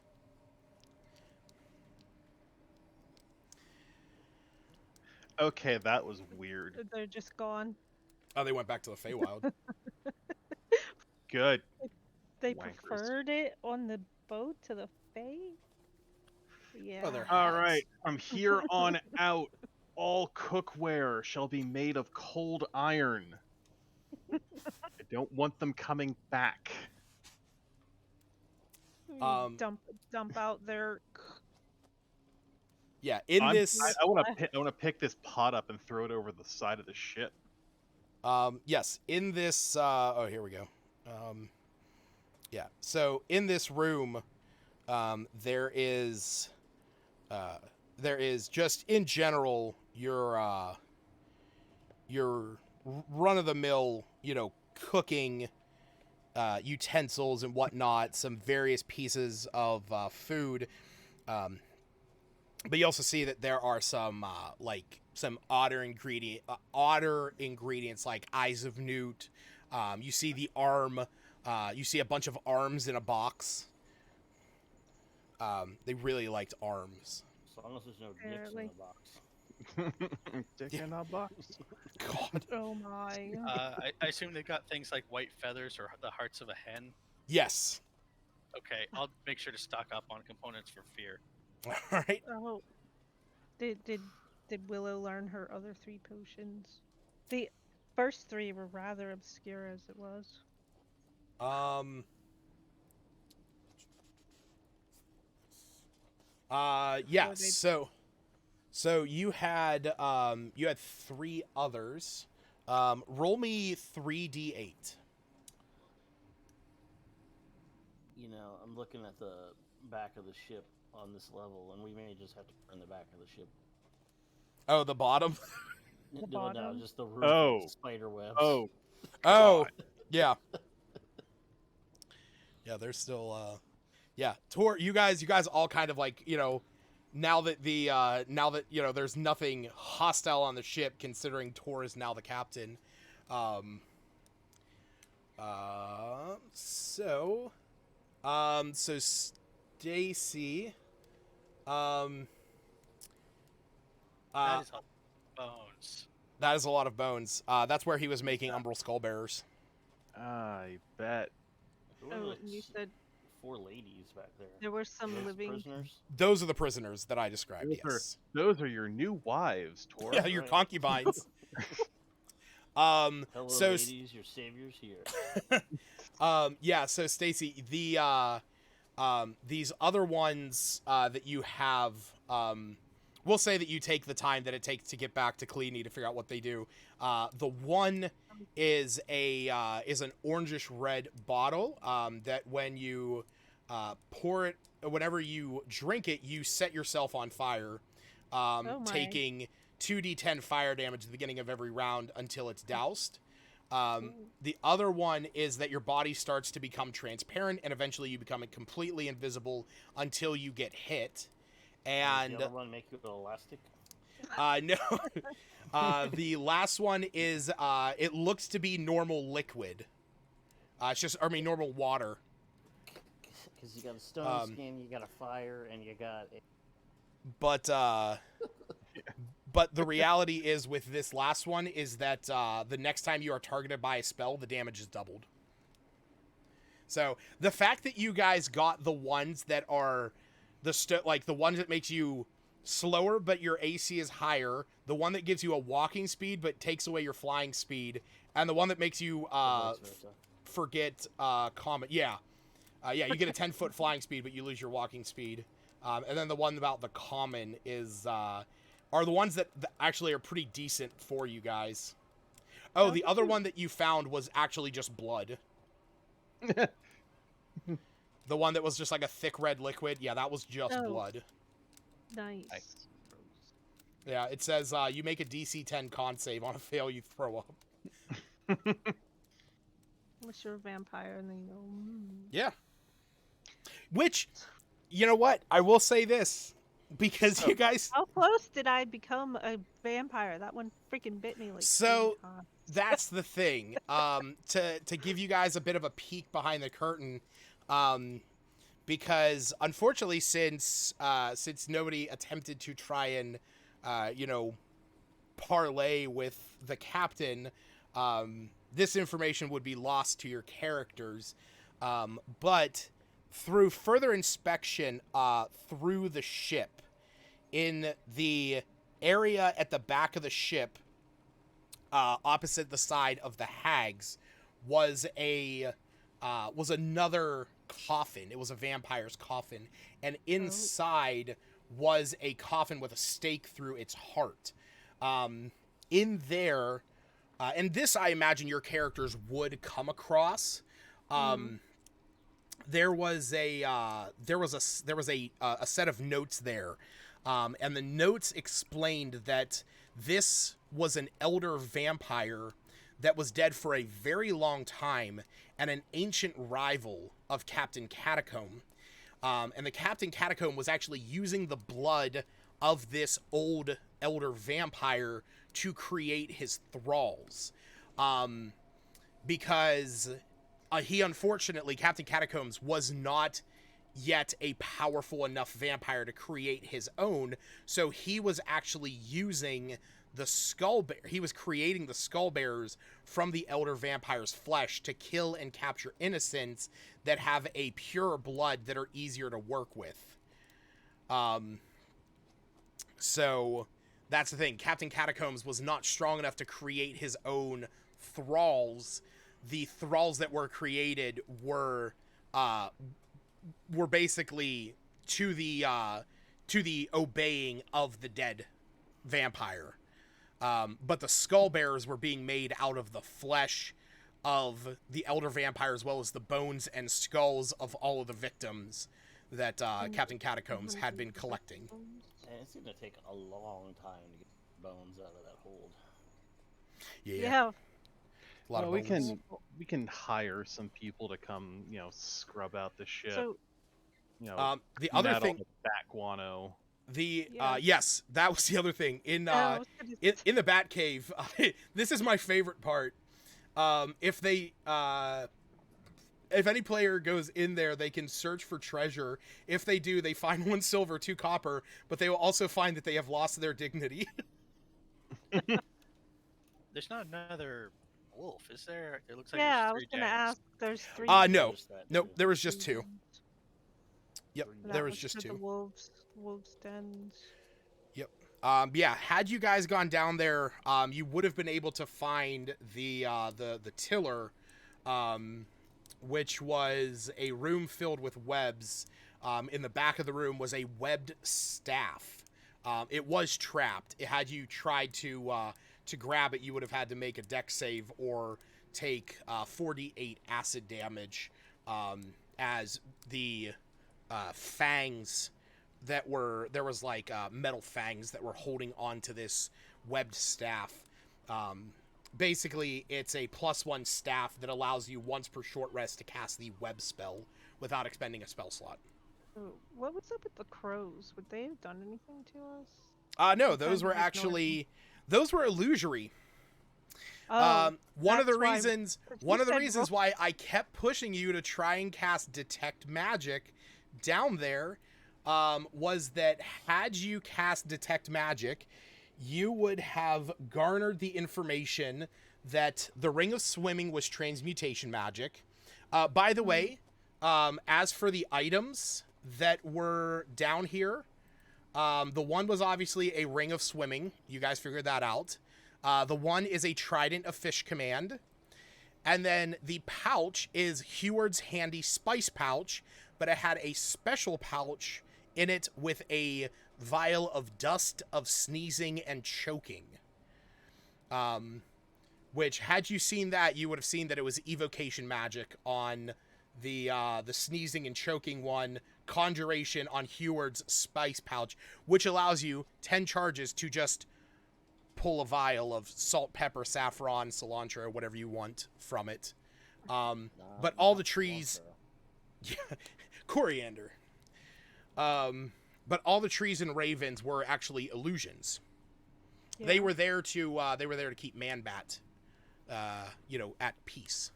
Okay, that was weird. They're just gone. Oh, they went back to the Feywild. Good. They Wankers. preferred it on the boat to the Fae? Yeah. Oh, they're All hags. right, from here on out, all cookware shall be made of cold iron. I don't want them coming back. You dump out their Yeah, in I this, want to pick this pot up and throw it over the side of the ship. yes, in this. Oh, here we go. Yeah, so in this room, there is just in general your run of the mill, cooking utensils and whatnot, some various pieces of food. But you also see that there are some some odder ingredients like eyes of newt. You see the arm. You see a bunch of arms in a box. They really liked arms. As long as there's no dicks in Apparently. the box. Dick in a box. God. oh my. I assume they've got things like white feathers or the hearts of a hen. Yes. Okay, I'll make sure to stock up on components for fear. All right. Oh. Did Willow learn her other 3 potions? The first 3 were rather obscure as it was. Yeah, Or they- so you had 3 others. Roll me 3d8. You know, I'm looking at the back of the ship on this level, and we may just have to burn the back of the ship. Oh, the bottom. The No, bottom? just the roof. Oh. With spider webs. Oh, Oh, God. yeah. Yeah, they're still yeah. Tor, you guys all kind of like, now that there's nothing hostile on the ship, considering Tor is now the captain. So Stacy, That is all bones. that is a lot of bones. That's where he was making umbral skullbearers. I bet. Who are Oh, those and you said 4 ladies back there? there were some Those living. prisoners. Those are the prisoners that I described. Yes. Those are your new wives, Tor. Yeah, your Right. concubines. Hello, So ladies, your savior's here. yeah, so Stacy, the these other ones that you have, we'll say that you take the time that it takes to get back to Kleene to figure out what they do. The one is an orangish red bottle that when you pour it, whenever you drink it, you set yourself on fire, Oh my. taking 2d10 fire damage at the beginning of every round until it's doused. The other one is that your body starts to become transparent and eventually you become completely invisible until you get hit. Does And the other one make you elastic? no, the last one is it looks to be normal liquid. Normal water. Because you got a stone skin, you got a fire, and you got a... But the reality is with this last one is that the next time you are targeted by a spell, the damage is doubled. So the fact that you guys got the ones that are like the one that makes you slower but your AC is higher, the one that gives you a walking speed but takes away your flying speed, and the one that makes you Or vice versa. forget comet. Yeah. You get a 10-foot flying speed, but you lose your walking speed. And then the one about the common is are the ones that actually are pretty decent for you guys. Oh, the other one that you found was actually just blood. The one that was just like a thick red liquid. Yeah, that was just Oh. blood. Nice. Nice. Yeah, it says you make a DC 10 con save. On a fail, you throw up. Unless you're a vampire and then you go. Yeah. Which, you know what? I will say this. Because you guys... How close did I become a vampire? That one freaking bit me like. So, 3 times. that's the thing. To give you guys a bit of a peek behind the curtain, because unfortunately, since nobody attempted to try and parlay with the captain, this information would be lost to your characters. But through further inspection through the ship, in the area at the back of the ship, opposite the side of the hags, was another coffin. It was a vampire's coffin, and inside was a coffin with a stake through its heart. In there, and this I imagine your characters would come across. There was a set of notes there, and the notes explained that this was an elder vampire that was dead for a very long time and an ancient rival of Captain Catacomb. And the Captain Catacomb was actually using the blood of this old elder vampire to create his thralls. Because he unfortunately, Captain Catacombs, was not yet a powerful enough vampire to create his own, so he was actually using the he was creating the skullbearers from the elder vampire's flesh to kill and capture innocents that have a pure blood that are easier to work with. So that's the thing. Captain Catacombs was not strong enough to create his own thralls. The thralls that were created were basically to the obeying of the dead vampire. But the skullbearers were being made out of the flesh of the elder vampire, as well as the bones and skulls of all of the victims that Captain Catacombs had been collecting. And it's gonna take a long time to get bones out of that hold. Yeah. A lot of we bones. we can hire some people to come, scrub out the ship. So The other all thing, the bat guano. yes, that was the other thing in the Batcave. This is my favorite part. If any player goes in there, they can search for treasure. If they do, they find 1 silver, 2 copper, but they will also find that they have lost their dignity. There's not another wolf, is there? It looks like yeah, I there's was 3 gonna giants. ask. There's 3. No, Noticed that, nope, too. there was just 2. Yep, That there was just for 2. The wolves dens. Yeah, had you guys gone down there, you would have been able to find the tiller, which was a room filled with webs. In the back of the room was a webbed staff. It was trapped. Had you tried to grab it, you would have had to make a dex save or take 48 acid damage, as the fangs there was like metal fangs that were holding onto this webbed staff. Basically, it's a +1 staff that allows you once per short rest to cast the web spell without expending a spell slot. So what was up with the crows? Would they have done anything to us? No, What those kind were of actually illusory. Oh, One of the that's why- reasons you one of the said reasons why I kept pushing you to try and cast detect magic down there was that had you cast detect magic, you would have garnered the information that the ring of swimming was transmutation magic. By the way, as for the items, that were down here. The one was obviously a ring of swimming. You guys figured that out. The one is a trident of fish command. And then the pouch is Heward's handy spice pouch, but it had a special pouch in it with a vial of dust of sneezing and choking. Which, had you seen that, you would have seen that it was evocation magic on the sneezing and choking one, conjuration on Heward's spice pouch, which allows you 10 charges to just pull a vial of salt, pepper, saffron, cilantro, whatever you want from it. But all the trees, yeah, coriander. But all the trees and ravens were actually illusions. Yeah. They were there to keep Man-Bat, at peace.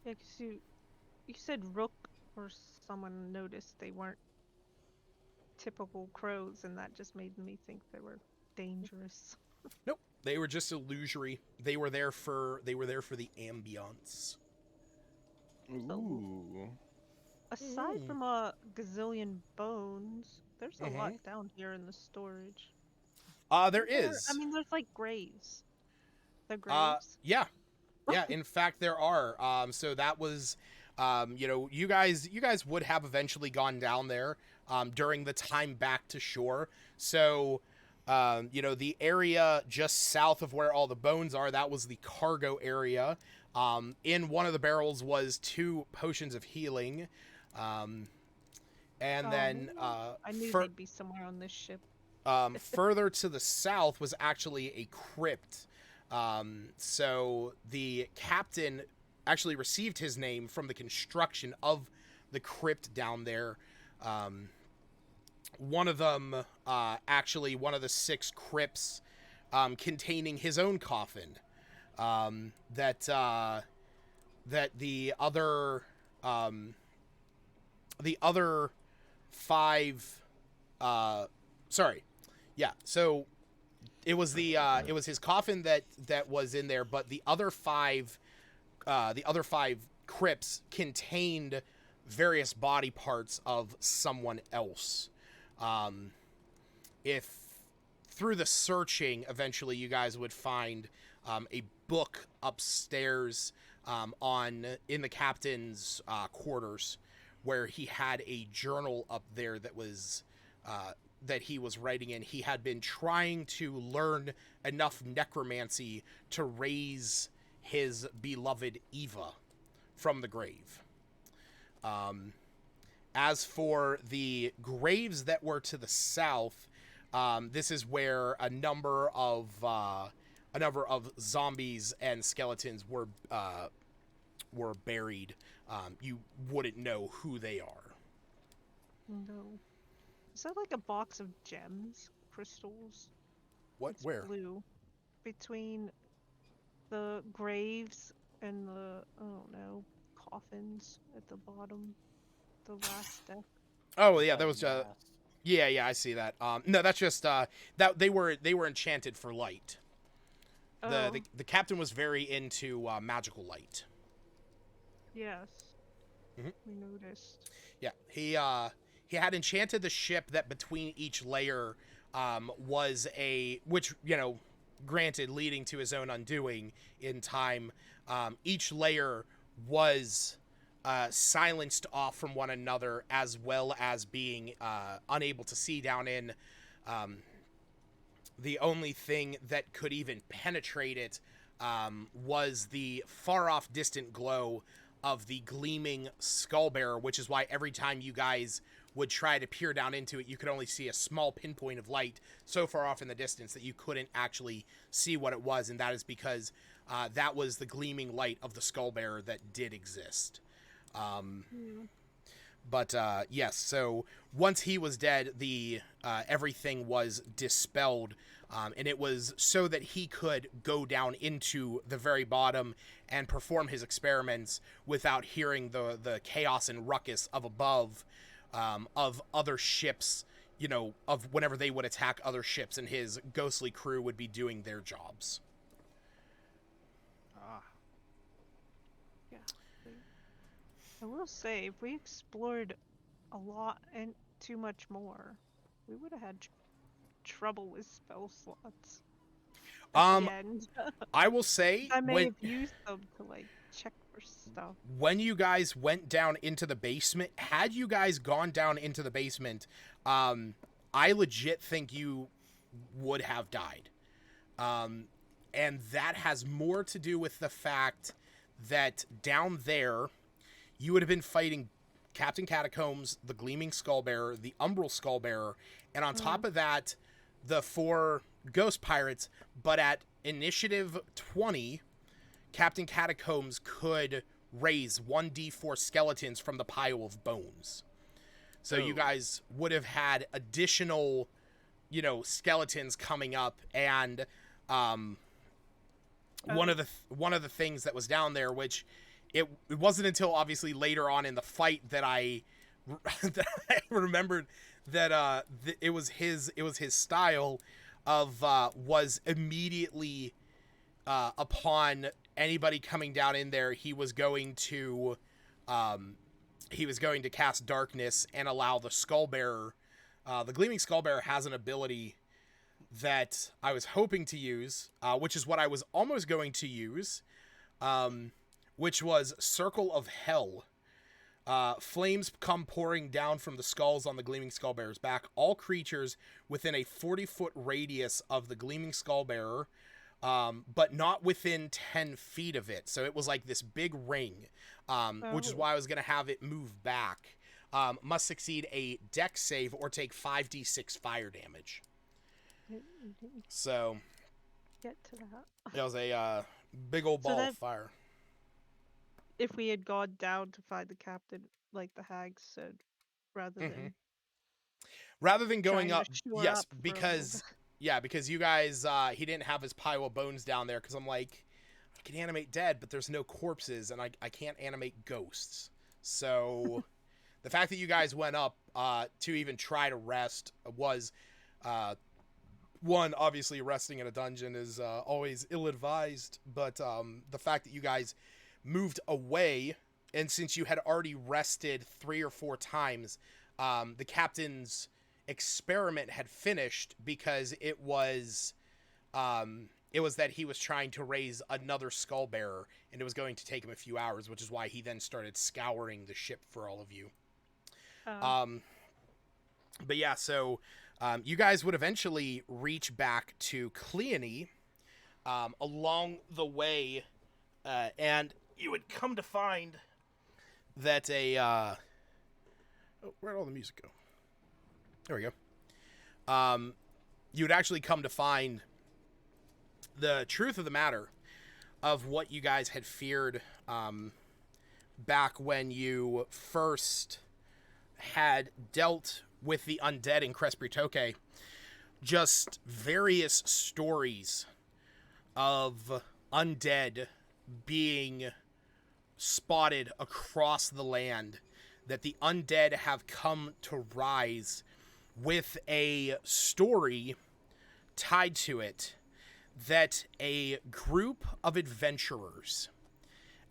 Yeah, 'cause you said Rook or someone noticed they weren't typical crows, and that just made me think they were dangerous. Nope, they were just illusory. They were there for the ambiance. Ooh. Aside from a gazillion bones, there's a lot down here in the storage. There is. I mean, there's like graves. They're graves. Yeah. In fact, there are. So that was, you guys would have eventually gone down there, during the time back to shore. So, the area just south of where all the bones are, that was the cargo area. In one of the barrels was 2 potions of healing. And then, I knew they'd be somewhere on this ship. further to the south was actually a crypt. So the captain actually received his name from the construction of the crypt down there. One of them, one of the 6 crypts, containing his own coffin. That the other 5, so it was his coffin that was in there, but the other 5 crypts contained various body parts of someone else. If through the searching, eventually you guys would find a book upstairs in the captain's quarters, where he had a journal up there that was that he was writing in. He had been trying to learn enough necromancy to raise his beloved Eva from the grave. As for the graves that were to the south, this is where a number of zombies and skeletons were buried. You wouldn't know who they are. No. Is that like a box of gems? Crystals? What? It's Where? blue. Between the graves and the, I don't know, coffins at the bottom. The last deck. Oh yeah, that was yeah, I see that. No, that's just that they were enchanted for light. Oh. The captain was very into magical light. Yes. Mhm. We noticed. Yeah, he had enchanted the ship that between each layer was which, granted, leading to his own undoing in time. Each layer was silenced off from one another, as well as being unable to see down in. The only thing that could even penetrate it was the far-off distant glow of the gleaming skullbearer, which is why every time you guys would try to peer down into it, you could only see a small pinpoint of light so far off in the distance that you couldn't actually see what it was, and that is because that was the gleaming light of the skullbearer that did exist. But yes, so once he was dead, the everything was dispelled, and it was so that he could go down into the very bottom and perform his experiments without hearing the chaos and ruckus of above, of other ships, of whenever they would attack other ships, and his ghostly crew would be doing their jobs. Yeah. I will say, if we explored a lot and too much more. We would have had trouble with spell slots at Um, the end. I will say I may have used them to like check for stuff. when you guys went down into the basement, had you guys gone down into the basement, I legit think you would have died. And that has more to do with the fact that down there, you would have been fighting Captain Catacombs, the Gleaming Skullbearer, the Umbral Skullbearer, and on top of that, the 4 Ghost Pirates. But at Initiative 20, Captain Catacombs could raise 1d4 skeletons from the pile of bones. So you guys would have had additional, skeletons coming up, and one of the things that was down there, which it wasn't until obviously later on in the fight that I that I remembered that it was his style of was immediately upon anybody coming down in there, he was going to cast darkness and allow the Skullbearer, the Gleaming Skullbearer has an ability that I was hoping to use, which is what I was almost going to use, which was Circle of Hell. Flames come pouring down from the skulls on the Gleaming Skullbearer's back. All creatures within a 40-foot radius of the Gleaming Skullbearer, but not within 10 feet of it. So it was like this big ring, which is why I was going to have it move back. Must succeed a dex save or take 5d6 fire damage. So Get to that. it was a big old ball of fire. If we had gone down to find the captain, like the hag said, rather than going up, shore yes, up for a because you guys, he didn't have his pile of bones down there, because I'm like, I can animate dead, but there's no corpses, and I can't animate ghosts. So the fact that you guys went up to even try to rest was, one, obviously resting in a dungeon is always ill-advised, but the fact that you guys moved away, and since you had already rested 3 or 4 times, the captain's experiment had finished, because it was that he was trying to raise another Skullbearer, and it was going to take him a few hours, which is why he then started scouring the ship for all of you. But yeah, so you guys would eventually reach back to Cleone along the way, and you would come to find that where'd all the music go? There we go. You would actually come to find the truth of the matter of what you guys had feared back when you first had dealt with the undead in Crespitoke. Just various stories of undead being spotted across the land, that the undead have come to rise with a story tied to it, that a group of adventurers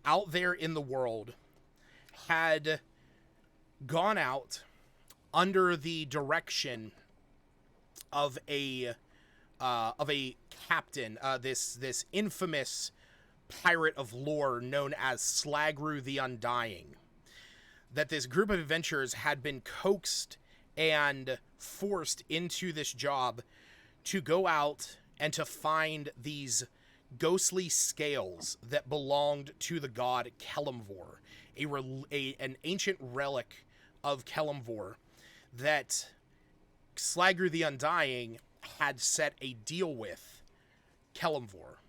out there in the world had gone out under the direction of a captain, this infamous pirate of lore known as Slagru the Undying. That this group of adventurers had been coaxed and forced into this job to go out and to find these ghostly scales that belonged to the god Kelemvor, an ancient relic of Kelemvor that Slagru the Undying had set a deal with Kelemvor.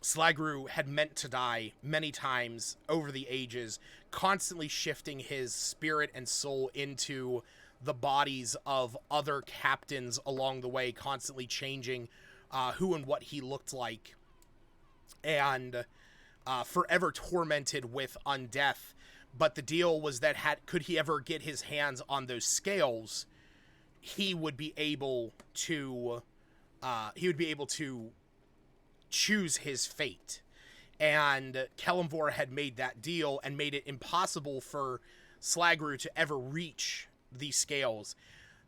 Slagru had meant to die many times over the ages, constantly shifting his spirit and soul into the bodies of other captains along the way, constantly changing who and what he looked like, and forever tormented with undeath. But the deal was that could he ever get his hands on those scales, he would be able to choose his fate. And Kelemvor had made that deal and made it impossible for Slagru to ever reach these scales.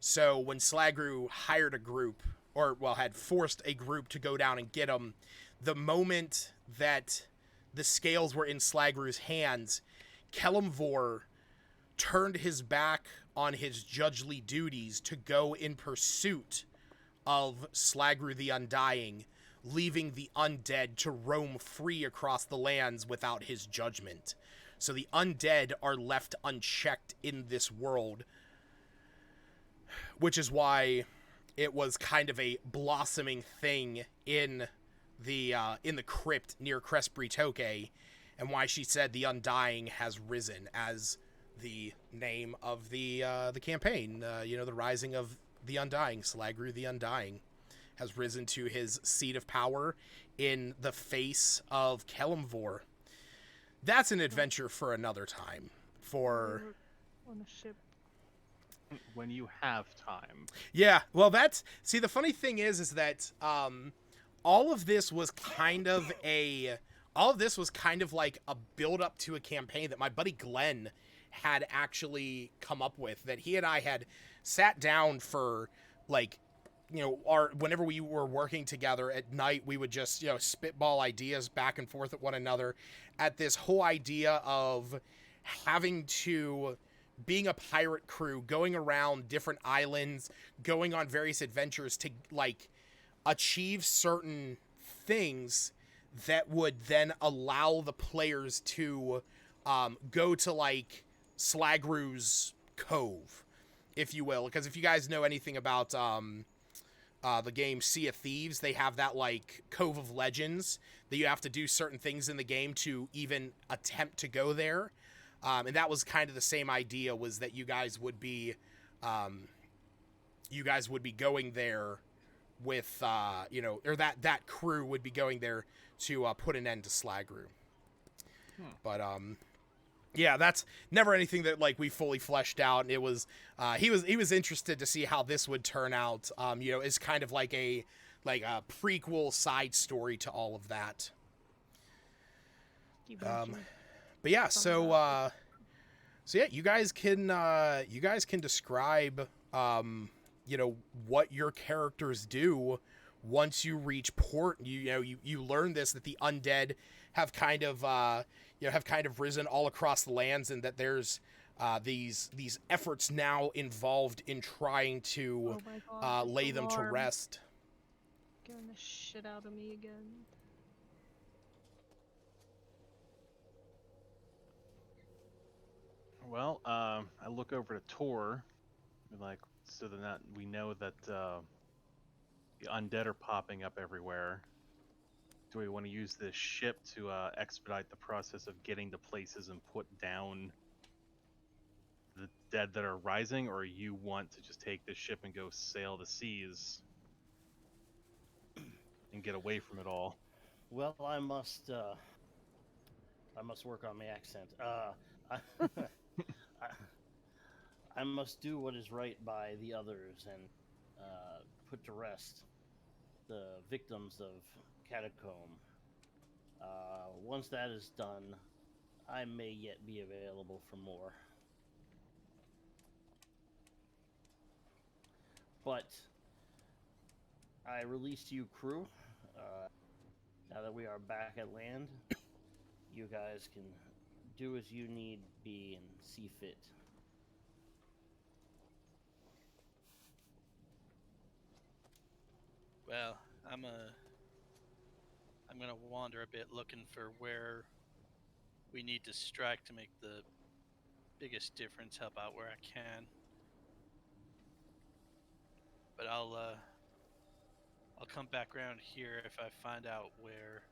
So when Slagru hired a group, or well, had forced a group to go down and get him, the moment that the scales were in Slagru's hands, Kelemvor turned his back on his judgely duties to go in pursuit of Slagru the Undying, leaving the undead to roam free across the lands without his judgment. So the undead are left unchecked in this world, which is why it was kind of a blossoming thing in the crypt near Crespri Toke, and why she said the Undying has risen as the name of the campaign. The rising of the Undying. Slagru the Undying has risen to his seat of power in the face of Kelemvor. That's an adventure for another time. For on a ship. When you have time. Yeah, well, that's the funny thing is that all of this was kind of like a build up to a campaign that my buddy Glenn had actually come up with, that he and I had sat down for, like, whenever we were working together at night, we would just, spitball ideas back and forth at one another at this whole idea of having to being a pirate crew, going around different islands, going on various adventures to, like, achieve certain things that would then allow the players to go to, like, Slagru's Cove, if you will. Because if you guys know anything about the game Sea of Thieves, they have that, like, Cove of Legends that you have to do certain things in the game to even attempt to go there. And that was kind of the same idea, was that you guys would be going there with, or that crew would be going there to put an end to Slagru. But, yeah, that's never anything that, like, we fully fleshed out. It was, he was interested to see how this would turn out, as kind of like a prequel side story to all of that. But yeah, so yeah, you guys can describe, what your characters do once you reach port. You learn this, that the undead have kind of risen all across the lands, and that there's these efforts now involved in trying to lay them to rest. Scaring the shit out of me again. Well, I look over to Tor, like, so that we know that the undead are popping up everywhere. Do we want to use this ship to expedite the process of getting to places and put down the dead that are rising, or you want to just take this ship and go sail the seas and get away from it all? Well, I must work on my accent. I must do what is right by the others and put to rest the victims of Catacomb. Once that is done, I may yet be available for more. But I released you, crew. Now that we are back at land, you guys can do as you need be and see fit. Well, I'm gonna wander a bit, looking for where we need to strike to make the biggest difference, help out where I can. But I'll come back around here if I find out where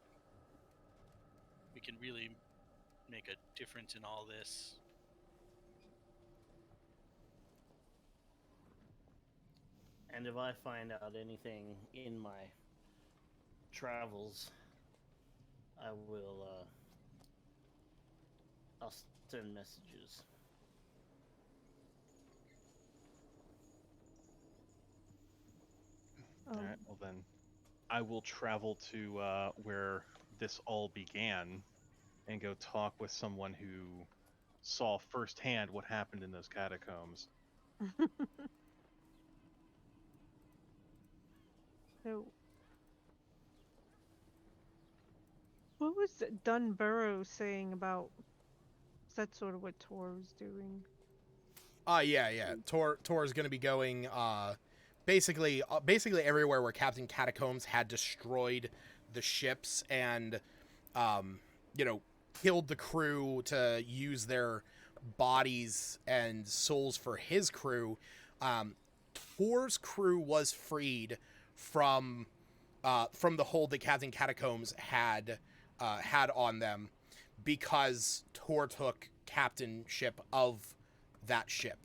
we can really make a difference in all this. And if I find out anything in my travels, I will I'll send messages. Alright, well then, I will travel to where this all began and go talk with someone who saw firsthand what happened in those catacombs. So, what was Dunburrow saying about? That's sort of what Tor was doing. Yeah. Tor is going to be going basically everywhere where Captain Catacombs had destroyed the ships and you know, killed the crew to use their bodies and souls for his crew. Tor's crew was freed from the hold that Captain Catacombs had on them because Tor took captainship of that ship.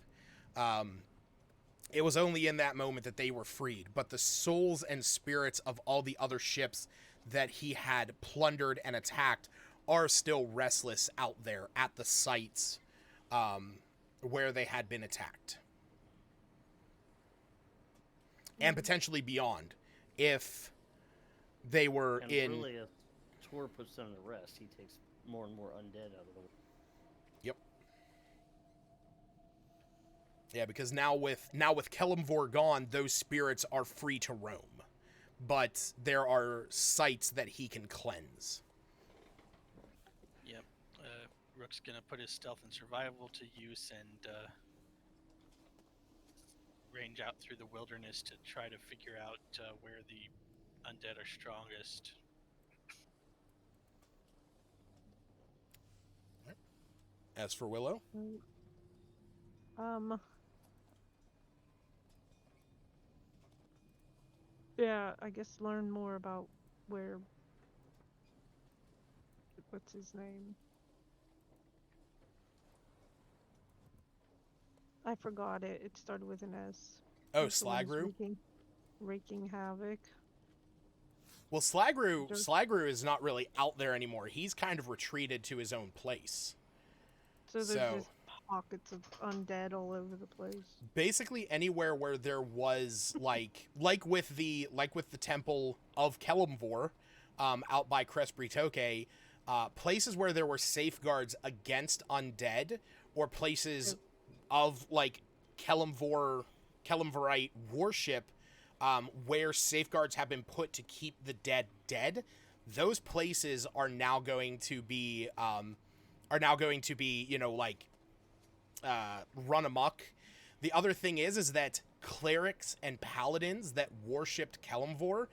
It was only in that moment that they were freed, but the souls and spirits of all the other ships that he had plundered and attacked are still restless out there at the sites where they had been attacked. And potentially beyond, if they were And in... really, if Tor puts them to rest, he takes more and more undead out of the way. Yep. Yeah, because now with Kelemvor gone, those spirits are free to roam. But there are sites that he can cleanse. Yep. Rook's gonna put his stealth and survival to use and range out through the wilderness to try to figure out where the undead are strongest. As for Willow? Yeah, I guess learn more about where. What's his name? I forgot it. It started with an S. Oh, He's the one who's Slagru? wreaking havoc. Well, Slagru is not really out there anymore. He's kind of retreated to his own place. So there's just pockets of undead all over the place. Basically anywhere where there was like with the temple of Kelemvor, out by Cresbritoke, places where there were safeguards against undead, or places of like Kelemvorite worship, where safeguards have been put to keep the dead. Those places are now going to be run amok. The other thing is that clerics and paladins that worshipped Kelemvor,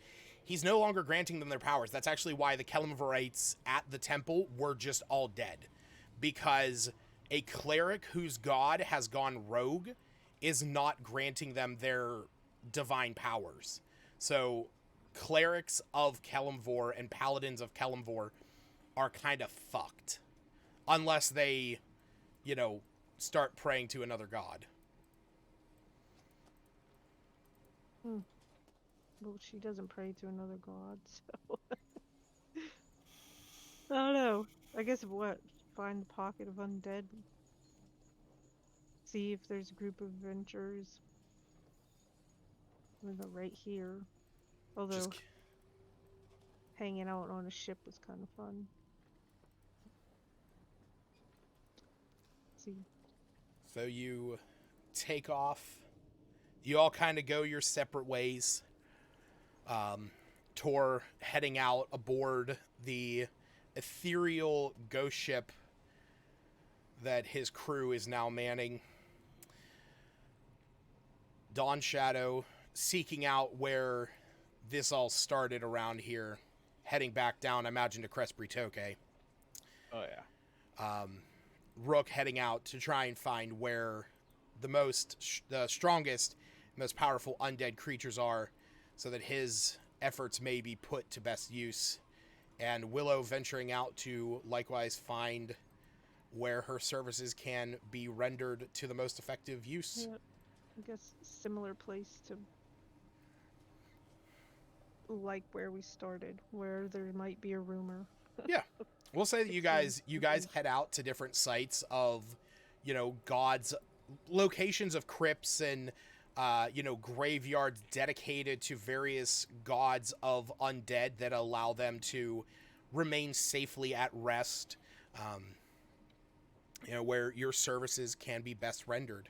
he's no longer granting them their powers. That's actually why the Kelemvorites at the temple were just all dead, because a cleric whose god has gone rogue is not granting them their divine powers. So clerics of Kelemvor and paladins of Kelemvor are kind of fucked unless they, start praying to another god. Well, she doesn't pray to another god, so I don't know. I guess find the pocket of undead. See if there's a group of adventurers. Right here. Although hanging out on a ship was kind of fun. See. So you take off. You all kind of go your separate ways. Tor heading out aboard the ethereal ghost ship that his crew is now manning. Dawn Shadow seeking out where this all started around here, heading back down, I imagine, to Cresbritoke. Oh yeah. Rook heading out to try and find where the strongest, most powerful undead creatures are, so that his efforts may be put to best use. And Willow venturing out to likewise find where her services can be rendered to the most effective use. Yeah, I guess similar place to like where we started, where there might be a rumor. Yeah. We'll say that you guys head out to different sites of, gods, locations of crypts and, graveyards dedicated to various gods of undead that allow them to remain safely at rest. where your services can be best rendered.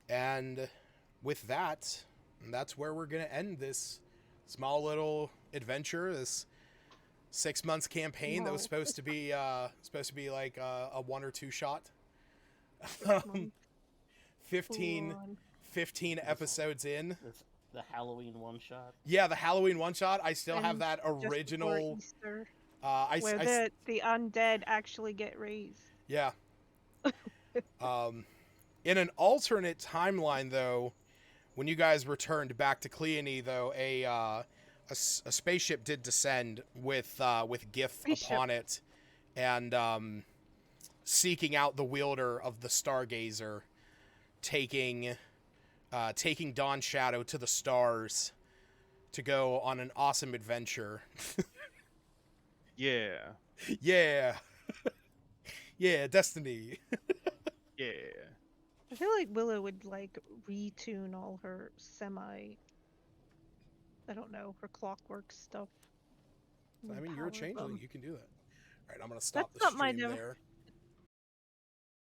And with that, that's where we're going to end this small little adventure, this 6 months campaign that was Wow. supposed to be like a 1 or 2 shot. 15 Full on. 15 episodes in. That's the Halloween one shot. Yeah, the Halloween one shot. I still have And that just before original. Easter, I where the undead actually get raised. yeah. In an alternate timeline, though, when you guys returned back to Cleone, though, a spaceship did descend with Gif Spaceship. upon it, and seeking out the wielder of the Stargazer, taking Dawn Shadow to the stars to go on an awesome adventure. Yeah. Yeah. Yeah, Destiny. Yeah. I feel like Willow would like retune all her I don't know, her clockwork stuff. I mean, you're a Repower changeling. them. You can do that. All right, I'm going to stop That's the something I stream never. there.